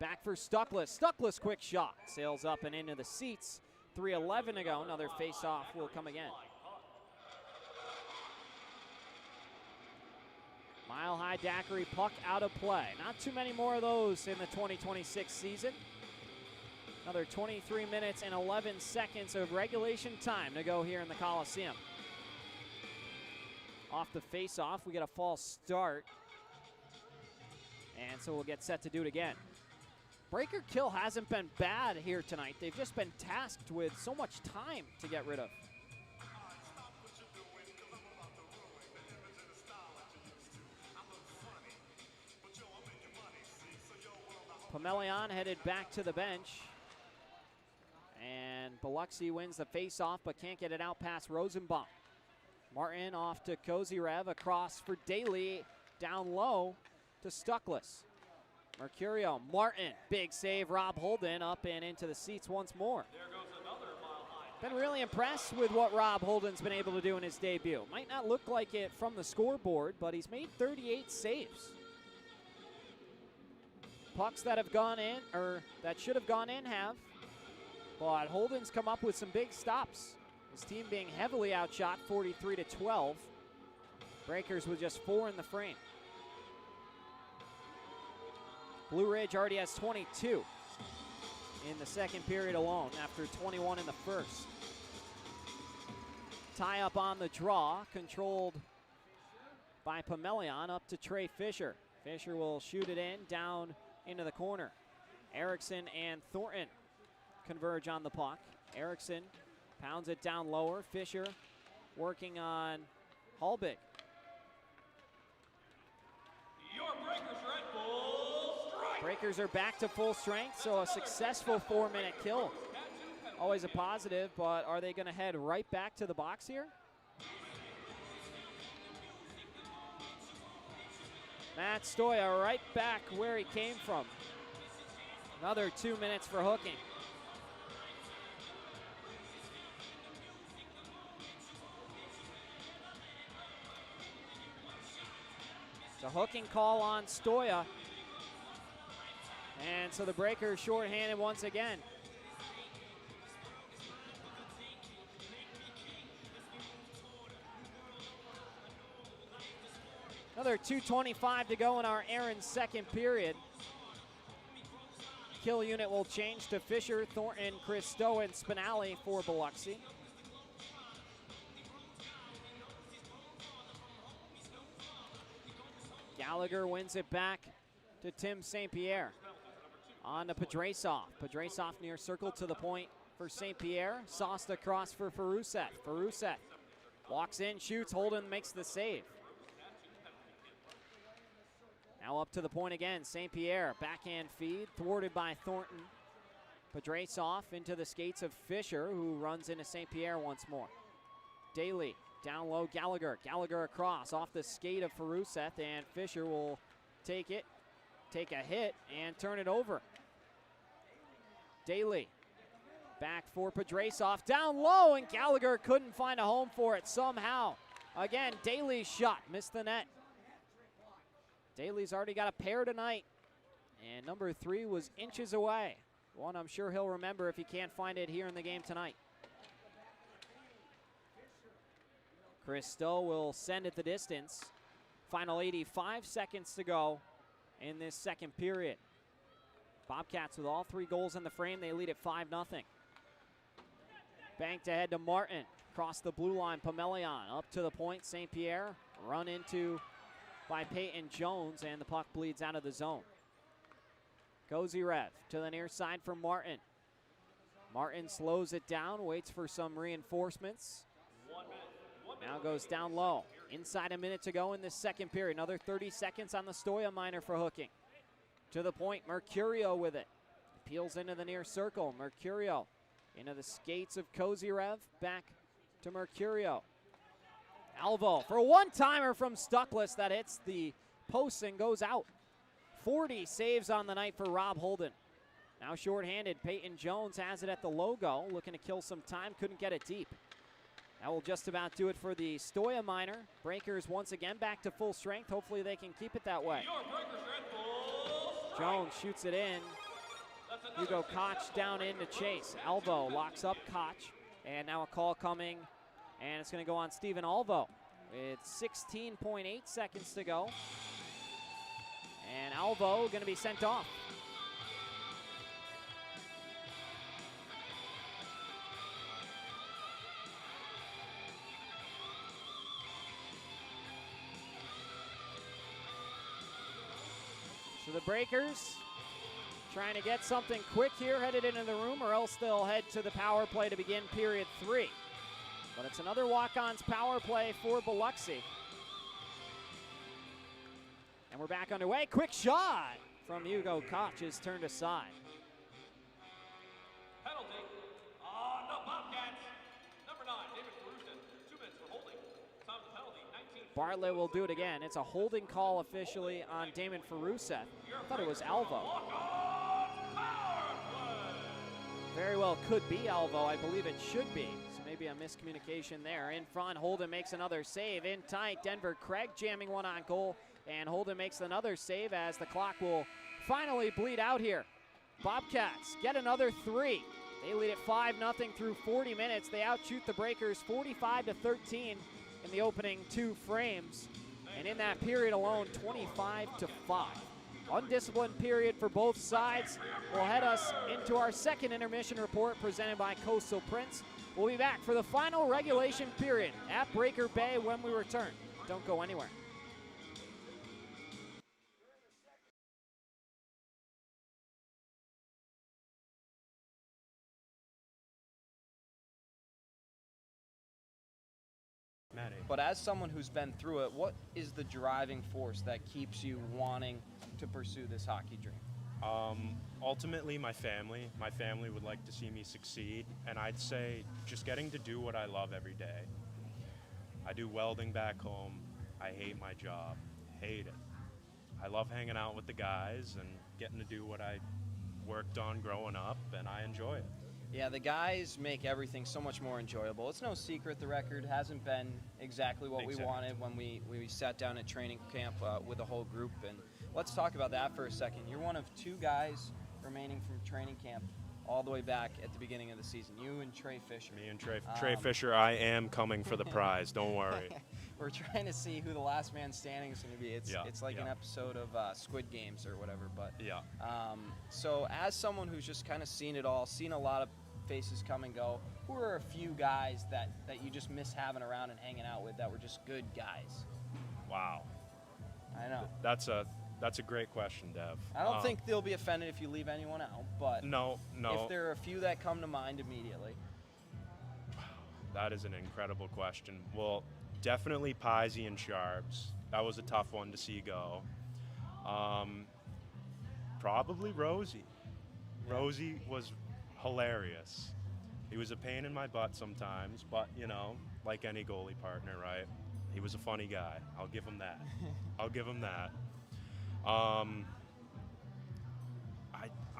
back for Stuckless. Stuckless, quick shot. Sails up and into the seats. 3:11 to go. Another face-off will come again. Mile High Daiquiri puck out of play. Not too many more of those in the 2026 season. Another 23 minutes and 11 seconds of regulation time to go here in the Coliseum. off the face-off. We get a false start. And so we'll get set to do it again. Breaker kill hasn't been bad here tonight. They've just been tasked with so much time to get rid of. Pomelian headed back to the bench. And Biloxi wins the face-off but can't get it out past Rosenbaum. Martin off to Kozyrev, across for Daly, down low to Stuckless. Mercurio, Martin, big save, Rob Holden up and into the seats once more. Been really impressed with what Rob Holden's been able to do in his debut. Might not look like it from the scoreboard, but he's made 38 saves. Pucks that have gone in, or that should have gone in, have. But Holden's come up with some big stops. His team being heavily outshot, 43-12. Breakers with just 4 in the frame. Blue Ridge already has 22 in the second period alone after 21 in the first. Tie up on the draw, controlled by Pomelian, up to Trey Fisher. Fisher will shoot it in, down into the corner. Erickson and Thornton converge on the puck. Erickson pounds it down lower. Fisher working on Hallbig.
Your Breakers are at full strength.
Breakers are back to full strength, so a successful 4-minute kill. Always a positive, but are they going to head right back to the box here? Matt Stoya right back where he came from. Another 2 minutes for hooking. It's a hooking call on Stoya. And so the Breakers shorthanded once again. Another 2:25 to go in our Aaron's second period. Kill unit will change to Fisher, Thornton, Christo, and Spinelli for Biloxi. Gallagher wins it back to Tim St. Pierre. On to Pedrasov. Pedrasov near circle to the point for St. Pierre. Sauced across for Feruseth. Feruseth walks in, shoots, Holden makes the save. Now up to the point again, St. Pierre, backhand feed, thwarted by Thornton. Pedrasov into the skates of Fisher, who runs into St. Pierre once more. Daly, down low, Gallagher. Gallagher across, off the skate of Feruseth, and Fisher will take it, take a hit, and turn it over. Daly, back for Pedrasov, down low, and Gallagher couldn't find a home for it somehow. Again, Daly's shot, missed the net. Daly's already got a pair tonight, and number 3 was inches away. One I'm sure he'll remember if he can't find it here in the game tonight. Christo will send it the distance. Final 85 seconds to go in this second period. Bobcats with all 3 goals in the frame. They lead at 5-0. Banked ahead to Martin. Across the blue line, Pomelian up to the point. St. Pierre run into by Peyton Jones, and the puck bleeds out of the zone. Kozyrev to the near side for Martin. Martin slows it down, waits for some reinforcements. Now goes down low. Inside a minute to go in this second period. Another 30 seconds on the Stoya minor for hooking. To the point, Mercurio with it. Peels into the near circle. Mercurio into the skates of Kozyrev. Back to Mercurio. Alvo for a one-timer from Stuckless that hits the post and goes out. 40 saves on the night for Rob Holden. Now shorthanded, Peyton Jones has it at the logo, looking to kill some time, couldn't get it deep. That will just about do it for the Stoya minor. Breakers once again back to full strength. Hopefully they can keep it that way. Jones shoots it in. Hugo Koch down in to chase. Alvo locks up Koch, and now a call coming. And it's going to go on Steven Alvo. It's 16.8 seconds to go. And Alvo going to be sent off. So the Breakers trying to get something quick here, headed into the room, or else they'll head to the power play to begin period 3. But it's another walk-ons power play for Biloxi. And we're back underway. Quick shot from Hugo Koch is turned aside.
Penalty on the Bobcats. Number 9, David Caruso. 2 minutes for holding. Time the penalty, 19.
Bartlett will do it again. It's a holding call officially on Damon Feruseth. I thought it was Alvo. Very well could be Alvo. I believe it should be. So maybe a miscommunication there. In front, Holden makes another save. In tight, Denver Craig jamming one on goal. And Holden makes another save as the clock will finally bleed out here. Bobcats get another 3. They lead at 5-0 through 40 minutes. They outshoot the Breakers 45-13 in the opening 2 frames. And in that period alone, 25-5. Undisciplined period for both sides will head us into our second intermission report presented by Coastal Prince. We'll be back for the final regulation period at Breaker Bay when we return. Don't go anywhere.
But as someone who's been through it, what is the driving force that keeps you wanting to pursue this hockey dream?
Ultimately, my family. My family would like to see me succeed, and I'd say just getting to do what I love every day. I do welding back home. I hate my job. Hate it. I love hanging out with the guys and getting to do what I worked on growing up, and I enjoy it.
Yeah, the guys make everything so much more enjoyable. It's no secret the record hasn't been exactly what we wanted when we sat down at training camp with the whole group. And let's talk about that for a second. You're one of 2 guys remaining from training camp all the way back at the beginning of the season. You and Trey Fisher.
Me and Trey Fisher, I am coming for the prize. Don't worry.
We're trying to see who the last man standing is going to be. It's like an episode of Squid Games or whatever. But so as someone who's just kind of seen it all, seen a lot of faces come and go, who are a few guys that you just miss having around and hanging out with that were just good guys?
Wow.
I know.
That's a great question, Dev.
I don't think they'll be offended if you leave anyone out, but
no.
If there are a few that come to mind immediately.
That is an incredible question. Well, definitely Pisey and Sharps. That was a tough one to see go. Probably Rosie. Yeah. Rosie was hilarious. He was a pain in my butt sometimes, but, like any goalie partner, right? He was a funny guy. I'll give him that.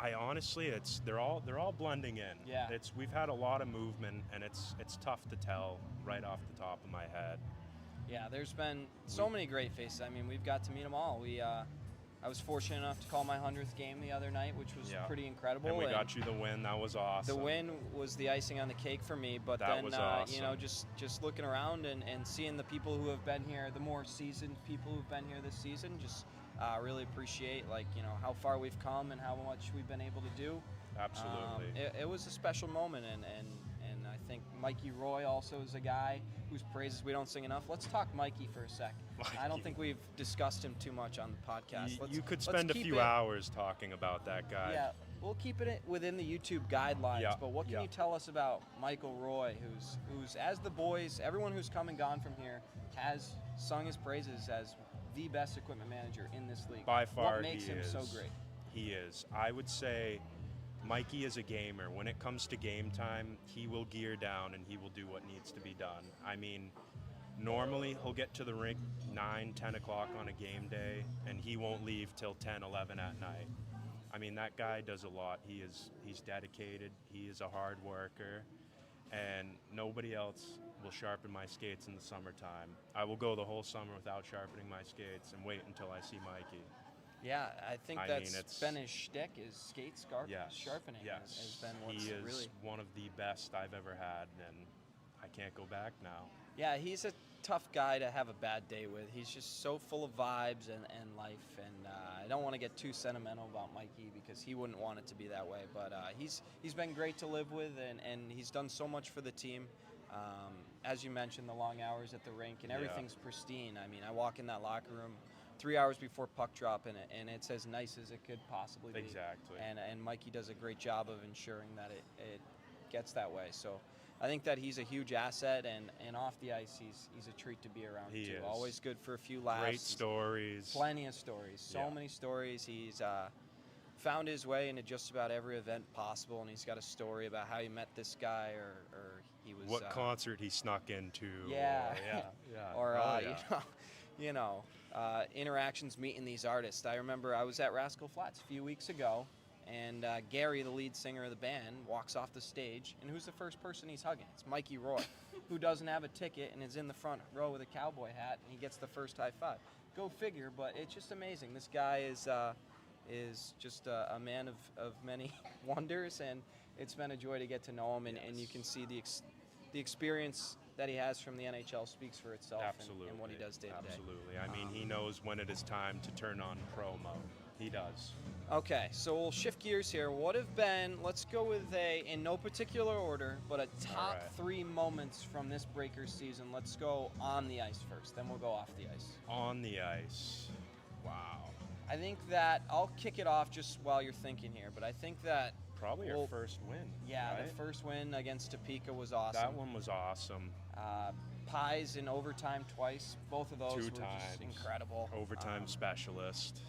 I honestly, they're all blending in.
Yeah.
We've had a lot of movement, and it's tough to tell right off the top of my head.
Yeah, there's been so many great faces. I mean, we've got to meet them all. I was fortunate enough to call my 100th game the other night, which was pretty incredible.
And we got you the win. That was awesome.
The win was the icing on the cake for me. But
that was awesome.
just looking around and seeing the people who have been here, the more seasoned people who've been here this season, just really appreciate how far we've come and how much we've been able to do.
Absolutely.
It was a special moment, and I think Mikey Roy also is a guy whose praises we don't sing enough. Let's talk Mikey for a sec. I don't think we've discussed him too much on the podcast.
You could spend a few hours talking about that guy.
Yeah, we'll keep it within the YouTube guidelines.
Yeah,
but what can you tell us about Michael Roy, who's as the boys, everyone who's come and gone from here has sung his praises as the best equipment manager in this league.
By far,
what makes him so great?
He is. I would say Mikey is a gamer. When it comes to game time, he will gear down and he will do what needs to be done. I mean, normally he'll get to the rink 9, 10 o'clock on a game day, and he won't leave till 10, 11 at night. I mean, that guy does a lot. He's dedicated. He is a hard worker, and nobody else will sharpen my skates in the summertime. I will go the whole summer without sharpening my skates and wait until I see Mikey.
Yeah, I think that's been his shtick, is skate sharpening.
Yes,
has been what's
he is
really
one of the best I've ever had, and I can't go back now.
Yeah, he's a tough guy to have a bad day with. He's just so full of vibes and life, and I don't want to get too sentimental about Mikey because he wouldn't want it to be that way, but he's been great to live with, and he's done so much for the team. As you mentioned, the long hours at the rink, and everything's pristine. I mean, I walk in that locker room
3 hours before puck drop, and it's as nice as it could possibly be.
Exactly.
And Mikey does a great job of ensuring that it gets that way. So I think that he's a huge asset, and off the ice, he's a treat to be around
He
too.
is.
Always good for a few laughs.
Great stories.
Plenty of stories. So many stories. He's found his way into just about every event possible, and he's got a story about how he met this guy, or he was
what concert he snuck into.
Yeah.
Or,
interactions meeting these artists. I remember I was at Rascal Flatts a few weeks ago, and Gary, the lead singer of the band, walks off the stage, and who's the first person he's hugging? It's Mikey Roy, who doesn't have a ticket and is in the front row with a cowboy hat, and he gets the first high five. Go figure, but it's just amazing. This guy is just a man of many wonders, and it's been a joy to get to know him, and you can see the experience that he has from the NHL speaks for itself.
Absolutely.
And what he does day to day.
Absolutely. I mean, he knows when it is time to turn on pro mode. He does.
Okay, so we'll shift gears here. What have been, let's go with in no particular order, but a top 3 moments from this Breakers season. Let's go on the ice first, then we'll go off the ice.
On the ice. Wow.
I think that I'll kick it off just while you're thinking here, but I think that
probably our first win.
Yeah,
right?
The first win against Topeka was awesome.
That one was awesome.
Pies in overtime twice. Both of those
2
were
times.
just incredible.
Overtime specialist.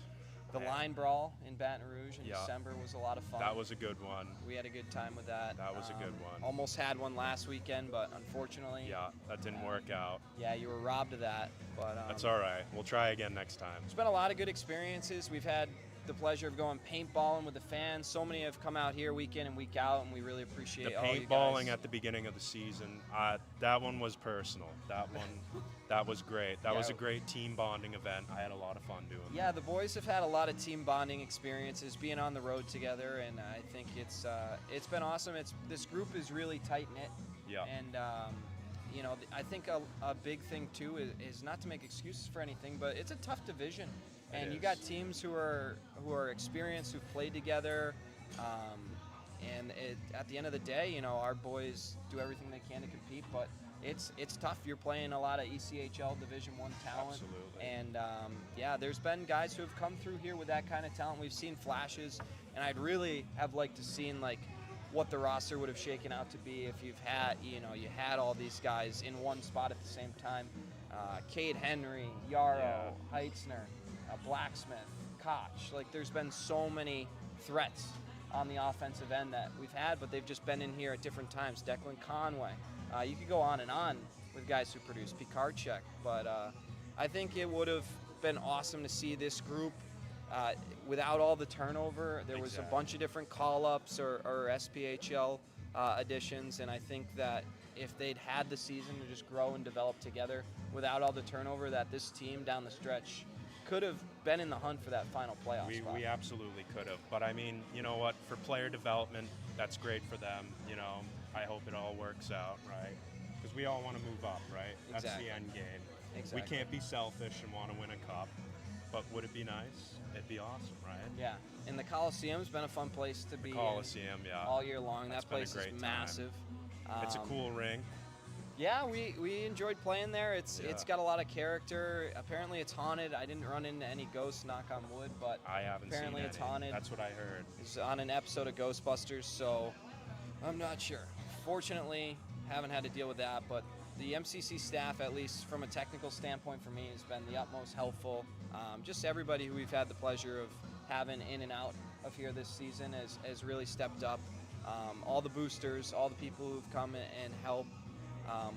The line brawl in Baton Rouge in December was a lot of fun.
That was a good one.
We had a good time with that.
That was a good one.
Almost had one last weekend, but unfortunately...
Yeah, that didn't work out.
Yeah, you were robbed of that. But
that's all right. We'll try again next time.
It's been a lot of good experiences. We've had the pleasure of going paintballing with the fans. So many have come out here week in and week out, and we really appreciate all you guys.
The paintballing at the beginning of the season, that one was personal. That was great. That was a great team bonding event. I had a lot of fun doing that.
Yeah, the boys have had a lot of team bonding experiences, being on the road together, and I think it's been awesome. This group is really tight-knit.
Yeah.
And, I think a big thing, too, is not to make excuses for anything, but it's a tough division. And you got teams who are experienced, who've played together, and at the end of the day, our boys do everything they can to compete. But it's tough. You're playing a lot of ECHL Division I talent.
Absolutely.
And there's been guys who have come through here with that kind of talent. We've seen flashes, and I'd really have liked to seen what the roster would have shaken out to be if you had all these guys in one spot at the same time. Cade Henry, Yarrow, Heitzner. Blacksmith, Koch. There's been so many threats on the offensive end that we've had, but they've just been in here at different times. Declan Conway. You could go on and on with guys who produce. Pikarczyk. But I think it would have been awesome to see this group without all the turnover. There was a bunch of different call-ups or SPHL additions, and I think that if they'd had the season to just grow and develop together without all the turnover, that this team down the stretch could have been in the hunt for that final playoff spot.
We absolutely could have. But I mean, you know what? For player development, that's great for them. I hope it all works out, right? Because we all want to move up, right? That's the end game.
Exactly.
We can't be selfish and want to win a cup. But would it be nice? It'd be awesome, right?
Yeah. And the Coliseum's been a fun place to be.
Coliseum,
all year long.
That's
that place
been a great
is massive.
It's a cool ring.
Yeah, we enjoyed playing there. It's got a lot of character. Apparently it's haunted. I didn't run into any ghosts, knock on wood, but
I haven't
apparently
seen
it's
any.
haunted.
That's what I heard.
It's on an episode of Ghostbusters, so I'm not sure. Fortunately, haven't had to deal with that, but the MCC staff, at least from a technical standpoint for me, has been the utmost helpful. Just everybody who we've had the pleasure of having in and out of here this season has really stepped up. All the boosters, all the people who've come and helped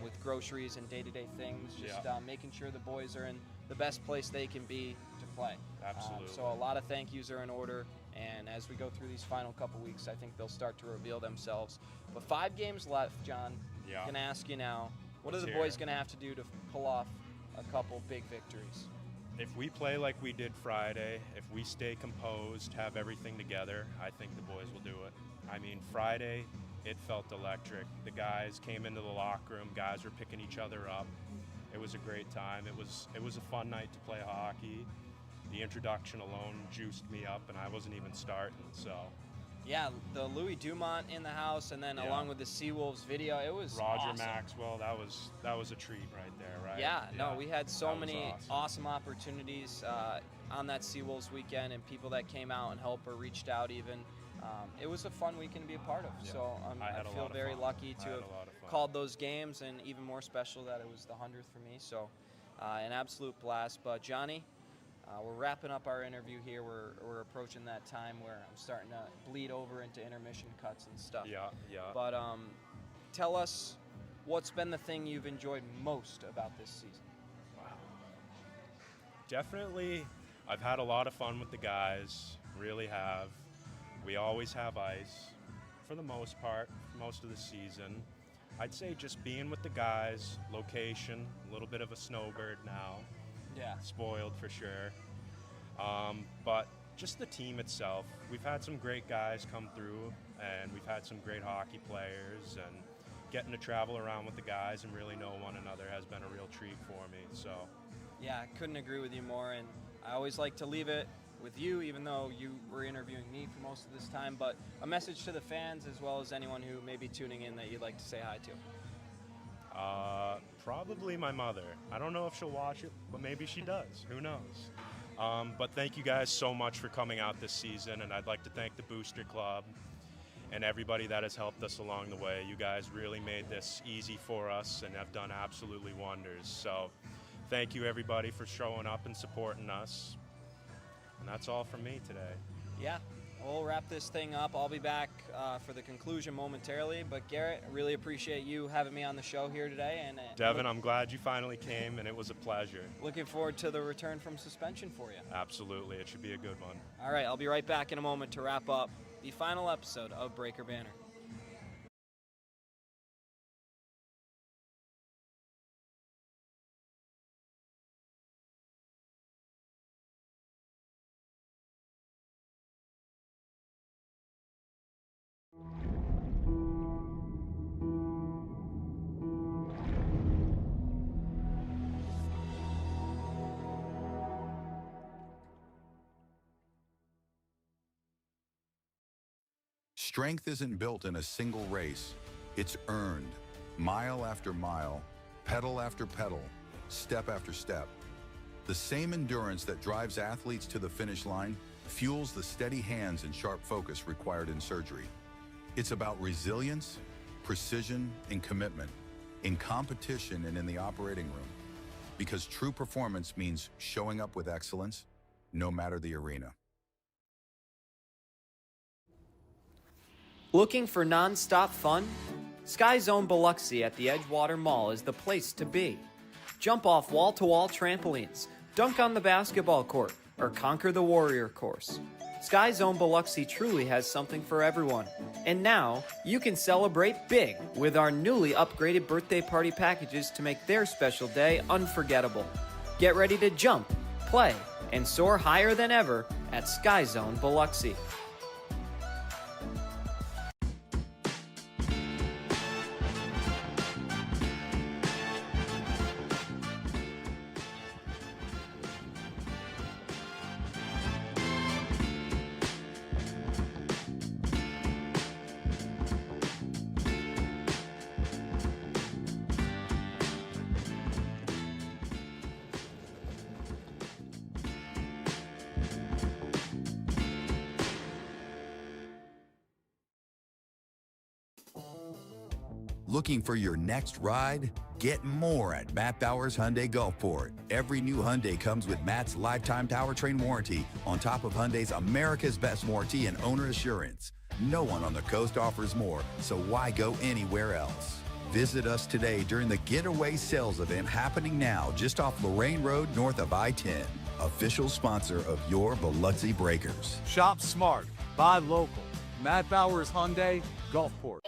with groceries and day-to-day things, just making sure the boys are in the best place they can be to play.
Absolutely.
So a lot of thank yous are in order, and as we go through these final couple weeks, I think they'll start to reveal themselves. But 5 games left, John.
Yeah.
I'm going to ask you now, what
Let's
are the
hear
boys
it.
going to have to do to pull off a couple big victories?
If we play like we did Friday, if we stay composed, have everything together, I think the boys will do it. I mean, Friday, it felt electric. The guys came into the locker room, guys were picking each other up. It was a great time. It was a fun night to play hockey. The introduction alone juiced me up, and I wasn't even starting. So
Yeah, the Louis Dumont in the house, and then along with the Seawolves video, it was
Roger
awesome.
Maxwell, that was a treat right there, right?
Yeah, no, we had so
that was
many awesome opportunities on that Seawolves weekend, and people that came out and helped or reached out even. It was a fun weekend to be a part of.
Yeah.
So I feel very lucky to have called those games, and even more special that it was the 100th for me. So an absolute blast. But Johnny, we're wrapping up our interview here. We're approaching that time where I'm starting to bleed over into intermission cuts and stuff.
Yeah.
But tell us, what's been the thing you've enjoyed most about this season?
Wow. Definitely, I've had a lot of fun with the guys. Really have. We always have ice, for the most part, most of the season. I'd say just being with the guys, location, a little bit of a snowbird now.
Yeah.
Spoiled for sure. But just the team itself, we've had some great guys come through, and we've had some great hockey players, and getting to travel around with the guys and really know one another has been a real treat for me. So
yeah, I couldn't agree with you more, and I always like to leave it with you, even though you were interviewing me for most of this time, but a message to the fans as well as anyone who may be tuning in that you'd like to say hi to.
Probably my mother. I don't know if she'll watch it, but maybe she does. Who knows? But thank you guys so much for coming out this season, and I'd like to thank the Booster Club and everybody that has helped us along the way. You guys really made this easy for us and have done absolutely wonders. So thank you, everybody, for showing up and supporting us. And that's all from me today.
Yeah, we'll wrap this thing up. I'll be back for the conclusion momentarily. But Garrett, I really appreciate you having me on the show here today. And
Devin, I'm glad you finally came, and it was a pleasure.
Looking forward to the return from suspension for you.
Absolutely, it should be a good one.
All right, I'll be right back in a moment to wrap up the final episode of Breaker Banner.
Strength isn't built in a single race. It's earned, mile after mile, pedal after pedal, step after step. The same endurance that drives athletes to the finish line fuels the steady hands and sharp focus required in surgery. It's about resilience, precision, and commitment in competition and in the operating room. Because true performance means showing up with excellence, no matter the arena.
Looking for non-stop fun? Sky Zone Biloxi at the Edgewater Mall is the place to be. Jump off wall-to-wall trampolines, dunk on the basketball court, or conquer the warrior course. Sky Zone Biloxi truly has something for everyone. And now, you can celebrate big with our newly upgraded birthday party packages to make their special day unforgettable. Get ready to jump, play, and soar higher than ever at Sky Zone Biloxi.
Looking for your next ride? Get more at Matt Bowers Hyundai Gulfport. Every new Hyundai comes with Matt's lifetime powertrain warranty on top of Hyundai's America's Best warranty and owner assurance. No one on the coast offers more, so why go anywhere else? Visit us today during the Getaway Sales event happening now just off Lorraine Road north of I-10. Official sponsor of your Biloxi Breakers.
Shop smart, buy local. Matt Bowers Hyundai, Gulfport.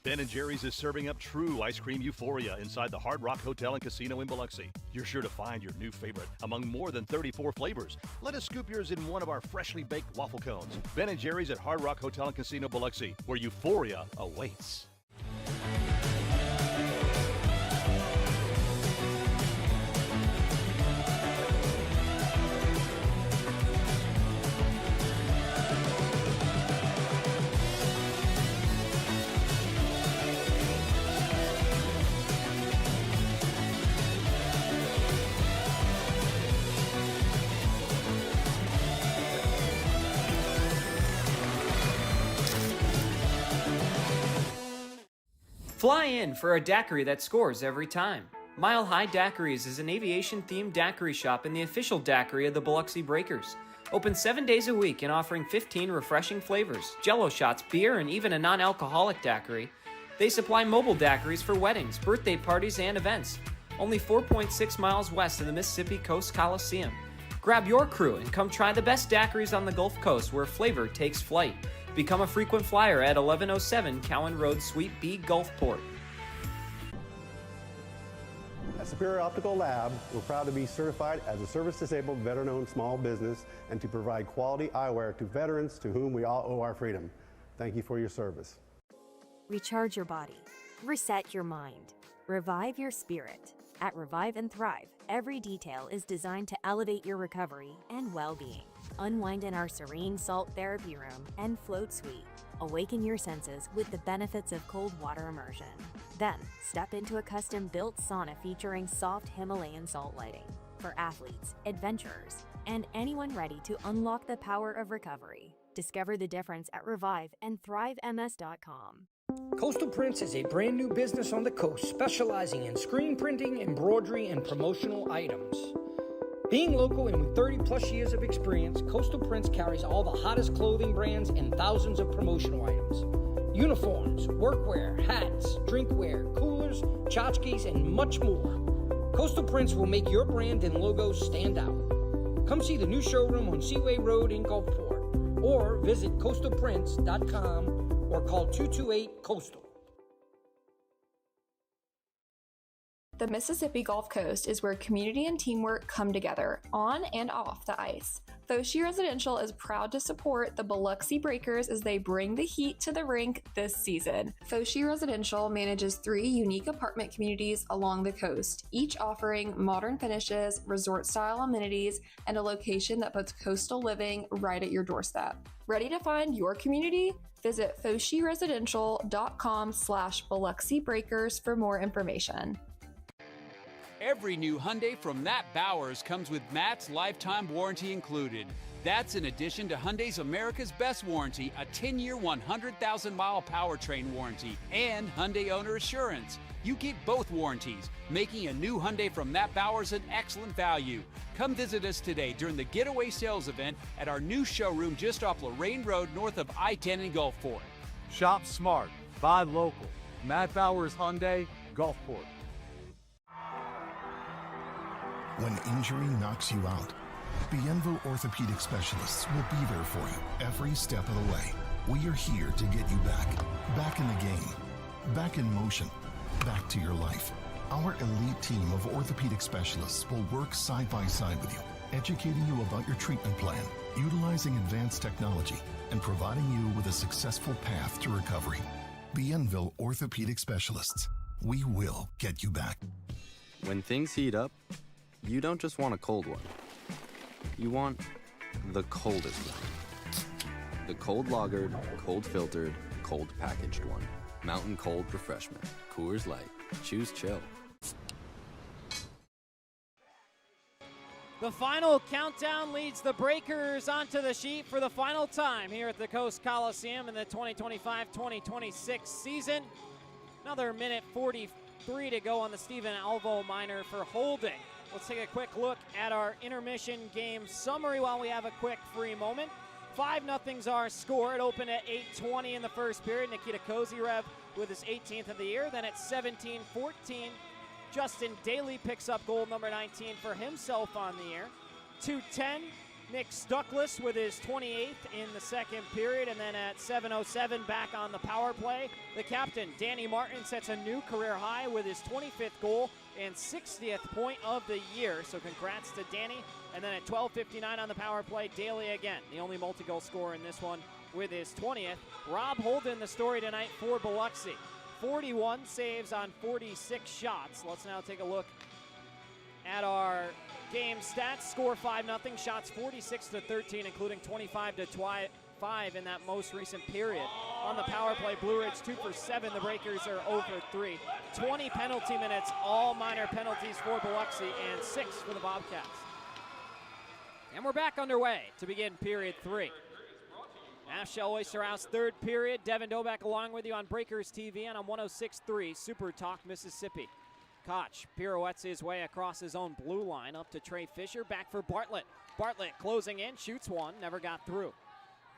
Ben & Jerry's is serving up true ice cream euphoria inside the Hard Rock Hotel and Casino in Biloxi. You're sure to find your new favorite among more than 34 flavors. Let us scoop yours in one of our freshly baked waffle cones. Ben & Jerry's at Hard Rock Hotel and Casino Biloxi, where euphoria awaits.
Fly in for a daiquiri that scores every time. Mile High Daiquiris is an aviation-themed daiquiri shop and the official daiquiri of the Biloxi Breakers. Open 7 days a week and offering 15 refreshing flavors, jello shots, beer, and even a non-alcoholic daiquiri. They supply mobile daiquiris for weddings, birthday parties, and events. Only 4.6 miles west of the Mississippi Coast Coliseum. Grab your crew and come try the best daiquiris on the Gulf Coast where flavor takes flight. Become a frequent flyer at 1107 Cowan Road, Suite B, Gulfport.
At Superior Optical Lab, we're proud to be certified as a service-disabled, veteran-owned small business and to provide quality eyewear to veterans to whom we all owe our freedom. Thank you for your service.
Recharge your body. Reset your mind. Revive your spirit. At Revive and Thrive, every detail is designed to elevate your recovery and well-being. Unwind in our serene salt therapy room and float suite. Awaken your senses with the benefits of cold water immersion. Then, step into a custom-built sauna featuring soft Himalayan salt lighting for athletes, adventurers, and anyone ready to unlock the power of recovery. Discover the difference at reviveandthrivems.com.
Coastal Prints is a brand new business on the coast specializing in screen printing, embroidery, and promotional items. Being local and with 30 plus years of experience, Coastal Prints carries all the hottest clothing brands and thousands of promotional items. Uniforms, workwear, hats, drinkware, coolers, tchotchkes, and much more. Coastal Prints will make your brand and logo stand out. Come see the new showroom on Seaway Road in Gulfport or visit coastalprints.com or call 228-COASTAL.
The Mississippi Gulf Coast is where community and teamwork come together on and off the ice. Foshi Residential is proud to support the Biloxi Breakers as they bring the heat to the rink this season. Foshi Residential manages 3 unique apartment communities along the coast, each offering modern finishes, resort-style amenities, and a location that puts coastal living right at your doorstep. Ready to find your community? Visit foshiresidential.com/Biloxi Breakers for more information.
Every new Hyundai from Matt Bowers comes with Matt's lifetime warranty included. That's in addition to Hyundai's America's Best Warranty, a 10-year, 100,000-mile powertrain warranty, and Hyundai Owner Assurance. You get both warranties, making a new Hyundai from Matt Bowers an excellent value. Come visit us today during the Getaway Sales event at our new showroom just off Lorraine Road north of I-10 in Gulfport.
Shop smart, buy local. Matt Bowers Hyundai, Gulfport.
When injury knocks you out, Bienville Orthopedic Specialists will be there for you every step of the way. We are here to get you back in the game, back in motion, back to your life. Our elite team of orthopedic specialists will work side by side with you, educating you about your treatment plan, utilizing advanced technology, and providing you with a successful path to recovery. Bienville Orthopedic Specialists. We will get you back.
When things heat up, you don't just want a cold one. You want the coldest one. The cold lagered, cold filtered, cold packaged one. Mountain Cold Refreshment. Coors Light. Choose chill.
The final countdown leads the Breakers onto the sheet for the final time here at the Coast Coliseum in the 2025-2026 season. Another minute 43 to go on the Stephen Alvo minor for holding. Let's take a quick look at our intermission game summary while we have a quick free moment. 5-0's our score. It opened at 8:20 in the first period. Nikita Kozyrev with his 18th of the year. Then at 17-14, Justin Daly picks up goal number 19 for himself on the year. 2:10, Nick Stuckless with his 28th in the second period, and then at 7:07 back on the power play, the captain, Danny Martin, sets a new career high with his 25th goal and 60th point of the year, so congrats to Danny. And then at 12:59 on the power play, Daly again, the only multi-goal scorer in this one with his 20th. Rob Holden, the story tonight for Biloxi. 41 saves on 46 shots. Let's now take a look at our game stats. Score 5-0, shots 46-13, including 25-5 in that most recent period. On the power play, Blue Ridge 2 for 7. The Breakers are 0 for 3. 20 penalty minutes, all minor penalties for Biloxi, and 6 for the Bobcats. And we're back underway to begin period 3. Half-Shell Oyster House, third period. Devin Doback along with you on Breakers TV and on 106.3 Super Talk Mississippi. Koch pirouettes his way across his own blue line up to Trey Fisher. Back for Bartlett. Bartlett closing in, shoots one, never got through.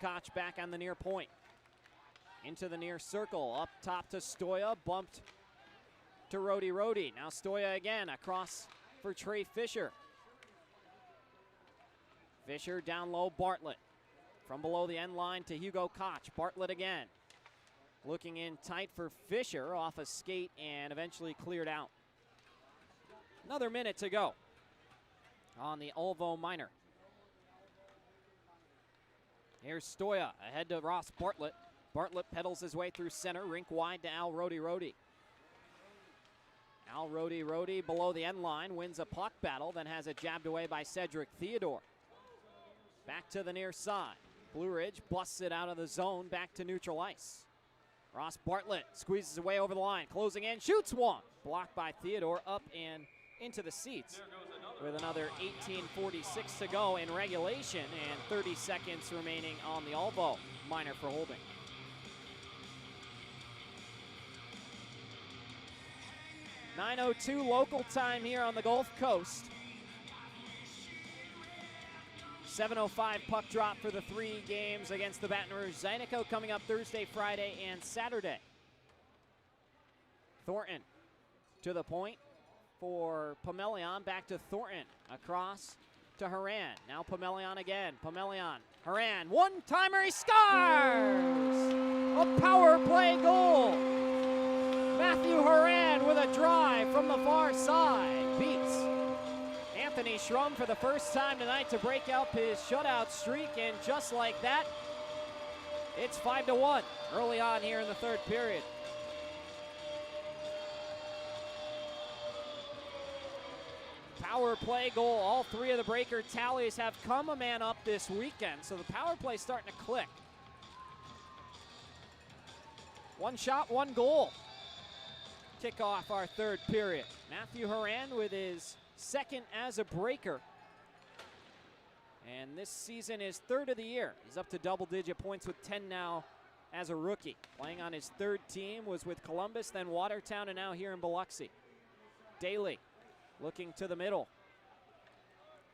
Koch back on the near point. Into the near circle, up top to Stoya, bumped to Rhodey. Now Stoya again, across for Trey Fisher. Fisher down low, Bartlett. From below the end line to Hugo Koch. Bartlett again. Looking in tight for Fisher, off a skate and eventually cleared out. Another minute to go on the Ulvo minor. Here's Stoya ahead to Ross Bartlett. Bartlett pedals his way through center, rink wide to Al Rhodey. Al Rhodey below the end line, wins a puck battle, then has it jabbed away by Cedric Theodore. Back to the near side. Blue Ridge busts it out of the zone, back to neutral ice. Ross Bartlett squeezes away over the line, closing in, shoots one. Blocked by Theodore, up and into the seats. With another 18:46 to go in regulation and 30 seconds remaining on the Ulvo minor for holding. .902 local time here on the Gulf Coast. 7:05 puck drop for the 3 games against the Baton Rouge Zydeco coming up Thursday, Friday, and Saturday. Thornton to the point for Pamelion, back to Thornton, across to Haran. Now Pamelion again, Haran, one-timer, he scores! A power play goal! Matthew Haran with a drive from the far side, beats Anthony Schrum for the first time tonight to break up his shutout streak, and just like that, it's 5-1 early on here in the third period. Power play goal, all 3 of the Breaker tallies have come a man up this weekend, so the power play starting to click. 1 shot, 1 goal. Kick off our third period. Matthew Haran with his second as a Breaker. And this season is 3rd of the year. He's up to double-digit points with 10 now as a rookie. Playing on his 3rd team, was with Columbus, then Watertown, and now here in Biloxi. Daly looking to the middle.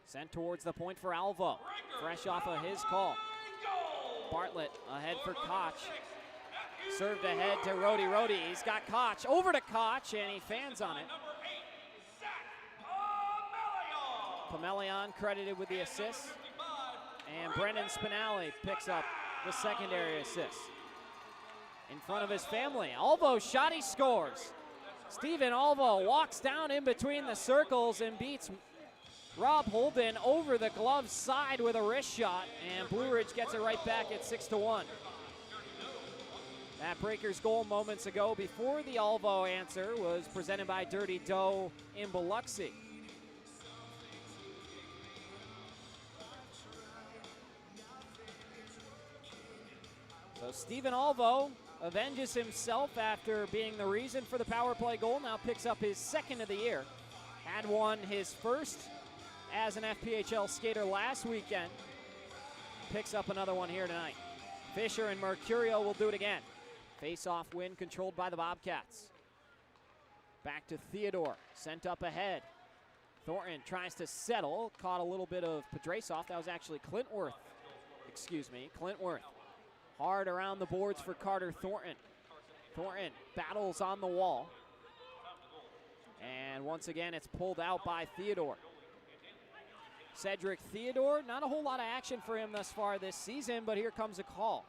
Sent towards the point for Alvo. Fresh off of his call. Bartlett ahead for Koch. Served ahead to Rhodey. He's got Koch. Over to Koch, and he fans on it. Pamelion credited with the assist. And Brendan Spinelli picks up the secondary assist. In front of his family. Alvo shot, he scores. Stephen Alvo walks down in between the circles and beats Rob Holden over the glove side with a wrist shot. And Blue Ridge gets it right back at 6-1. That Breakers goal moments ago before the Alvo answer was presented by Dirty Dough in Biloxi. So Stephen Alvo avenges himself after being the reason for the power play goal. Now picks up his 2nd of the year. Had won his 1st as an FPHL skater last weekend. Picks up another one here tonight. Fisher and Mercurio will do it again. Face-off win controlled by the Bobcats. Back to Theodore, sent up ahead. Thornton tries to settle, caught a little bit of Pedrasov. That was actually Clintworth. Hard around the boards for Carter Thornton. Thornton battles on the wall. And once again, it's pulled out by Theodore. Cedric Theodore, not a whole lot of action for him thus far this season, but here comes a call.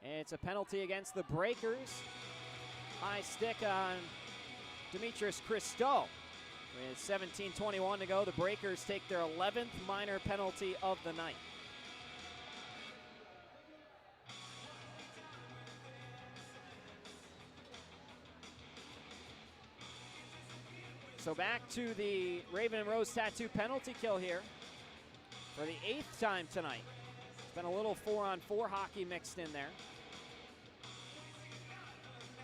It's a penalty against the Breakers. High stick on Demetrius Christo. With 17:21 to go, the Breakers take their 11th minor penalty of the night. So back to the Raven and Rose tattoo penalty kill here for the 8th time tonight. It's been a little 4-on-4 hockey mixed in there.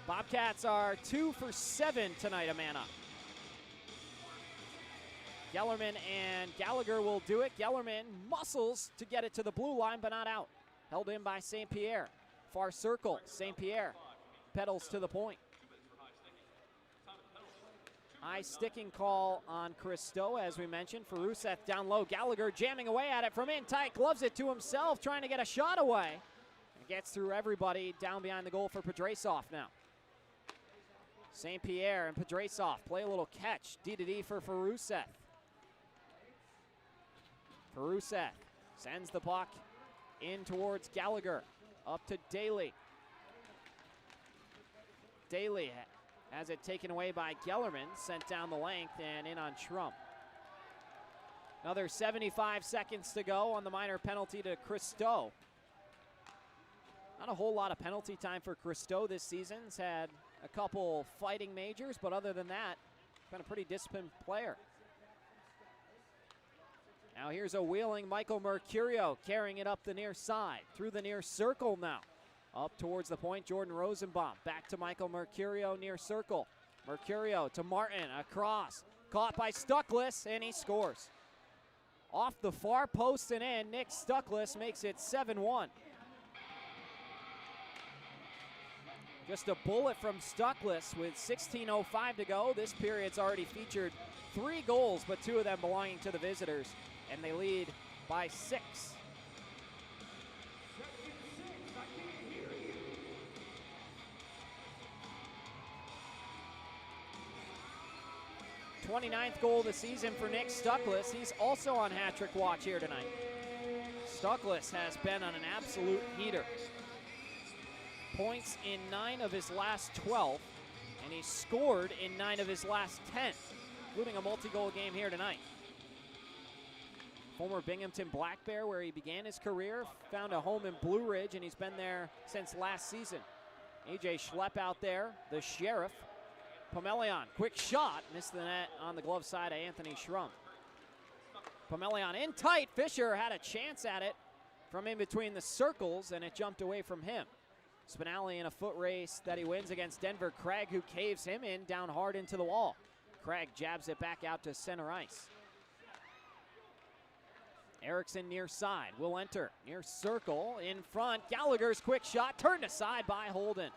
Bobcats are 2 for 7 tonight, a man up. Gellerman and Gallagher will do it. Gellerman muscles to get it to the blue line, but not out. Held in by St. Pierre. Far circle, St. Pierre pedals to the point. High sticking call on Christo, as we mentioned, for Rousseff down low. Gallagher jamming away at it from in tight, gloves it to himself, trying to get a shot away. And gets through everybody down behind the goal for Pedrasov now. St. Pierre and Pedrasov play a little catch. D-to-D for Rousseff. Rousseff sends the puck in towards Gallagher. Up to Daly. Daly has it taken away by Gellerman, sent down the length and in on Trump. Another 75 seconds to go on the minor penalty to Christo. Not a whole lot of penalty time for Christo this season. He's had a couple fighting majors, but other than that, been a pretty disciplined player. Now here's a wheeling Michael Mercurio carrying it up the near side, through the near circle now. Up towards the point, Jordan Rosenbaum. Back to Michael Mercurio, near circle. Mercurio to Martin, across. Caught by Stuckless, and he scores. Off the far post and in, Nick Stuckless makes it 7-1. Just a bullet from Stuckless with 16:05 to go. This period's already featured 3 goals, but 2 of them belonging to the visitors, and they lead by 6. 29th goal of the season for Nick Stuckless. He's also on hat-trick watch here tonight. Stuckless has been on an absolute heater. Points in 9 of his last 12, and he scored in 9 of his last 10, including a multi-goal game here tonight. Former Binghamton Black Bear, where he began his career, found a home in Blue Ridge, and he's been there since last season. AJ Schlepp out there, the Sheriff. Pomelian, quick shot, missed the net on the glove side of Anthony Schrum. Pomelian in tight, Fisher had a chance at it from in between the circles, and it jumped away from him. Spinelli in a foot race that he wins against Denver Craig, who caves him in down hard into the wall. Craig jabs it back out to center ice. Erickson near side, will enter, near circle, in front. Gallagher's quick shot, turned aside by Holden.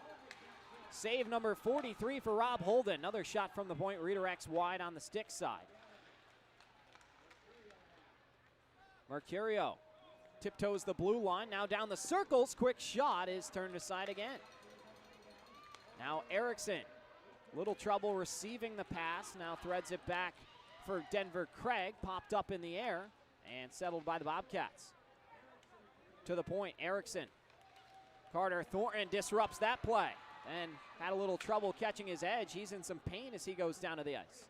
Save number 43 for Rob Holden. Another shot from the point, redirects wide on the stick side. Mercurio tiptoes the blue line, now down the circles. Quick shot is turned aside again. Now Erickson, little trouble receiving the pass, now threads it back for Denver Craig. Popped up in the air and settled by the Bobcats. To the point, Erickson. Carter Thornton disrupts that play and had a little trouble catching his edge. He's in some pain as he goes down to the ice.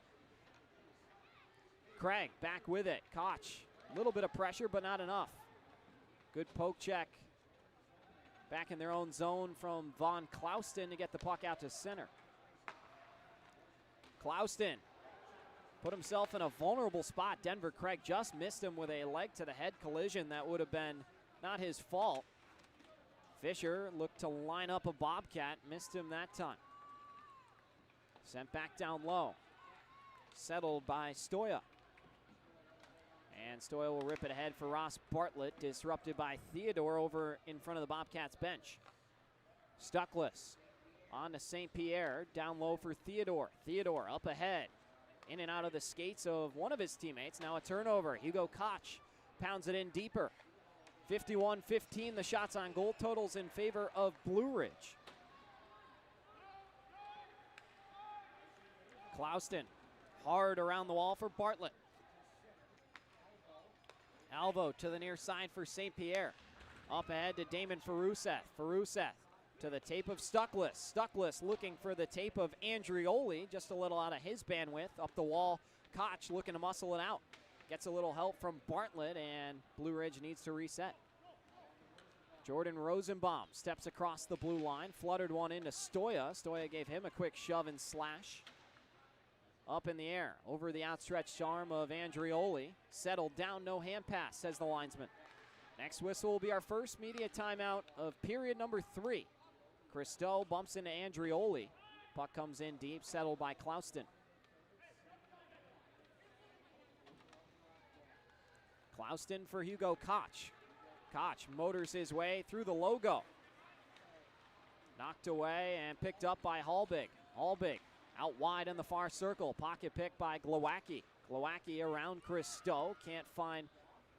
Craig back with it. Koch, a little bit of pressure, but not enough. Good poke check back in their own zone from Von Clouston to get the puck out to center. Clouston put himself in a vulnerable spot. Denver Craig just missed him with a leg to the head collision that would have been not his fault. Fisher looked to line up a Bobcat, missed him that time. Sent back down low. Settled by Stoya. And Stoya will rip it ahead for Ross Bartlett, disrupted by Theodore over in front of the Bobcats bench. Stuckless on to St. Pierre, down low for Theodore. Theodore up ahead, in and out of the skates of one of his teammates. Now a turnover. Hugo Koch pounds it in deeper. 51-15 the shots on goal totals in favor of Blue Ridge. Clouston hard around the wall for Bartlett. Alvo to the near side for St. Pierre. Up ahead to Damon Feruseth. Feruseth to the tape of Stuckless. Stuckless looking for the tape of Andrioli, just a little out of his bandwidth. Up the wall, Koch looking to muscle it out. Gets a little help from Bartlett, and Blue Ridge needs to reset. Jordan Rosenbaum steps across the blue line, fluttered one into Stoya. Stoya gave him a quick shove and slash. Up in the air, over the outstretched arm of Andrioli. Settled down, no hand pass, says the linesman. Next whistle will be our first media timeout of period number 3. Christo bumps into Andrioli. Puck comes in deep, settled by Clouston. Clouston for Hugo Koch. Koch motors his way through the logo. Knocked away and picked up by Hallbig. Hallbig out wide in the far circle. Pocket pick by Glowacki. Glowacki around Christo. Can't find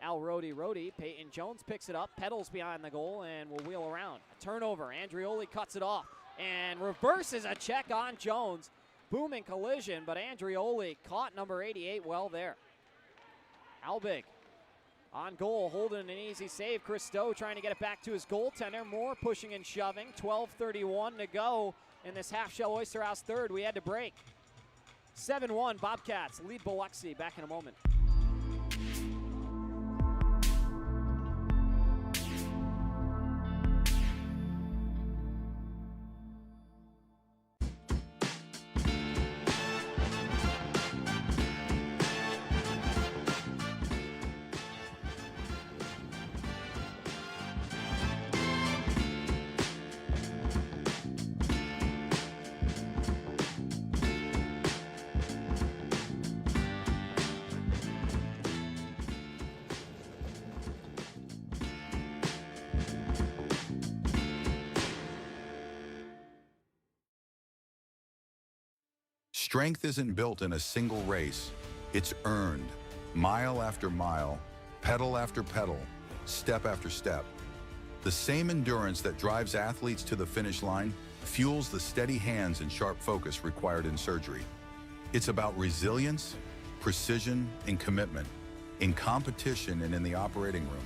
Al Rody. Peyton Jones picks it up, pedals behind the goal, and will wheel around. A turnover. Andrioli cuts it off and reverses a check on Jones. Booming collision, but Andrioli caught number 88 well there. Albig on goal, holding an easy save. Christo trying to get it back to his goaltender. More pushing and shoving. 12:31 to go in this half-shell Oyster House third. We had to break. 7-1 Bobcats lead Biloxi. Back in a moment.
Strength isn't built in a single race. It's earned, mile after mile, pedal after pedal, step after step. The same endurance that drives athletes to the finish line fuels the steady hands and sharp focus required in surgery. It's about resilience, precision, and commitment in competition and in the operating room.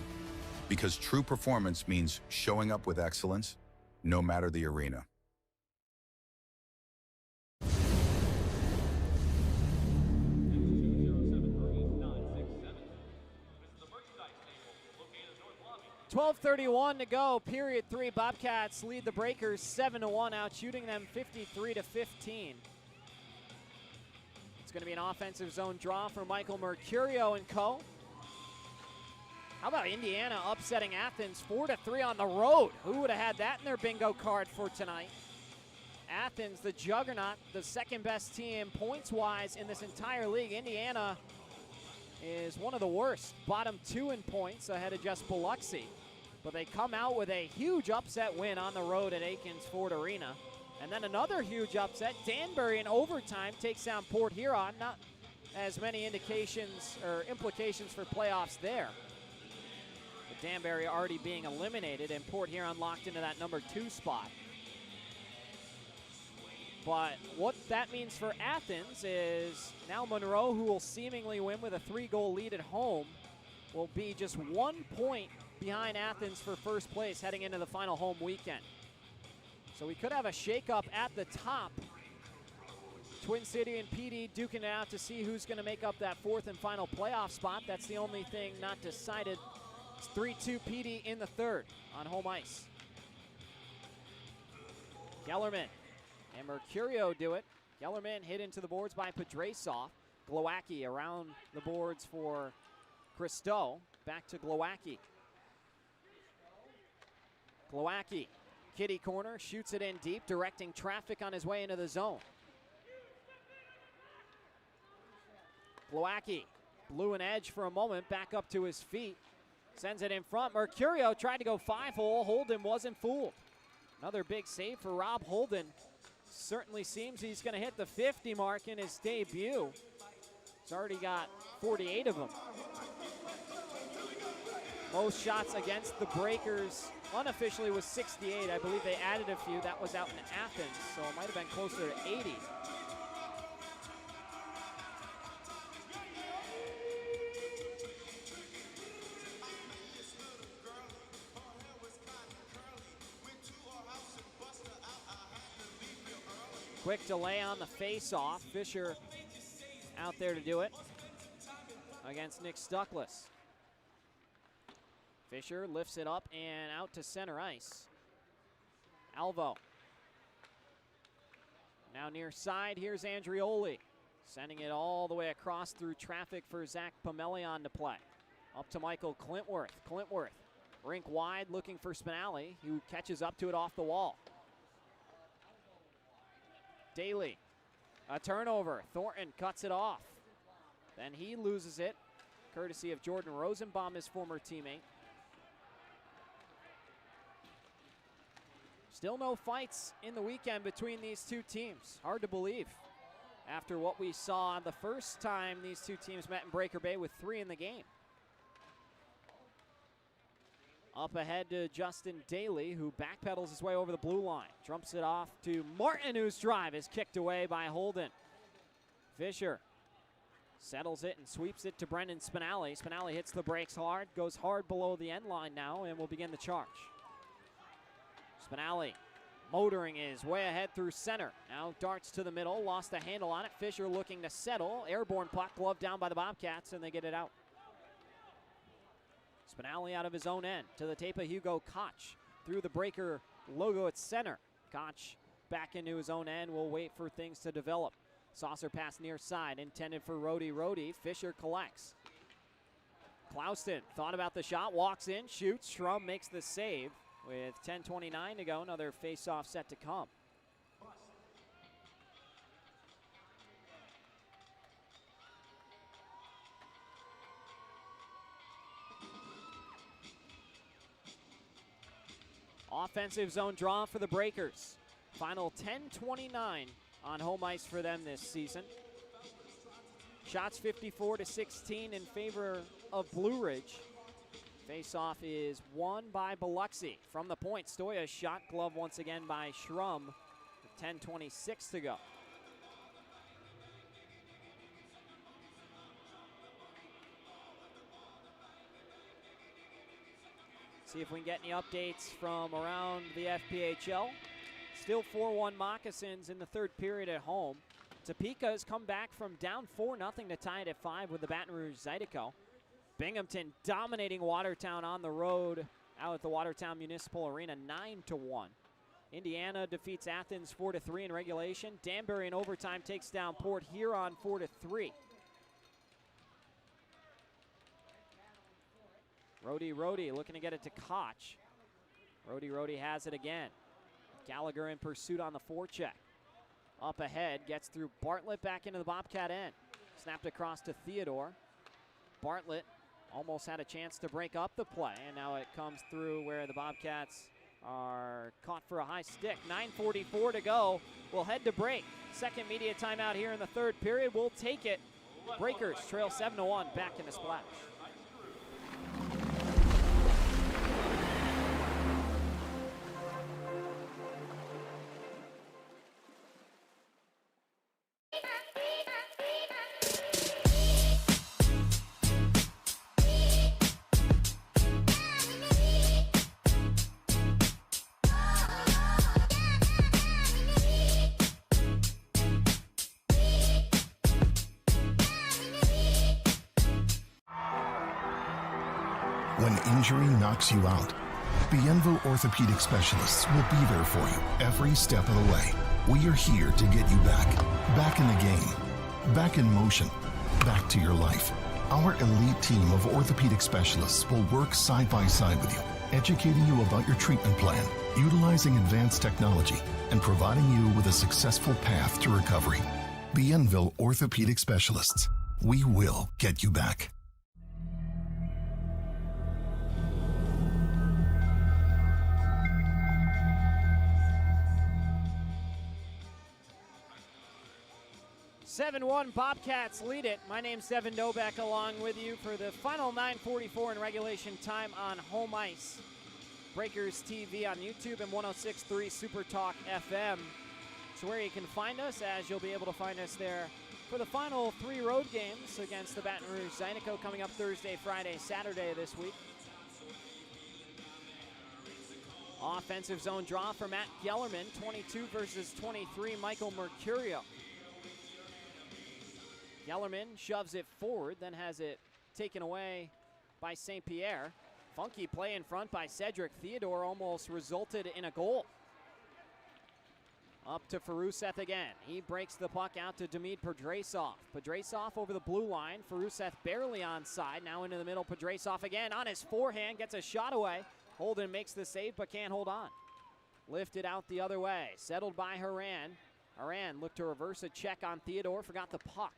Because true performance means showing up with excellence, no matter the arena.
.12:31 to go, period 3. Bobcats lead the Breakers 7-1, out shooting them 53-15. It's going to be an offensive zone draw for Michael Mercurio and co. How about Indiana upsetting Athens 4-3 on the road? Who would have had that in their bingo card for tonight? Athens, the juggernaut, the second best team points-wise in this entire league. Indiana is one of the worst, bottom 2 in points ahead of just Biloxi. But they come out with a huge upset win on the road at Aikens Ford Arena. And then another huge upset, Danbury in overtime takes down Port Huron. Not as many indications or implications for playoffs there. But Danbury already being eliminated and Port Huron locked into that number 2 spot. But what that means for Athens is now Monroe, who will seemingly win with a 3-goal lead at home, will be just 1 point behind Athens for first place heading into the final home weekend. So we could have a shakeup at the top. Twin City and PD duking it out to see who's going to make up that 4th and final playoff spot. That's the only thing not decided. It's 3-2 PD in the 3rd on home ice. Kellerman and Mercurio do it. Kellerman hit into the boards by Pedrasov. Glowacki around the boards for Christo. Back to Glowacki. Glowacki, kitty corner, shoots it in deep, directing traffic on his way into the zone. Glowacki blew an edge for a moment, back up to his feet. Sends it in front. Mercurio tried to go 5-hole. Holden wasn't fooled. Another big save for Rob Holden. Certainly seems he's going to hit the 50 mark in his debut. He's already got 48 of them. Most shots against the Breakers unofficially was 68. I believe they added a few. That was out in Athens, so it might have been closer to 80. Quick delay on the face-off. Fisher out there to do it against Nick Stuckless. Fisher lifts it up and out to center ice. Alvo. Now near side, here's Andrioli. Sending it all the way across through traffic for Zach Pomelion to play. Up to Michael Clintworth. Clintworth, rink wide, looking for Spinelli, who catches up to it off the wall. Daly, a turnover. Thornton cuts it off. Then he loses it, courtesy of Jordan Rosenbaum, his former teammate. Still no fights in the weekend between these two teams. Hard to believe after what we saw the first time these two teams met in Breaker Bay with 3 in the game. Up ahead to Justin Daly, who backpedals his way over the blue line. Trumps it off to Martin, whose drive is kicked away by Holden. Fisher settles it and sweeps it to Brendan Spinelli. Spinelli hits the brakes hard, goes hard below the end line now, and will begin the charge. Spinelli motoring his way ahead through center. Now darts to the middle, lost the handle on it. Fisher looking to settle. Airborne puck, gloved down by the Bobcats, and they get it out. Spinelli out of his own end to the tape of Hugo Koch through the Breaker logo at center. Koch back into his own end. Will wait for things to develop. Saucer pass near side, intended for Rhodey. Fisher collects. Clouston thought about the shot, walks in, shoots. Schrum makes the save. With 10:29 to go, another face-off set to come. Offensive zone draw for the Breakers. Final 10:29 on home ice for them this season. Shots 54-16 in favor of Blue Ridge. Face-off is won by Biloxi. From the point, Stoya shot, glove once again by Schrum with 10:26 to go. See if we can get any updates from around the FPHL. Still 4-1 Moccasins in the third period at home. Topeka has come back from down 4-0 to tie it at 5 with the Baton Rouge Zydeco. Binghamton dominating Watertown on the road out at the Watertown Municipal Arena, 9-1. Indiana defeats Athens 4-3 in regulation. Danbury in overtime takes down Port Huron 4-3. Rhodey looking to get it to Koch. Rhodey has it again. Gallagher in pursuit on the forecheck. Up ahead, gets through Bartlett back into the Bobcat end. Snapped across to Theodore. Bartlett almost had a chance to break up the play, and now it comes through where the Bobcats are caught for a high stick. 9:44 to go. We'll head to break. Second media timeout here in the third period. We'll take it. Breakers trail 7-1 back in the Splash.
When injury knocks you out, Bienville Orthopedic Specialists will be there for you every step of the way. We are here to get you back in the game, back in motion, back to your life. Our elite team of orthopedic specialists will work side by side with you, educating you about your treatment plan, utilizing advanced technology, and providing you with a successful path to recovery. Bienville Orthopedic Specialists. We will get you back.
Bobcats lead it. My name's Devin Dobeck along with you for the final 9:44 in regulation time on home ice. Breakers TV on YouTube and 106.3 Super Talk FM. It's where you can find us, as you'll be able to find us there for the final 3 road games against the Baton Rouge Zydeco coming up Thursday, Friday, Saturday this week. Offensive zone draw for Matt Gellerman, 22 versus 23, Michael Mercurio. Gellerman shoves it forward, then has it taken away by St. Pierre. Funky play in front by Cedric Theodore almost resulted in a goal. Up to Faruseth again. He breaks the puck out to Demid Pedrasov. Pedrasov over the blue line. Faruseth barely onside. Now into the middle. Pedrasov again on his forehand. Gets a shot away. Holden makes the save but can't hold on. Lifted out the other way. Settled by Haran. Haran looked to reverse a check on Theodore. Forgot the puck.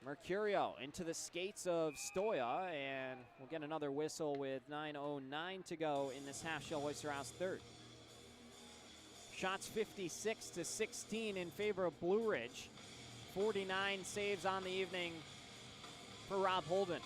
Mercurio into the skates of Stoya, and we'll get another whistle with 9:09 to go in this half. Shell Oyster House third. Shots 56-16 in favor of Blue Ridge. 49 saves on the evening for Rob Holden.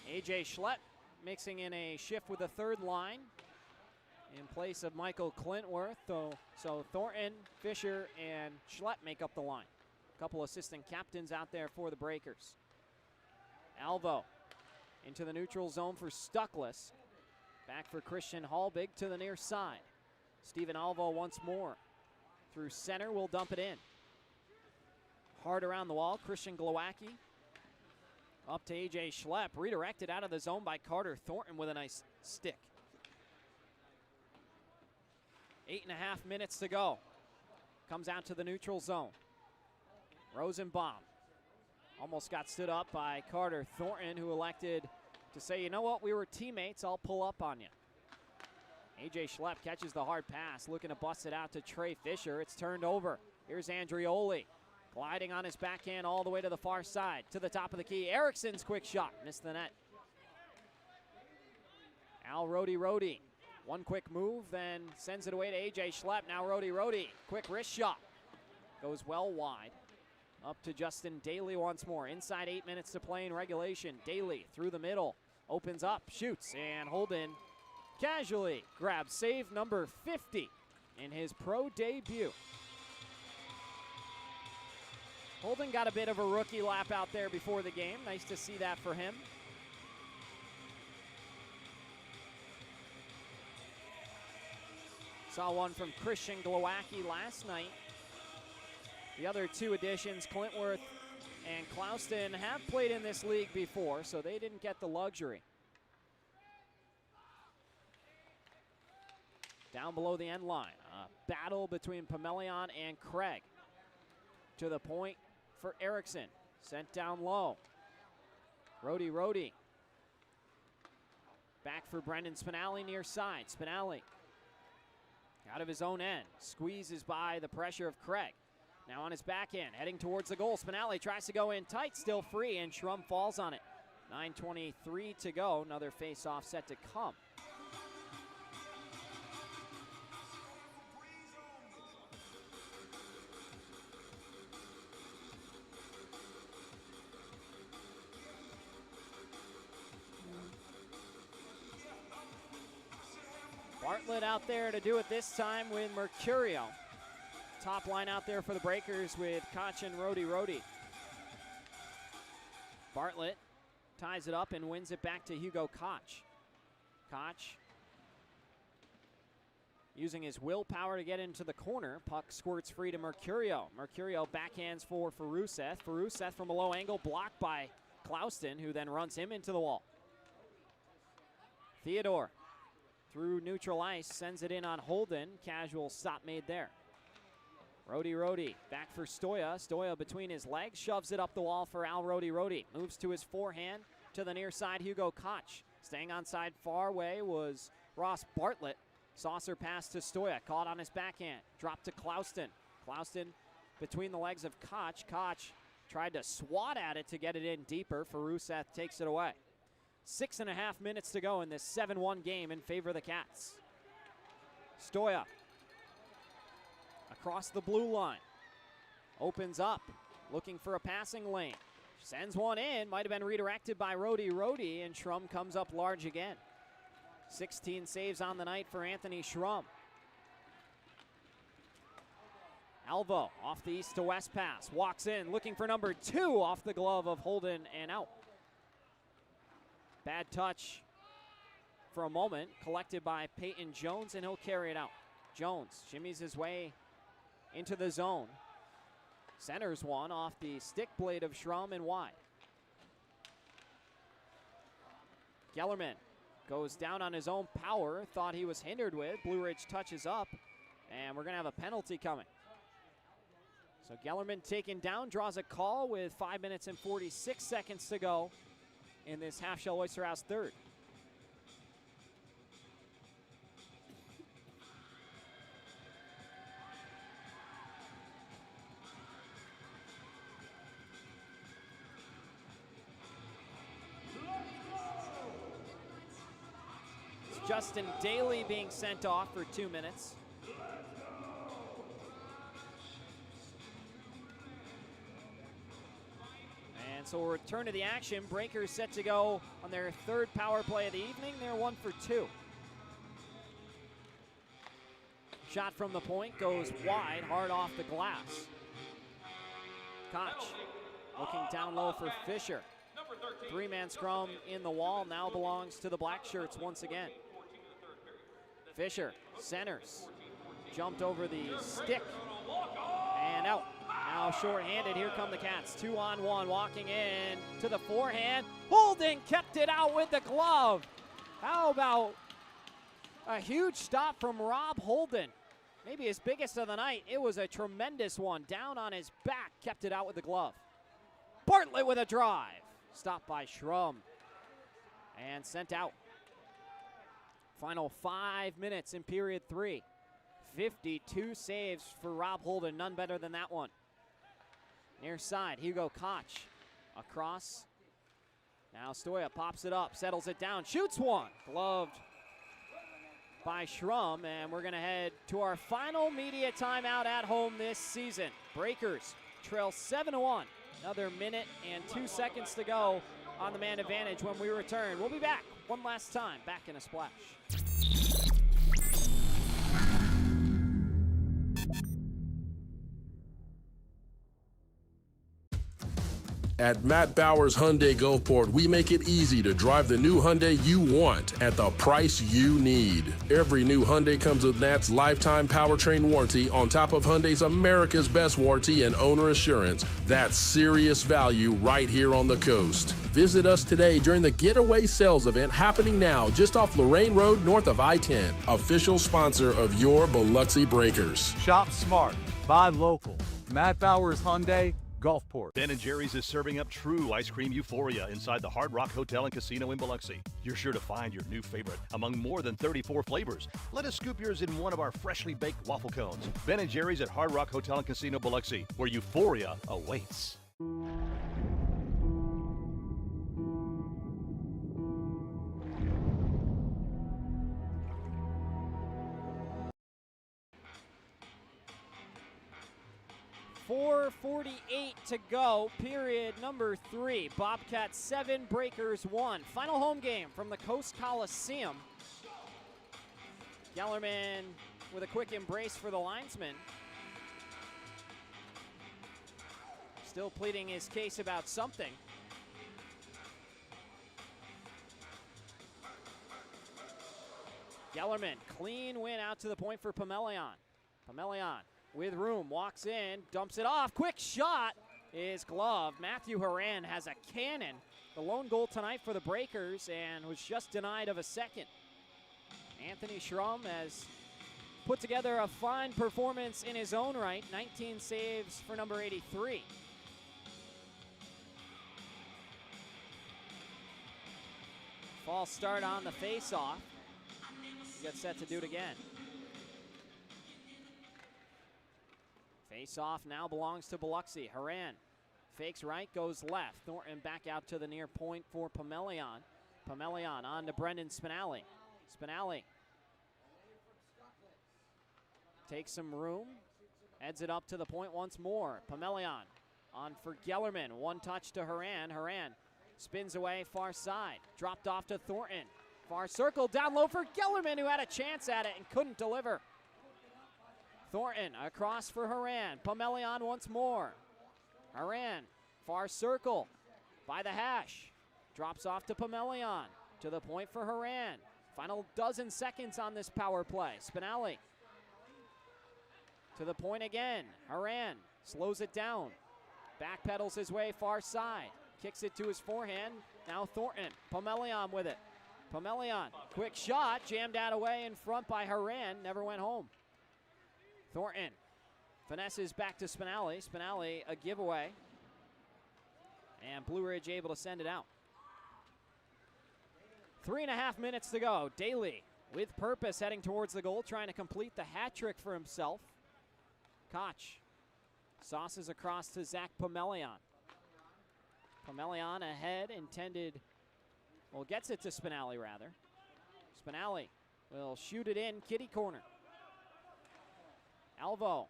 AJ Schlepp mixing in a shift with the third line in place of Michael Clintworth. So Thornton, Fisher, and Schlepp make up the line. A couple assistant captains out there for the Breakers. Alvo into the neutral zone for Stuckless. Back for Christian Hallbig to the near side. Stephen Alvo once more. Through center, will dump it in. Hard around the wall, Christian Glowacki. Up to AJ Schlepp, redirected out of the zone by Carter Thornton with a nice stick. 8.5 minutes to go. Comes out to the neutral zone. Rosenbaum almost got stood up by Carter Thornton, who elected to say, you know what, we were teammates, I'll pull up on you. AJ Schlepp catches the hard pass, looking to bust it out to Trey Fisher. It's turned over. Here's Andrioli. Gliding on his backhand all the way to the far side, to the top of the key. Erickson's quick shot, missed the net. Al Rhodey. One quick move, then sends it away to AJ Schlepp. Now Rhodey. Quick wrist shot. Goes well wide. Up to Justin Daly once more. Inside 8 minutes to play in regulation. Daly through the middle. Opens up, shoots, and Holden casually grabs save number 50 in his pro debut. Holden got a bit of a rookie lap out there before the game. Nice to see that for him. Saw one from Christian Glowacki last night. The other two additions, Clintworth and Clouston, have played in this league before, so they didn't get the luxury. Down below the end line, a battle between Pamelion and Craig. To the point for Erickson, sent down low. Rhodey. Back for Brendan Spinelli near side. Spinelli out of his own end, squeezes by the pressure of Craig. Now on his backhand, heading towards the goal. Spinelli tries to go in tight, still free, and Schrum falls on it. 9:23 to go, another face-off set to come. Bartlett out there to do it this time with Mercurio. Top line out there for the Breakers with Koch and Rhodey. Bartlett ties it up and wins it back to Hugo Koch. Koch using his willpower to get into the corner. Puck squirts free to Mercurio. Mercurio backhands for Faruseth. Faruseth from a low angle, blocked by Clouston, who then runs him into the wall. Theodore through neutral ice, sends it in on Holden. Casual stop made there. Rhodey, back for Stoya. Stoya between his legs, shoves it up the wall for Al Rhodey. Moves to his forehand to the near side, Hugo Koch. Staying on side far away was Ross Bartlett. Saucer pass to Stoya, caught on his backhand. Dropped to Clouston. Clouston between the legs of Koch. Koch tried to swat at it to get it in deeper. Faruseth takes it away. 6.5 minutes to go in this 7-1 game in favor of the Cats. Stoya across the blue line. Opens up, looking for a passing lane. Sends one in, might have been redirected by Rhodey, and Schrum comes up large again. 16 saves on the night for Anthony Schrum. Alvo off the east to west pass. Walks in, looking for number 2 off the glove of Holden and out. Bad touch for a moment, collected by Peyton Jones, and he'll carry it out. Jones shimmies his way into the zone. Centers one off the stick blade of Schrum and wide. Gellerman goes down on his own power, thought he was hindered with. Blue Ridge touches up, and we're going to have a penalty coming. So Gellerman taken down, draws a call with 5 minutes and 46 seconds to go in this Half Shell Oyster House third. It's Justin Daly being sent off for 2 minutes. So we'll return to the action. Breakers set to go on their third power play of the evening. They're 1 for 2. Shot from the point goes wide, hard off the glass. Koch looking down low for Fisher. 3-man scrum in the wall now belongs to the Black Shirts once again. Fisher centers, jumped over the stick and out. Now short-handed, here come the Cats. 2-on-1, walking in to the forehand. Holden kept it out with the glove. How about a huge stop from Rob Holden? Maybe his biggest of the night. It was a tremendous one. Down on his back, kept it out with the glove. Bartlett with a drive. Stopped by Schrum and sent out. Final 5 minutes in period 3. 52 saves for Rob Holden, none better than that one. Near side, Hugo Koch across. Now Stoya pops it up, settles it down, shoots one. Gloved by Schrum, and we're gonna head to our final media timeout at home this season. Breakers trail 7-1. Another minute and 2 seconds to go on the man advantage when we return. We'll be back one last time, back in a splash.
At Matt Bowers Hyundai Gulfport, we make it easy to drive the new Hyundai you want at the price you need. Every new Hyundai comes with Nat's lifetime powertrain warranty on top of Hyundai's America's Best warranty and owner assurance. That's serious value right here on the coast. Visit us today during the Getaway Sales event happening now just off Lorraine Road north of I-10. Official sponsor of your Biloxi Breakers.
Shop smart, buy local. Matt Bowers Hyundai, Gulfport.
Ben & Jerry's is serving up true ice cream euphoria inside the Hard Rock Hotel and Casino in Biloxi. You're sure to find your new favorite among more than 34 flavors. Let us scoop yours in one of our freshly baked waffle cones. Ben & Jerry's at Hard Rock Hotel and Casino Biloxi, where euphoria awaits.
.448 to go, period number 3. Bobcats 7, Breakers 1. Final home game from the Coast Coliseum. Gellerman with a quick embrace for the linesman. Still pleading his case about something. Gellerman, clean win out to the point for Pomelian. Pomelian with room, walks in, dumps it off. Quick shot is gloved. Matthew Horan has a cannon. The lone goal tonight for the Breakers and was just denied of a second. Anthony Schrum has put together a fine performance in his own right. 19 saves for number 83. False start on the face-off. Gets set to do it again. Face-off now belongs to Biloxi. Horan fakes right, goes left. Thornton back out to the near point for Pomelian. Pomelian on to Brendan Spinelli. Spinelli takes some room, heads it up to the point once more. Pomelian on for Gellerman. One touch to Horan. Horan spins away far side. Dropped off to Thornton. Far circle down low for Gellerman, who had a chance at it and couldn't deliver. Thornton across for Haran. Pomelian once more. Haran, far circle by the hash. Drops off to Pomelian. To the point for Haran. Final dozen seconds on this power play. Spinelli. To the point again. Haran slows it down. Backpedals his way far side. Kicks it to his forehand. Now Thornton. Pomelian with it. Pomelian, quick shot. Jammed out away in front by Haran. Never went home. Thornton finesses back to Spinelli. Spinelli a giveaway. And Blue Ridge able to send it out. 3.5 minutes to go. Daly with purpose heading towards the goal, trying to complete the hat trick for himself. Koch sauces across to Zach Pomelian. Pomelian ahead, intended, well, gets it to Spinelli rather. Spinelli will shoot it in, kitty corner. Alvo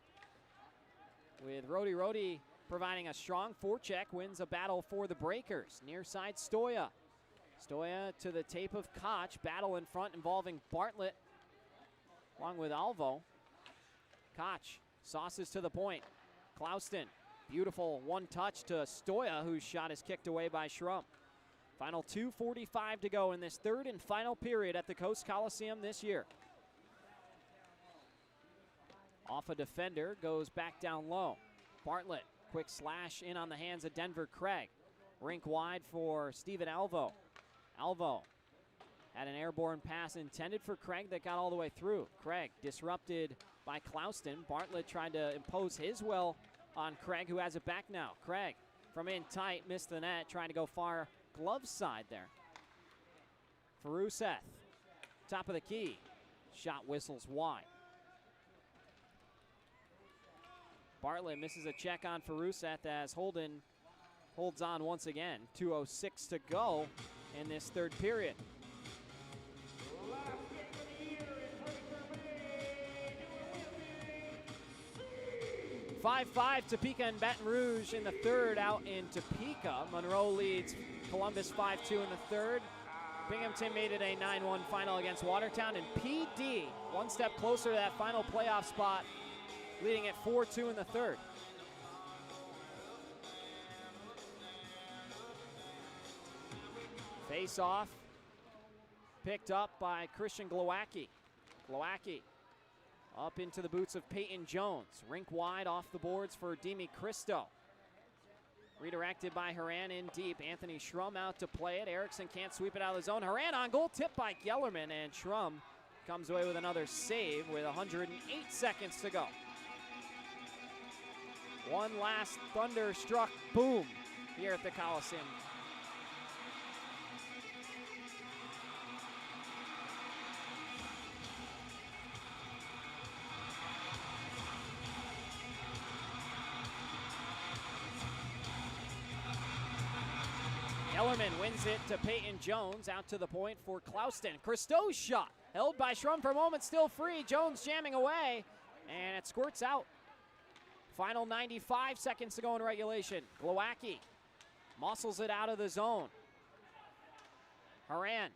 with Rody providing a strong forecheck, wins a battle for the Breakers. Near side Stoya. Stoya to the tape of Koch. Battle in front involving Bartlett along with Alvo. Koch sauces to the point. Clouston, beautiful one touch to Stoya, whose shot is kicked away by Schrum. Final 2:45 to go in this third and final period at the Coast Coliseum this year. Off a defender, goes back down low. Bartlett, quick slash in on the hands of Denver Craig. Rink wide for Steven Alvo. Alvo had an airborne pass intended for Craig that got all the way through. Craig disrupted by Clouston. Bartlett tried to impose his will on Craig, who has it back now. Craig from in tight, missed the net, trying to go far glove side there. Faruseth, top of the key. Shot whistles wide. Bartlett misses a check on Faruseth as Holden holds on once again. 2:06 to go in this third period. 5-5 Topeka and Baton Rouge in the third out in Topeka. Monroe leads Columbus 5-2 in the third. Binghamton made it a 9-1 final against Watertown, and PD one step closer to that final playoff spot, leading at 4-2 in the third. Face off, picked up by Christian Glowacki. Glowacki up into the boots of Peyton Jones. Rink wide off the boards for Demi Cristo. Redirected by Haran in deep. Anthony Schrum out to play it. Erickson can't sweep it out of the zone. Haran on goal, tipped by Gellerman, and Schrum comes away with another save with 108 seconds to go. One last thunderstruck boom here at the Coliseum. Ellerman wins it to Peyton Jones, out to the point for Clouston. Christo's shot, held by Schrum for a moment, still free. Jones jamming away, and it squirts out. Final 95 seconds to go in regulation. Glowacki muscles it out of the zone. Haran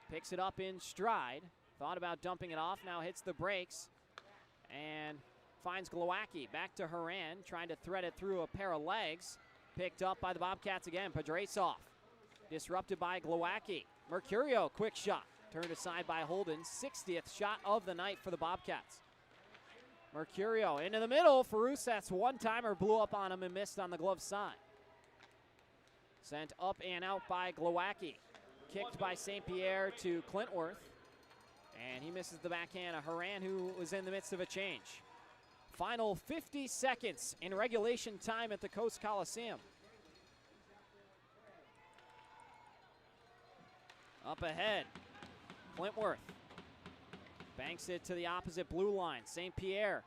picks it up in stride. Thought about dumping it off, now hits the brakes and finds Glowacki. Back to Haran, trying to thread it through a pair of legs. Picked up by the Bobcats again. Padrasov disrupted by Glowacki. Mercurio, quick shot. Turned aside by Holden. 60th shot of the night for the Bobcats. Mercurio into the middle. Faruseth's one-timer blew up on him and missed on the glove side. Sent up and out by Glowacki. Kicked by St. Pierre to Clintworth. And he misses the backhand of Haran, who was in the midst of a change. Final 50 seconds in regulation time at the Coast Coliseum. Up ahead, Clintworth banks it to the opposite blue line. St. Pierre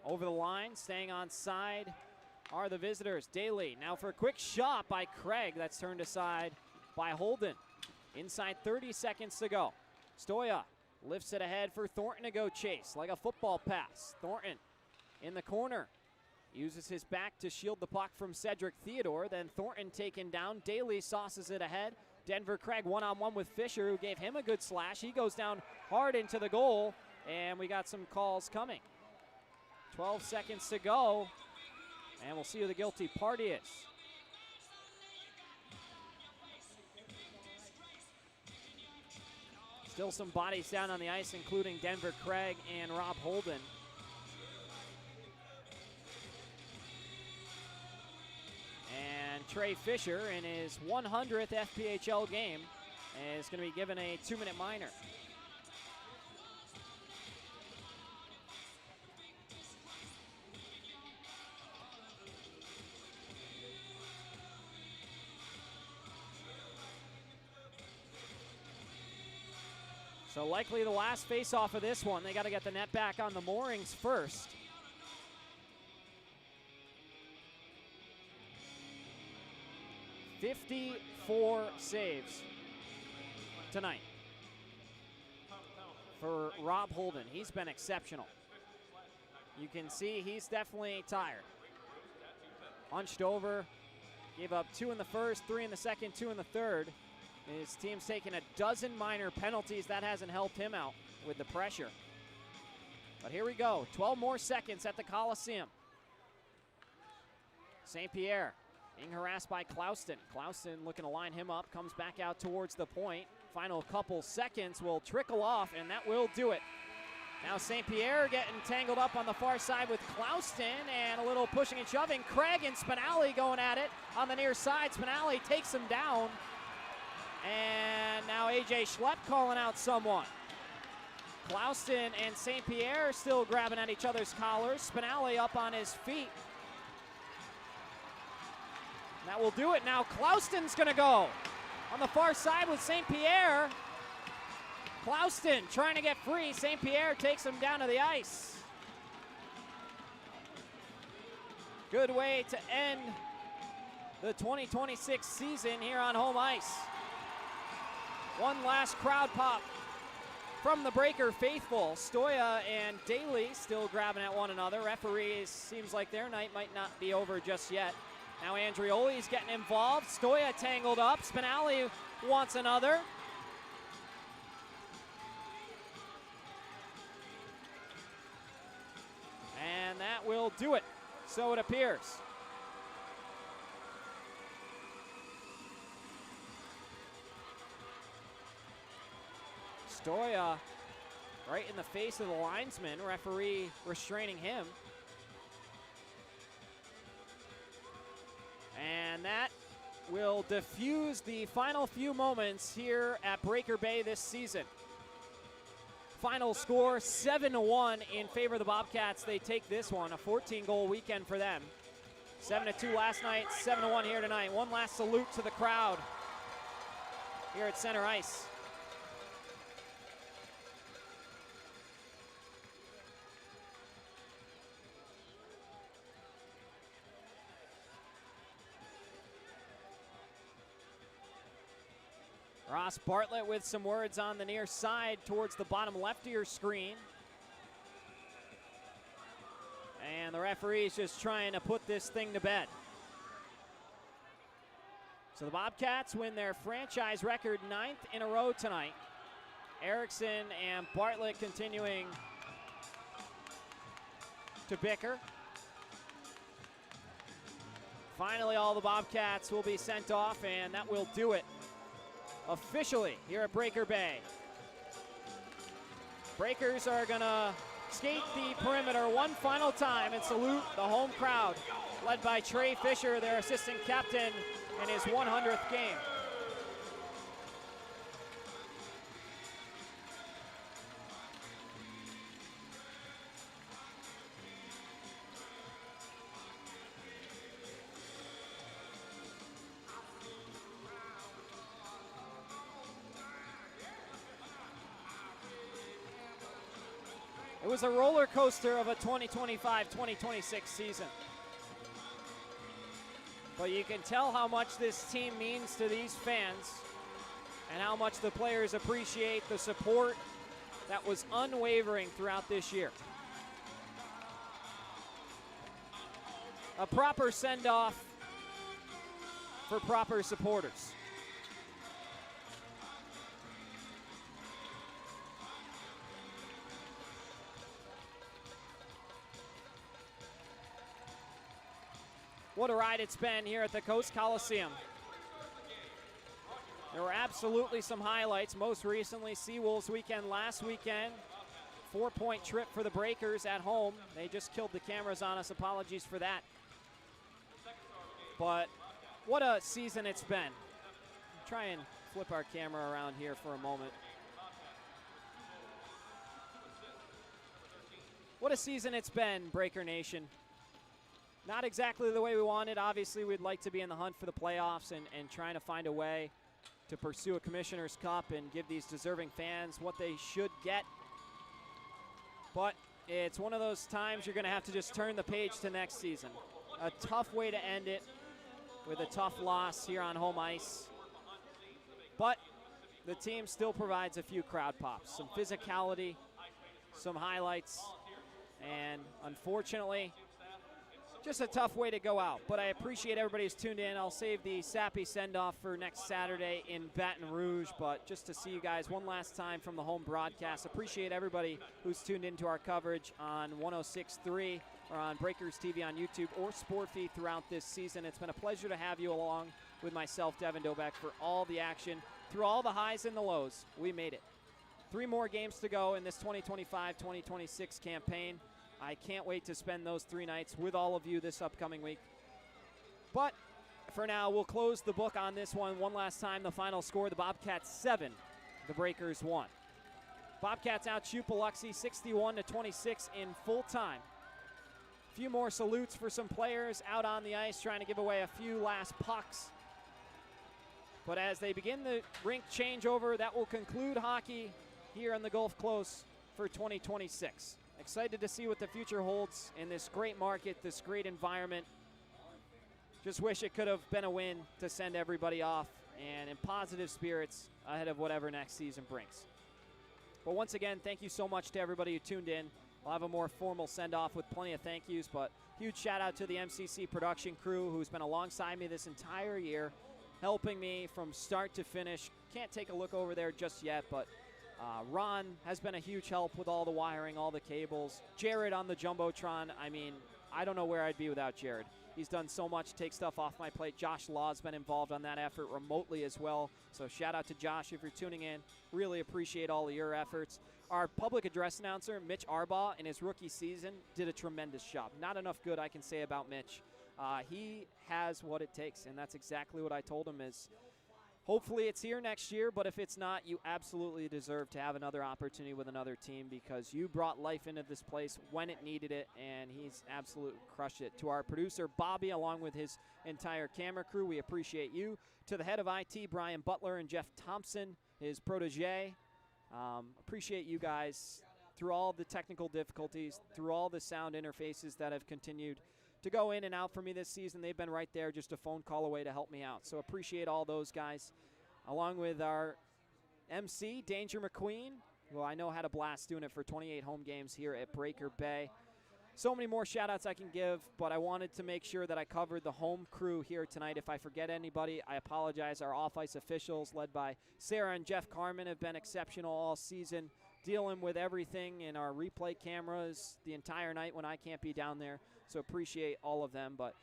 over the line, staying on side are the visitors. Daly now for a quick shot by Craig, that's turned aside by Holden. Inside 30 seconds to go. Stoya lifts it ahead for Thornton to go chase, like a football pass. Thornton in the corner. Uses his back to shield the puck from Cedric Theodore. Then Thornton taken down. Daly sauces it ahead. Denver Craig one-on-one with Fisher, who gave him a good slash. He goes down hard into the goal. And we got some calls coming. 12 seconds to go, and we'll see who the guilty party is. Still some bodies down on the ice, including Denver Craig and Rob Holden. And Trey Fisher, in his 100th FPHL game, is going to be given a 2-minute minor. So likely the last face-off of this one. They got to get the net back on the moorings first. "54 saves tonight for Rob Holden. He's been exceptional. You can see he's definitely tired. Hunched over, gave up 2 in the first, 3 in the second, 2 in the third. His team's taken a dozen minor penalties. That hasn't helped him out with the pressure. But here we go. 12 more seconds at the Coliseum. St. Pierre being harassed by Clouston. Clouston looking to line him up. Comes back out towards the point. Final couple seconds will trickle off, and that will do it. Now St. Pierre getting tangled up on the far side with Clouston, and a little pushing and shoving. Craig and Spinelli going at it on the near side. Spinelli takes him down. And now A.J. Schlepp calling out someone. Clouston and St. Pierre still grabbing at each other's collars. Spinelli up on his feet. And that will do it. Now Clouston's going to go on the far side with St. Pierre. Clouston trying to get free. St. Pierre takes him down to the ice. Good way to end the 2026 season here on home ice. One last crowd pop from the Breaker faithful. Stoya and Daly still grabbing at one another. Referees, seems like their night might not be over just yet. Now Andreoli's getting involved. Stoya tangled up. Spinelli wants another. And that will do it, so it appears. Stoya right in the face of the linesman, referee restraining him. And that will diffuse the final few moments here at Breaker Bay this season. Final score 7-1 in favor of the Bobcats. They take this one, a 14-goal weekend for them. 7-2 last night, 7-1 here tonight. One last salute to the crowd here at center ice. Ross Bartlett with some words on the near side towards the bottom left of your screen. And the referee's just trying to put this thing to bed. So the Bobcats win their franchise record 9th in a row tonight. Erickson and Bartlett continuing to bicker. Finally, all the Bobcats will be sent off, and that will do it officially here at Breaker Bay. Breakers are gonna skate the perimeter one final time and salute the home crowd, led by Trey Fisher, their assistant captain in his 100th game. It was a roller coaster of a 2025-2026 season. But you can tell how much this team means to these fans and how much the players appreciate the support that was unwavering throughout this year. A proper send-off for proper supporters. What a ride it's been here at the Coast Coliseum. There were absolutely some highlights, most recently Seawolves weekend last weekend. 4-point trip for the Breakers at home. They just killed the cameras on us. Apologies for that. But what a season it's been. Try and flip our camera around here for a moment. What a season it's been, Breaker Nation. Not exactly the way we wanted. Obviously, we'd like to be in the hunt for the playoffs and trying to find a way to pursue a Commissioner's Cup and give these deserving fans what they should get. But it's one of those times you're going to have to just turn the page to next season. A tough way to end it with a tough loss here on home ice. But the team still provides a few crowd pops, some physicality, some highlights, and unfortunately, just a tough way to go out. But I appreciate everybody who's tuned in. I'll save the sappy send-off for next Saturday in Baton Rouge, but just to see you guys one last time from the home broadcast. Appreciate everybody who's tuned into our coverage on 106.3 or on Breakers TV on YouTube or Sportfeed throughout this season. It's been a pleasure to have you along with myself, Devin Dobeck, for all the action. Through all the highs and the lows, we made it. 3 more games to go in this 2025-2026 campaign. I can't wait to spend those 3 nights with all of you this upcoming week. But for now, we'll close the book on this one last time. The final score, the Bobcats 7, the Breakers 1. Bobcats outshoot Biloxi 61-26 in full time. A few more salutes for some players out on the ice trying to give away a few last pucks. But as they begin the rink changeover, that will conclude hockey here in the Gulf Close for 2026. Excited to see what the future holds in this great market, this great environment. Just wish it could have been a win to send everybody off and in positive spirits ahead of whatever next season brings. But once again, thank you so much to everybody who tuned in. We'll have a more formal send-off with plenty of thank yous, but huge shout out to the MCC production crew who's been alongside me this entire year, helping me from start to finish. Can't take a look over there just yet, but Ron has been a huge help with all the wiring, all the cables. Jared on the Jumbotron, I mean, I don't know where I'd be without Jared. He's done so much to take stuff off my plate. Josh Law's been involved on that effort remotely as well. So shout out to Josh if you're tuning in. Really appreciate all of your efforts. Our public address announcer, Mitch Arbaugh, in his rookie season, did a tremendous job. Not enough good I can say about Mitch. He has what it takes, and that's exactly what I told him is hopefully it's here next year, but if it's not, you absolutely deserve to have another opportunity with another team because you brought life into this place when it needed it, and he's absolutely crushed it. To our producer, Bobby, along with his entire camera crew, we appreciate you. To the head of IT, Brian Butler, and Jeff Thompson, his protege, appreciate you guys through all the technical difficulties, through all the sound interfaces that have continued to go in and out for me this season. They've been right there, just a phone call away to help me out. So appreciate all those guys. Along with our MC, Danger McQueen, who I know had a blast doing it for 28 home games here at Breaker Bay. So many more shout-outs I can give, but I wanted to make sure that I covered the home crew here tonight. If I forget anybody, I apologize. Our off-ice officials, led by Sarah and Jeff Carmen, have been exceptional all season, dealing with everything in our replay cameras the entire night when I can't be down there. So appreciate all of them. But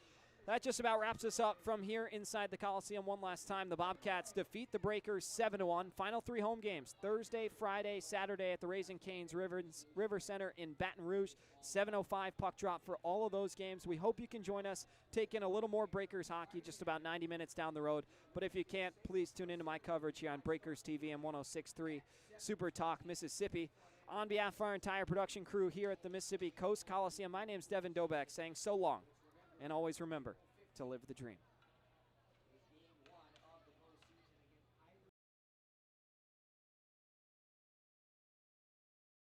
that just about wraps us up from here inside the Coliseum one last time. The Bobcats defeat the Breakers 7-1. Final 3 home games, Thursday, Friday, Saturday at the Raising Cane's River Center in Baton Rouge. 7:05 puck drop for all of those games. We hope you can join us, take in a little more Breakers hockey just about 90 minutes down the road. But if you can't, please tune into my coverage here on Breakers TV and 106.3 Super Talk Mississippi. On behalf of our entire production crew here at the Mississippi Coast Coliseum, my name's Devin Dobeck saying so long, and always remember to live the dream.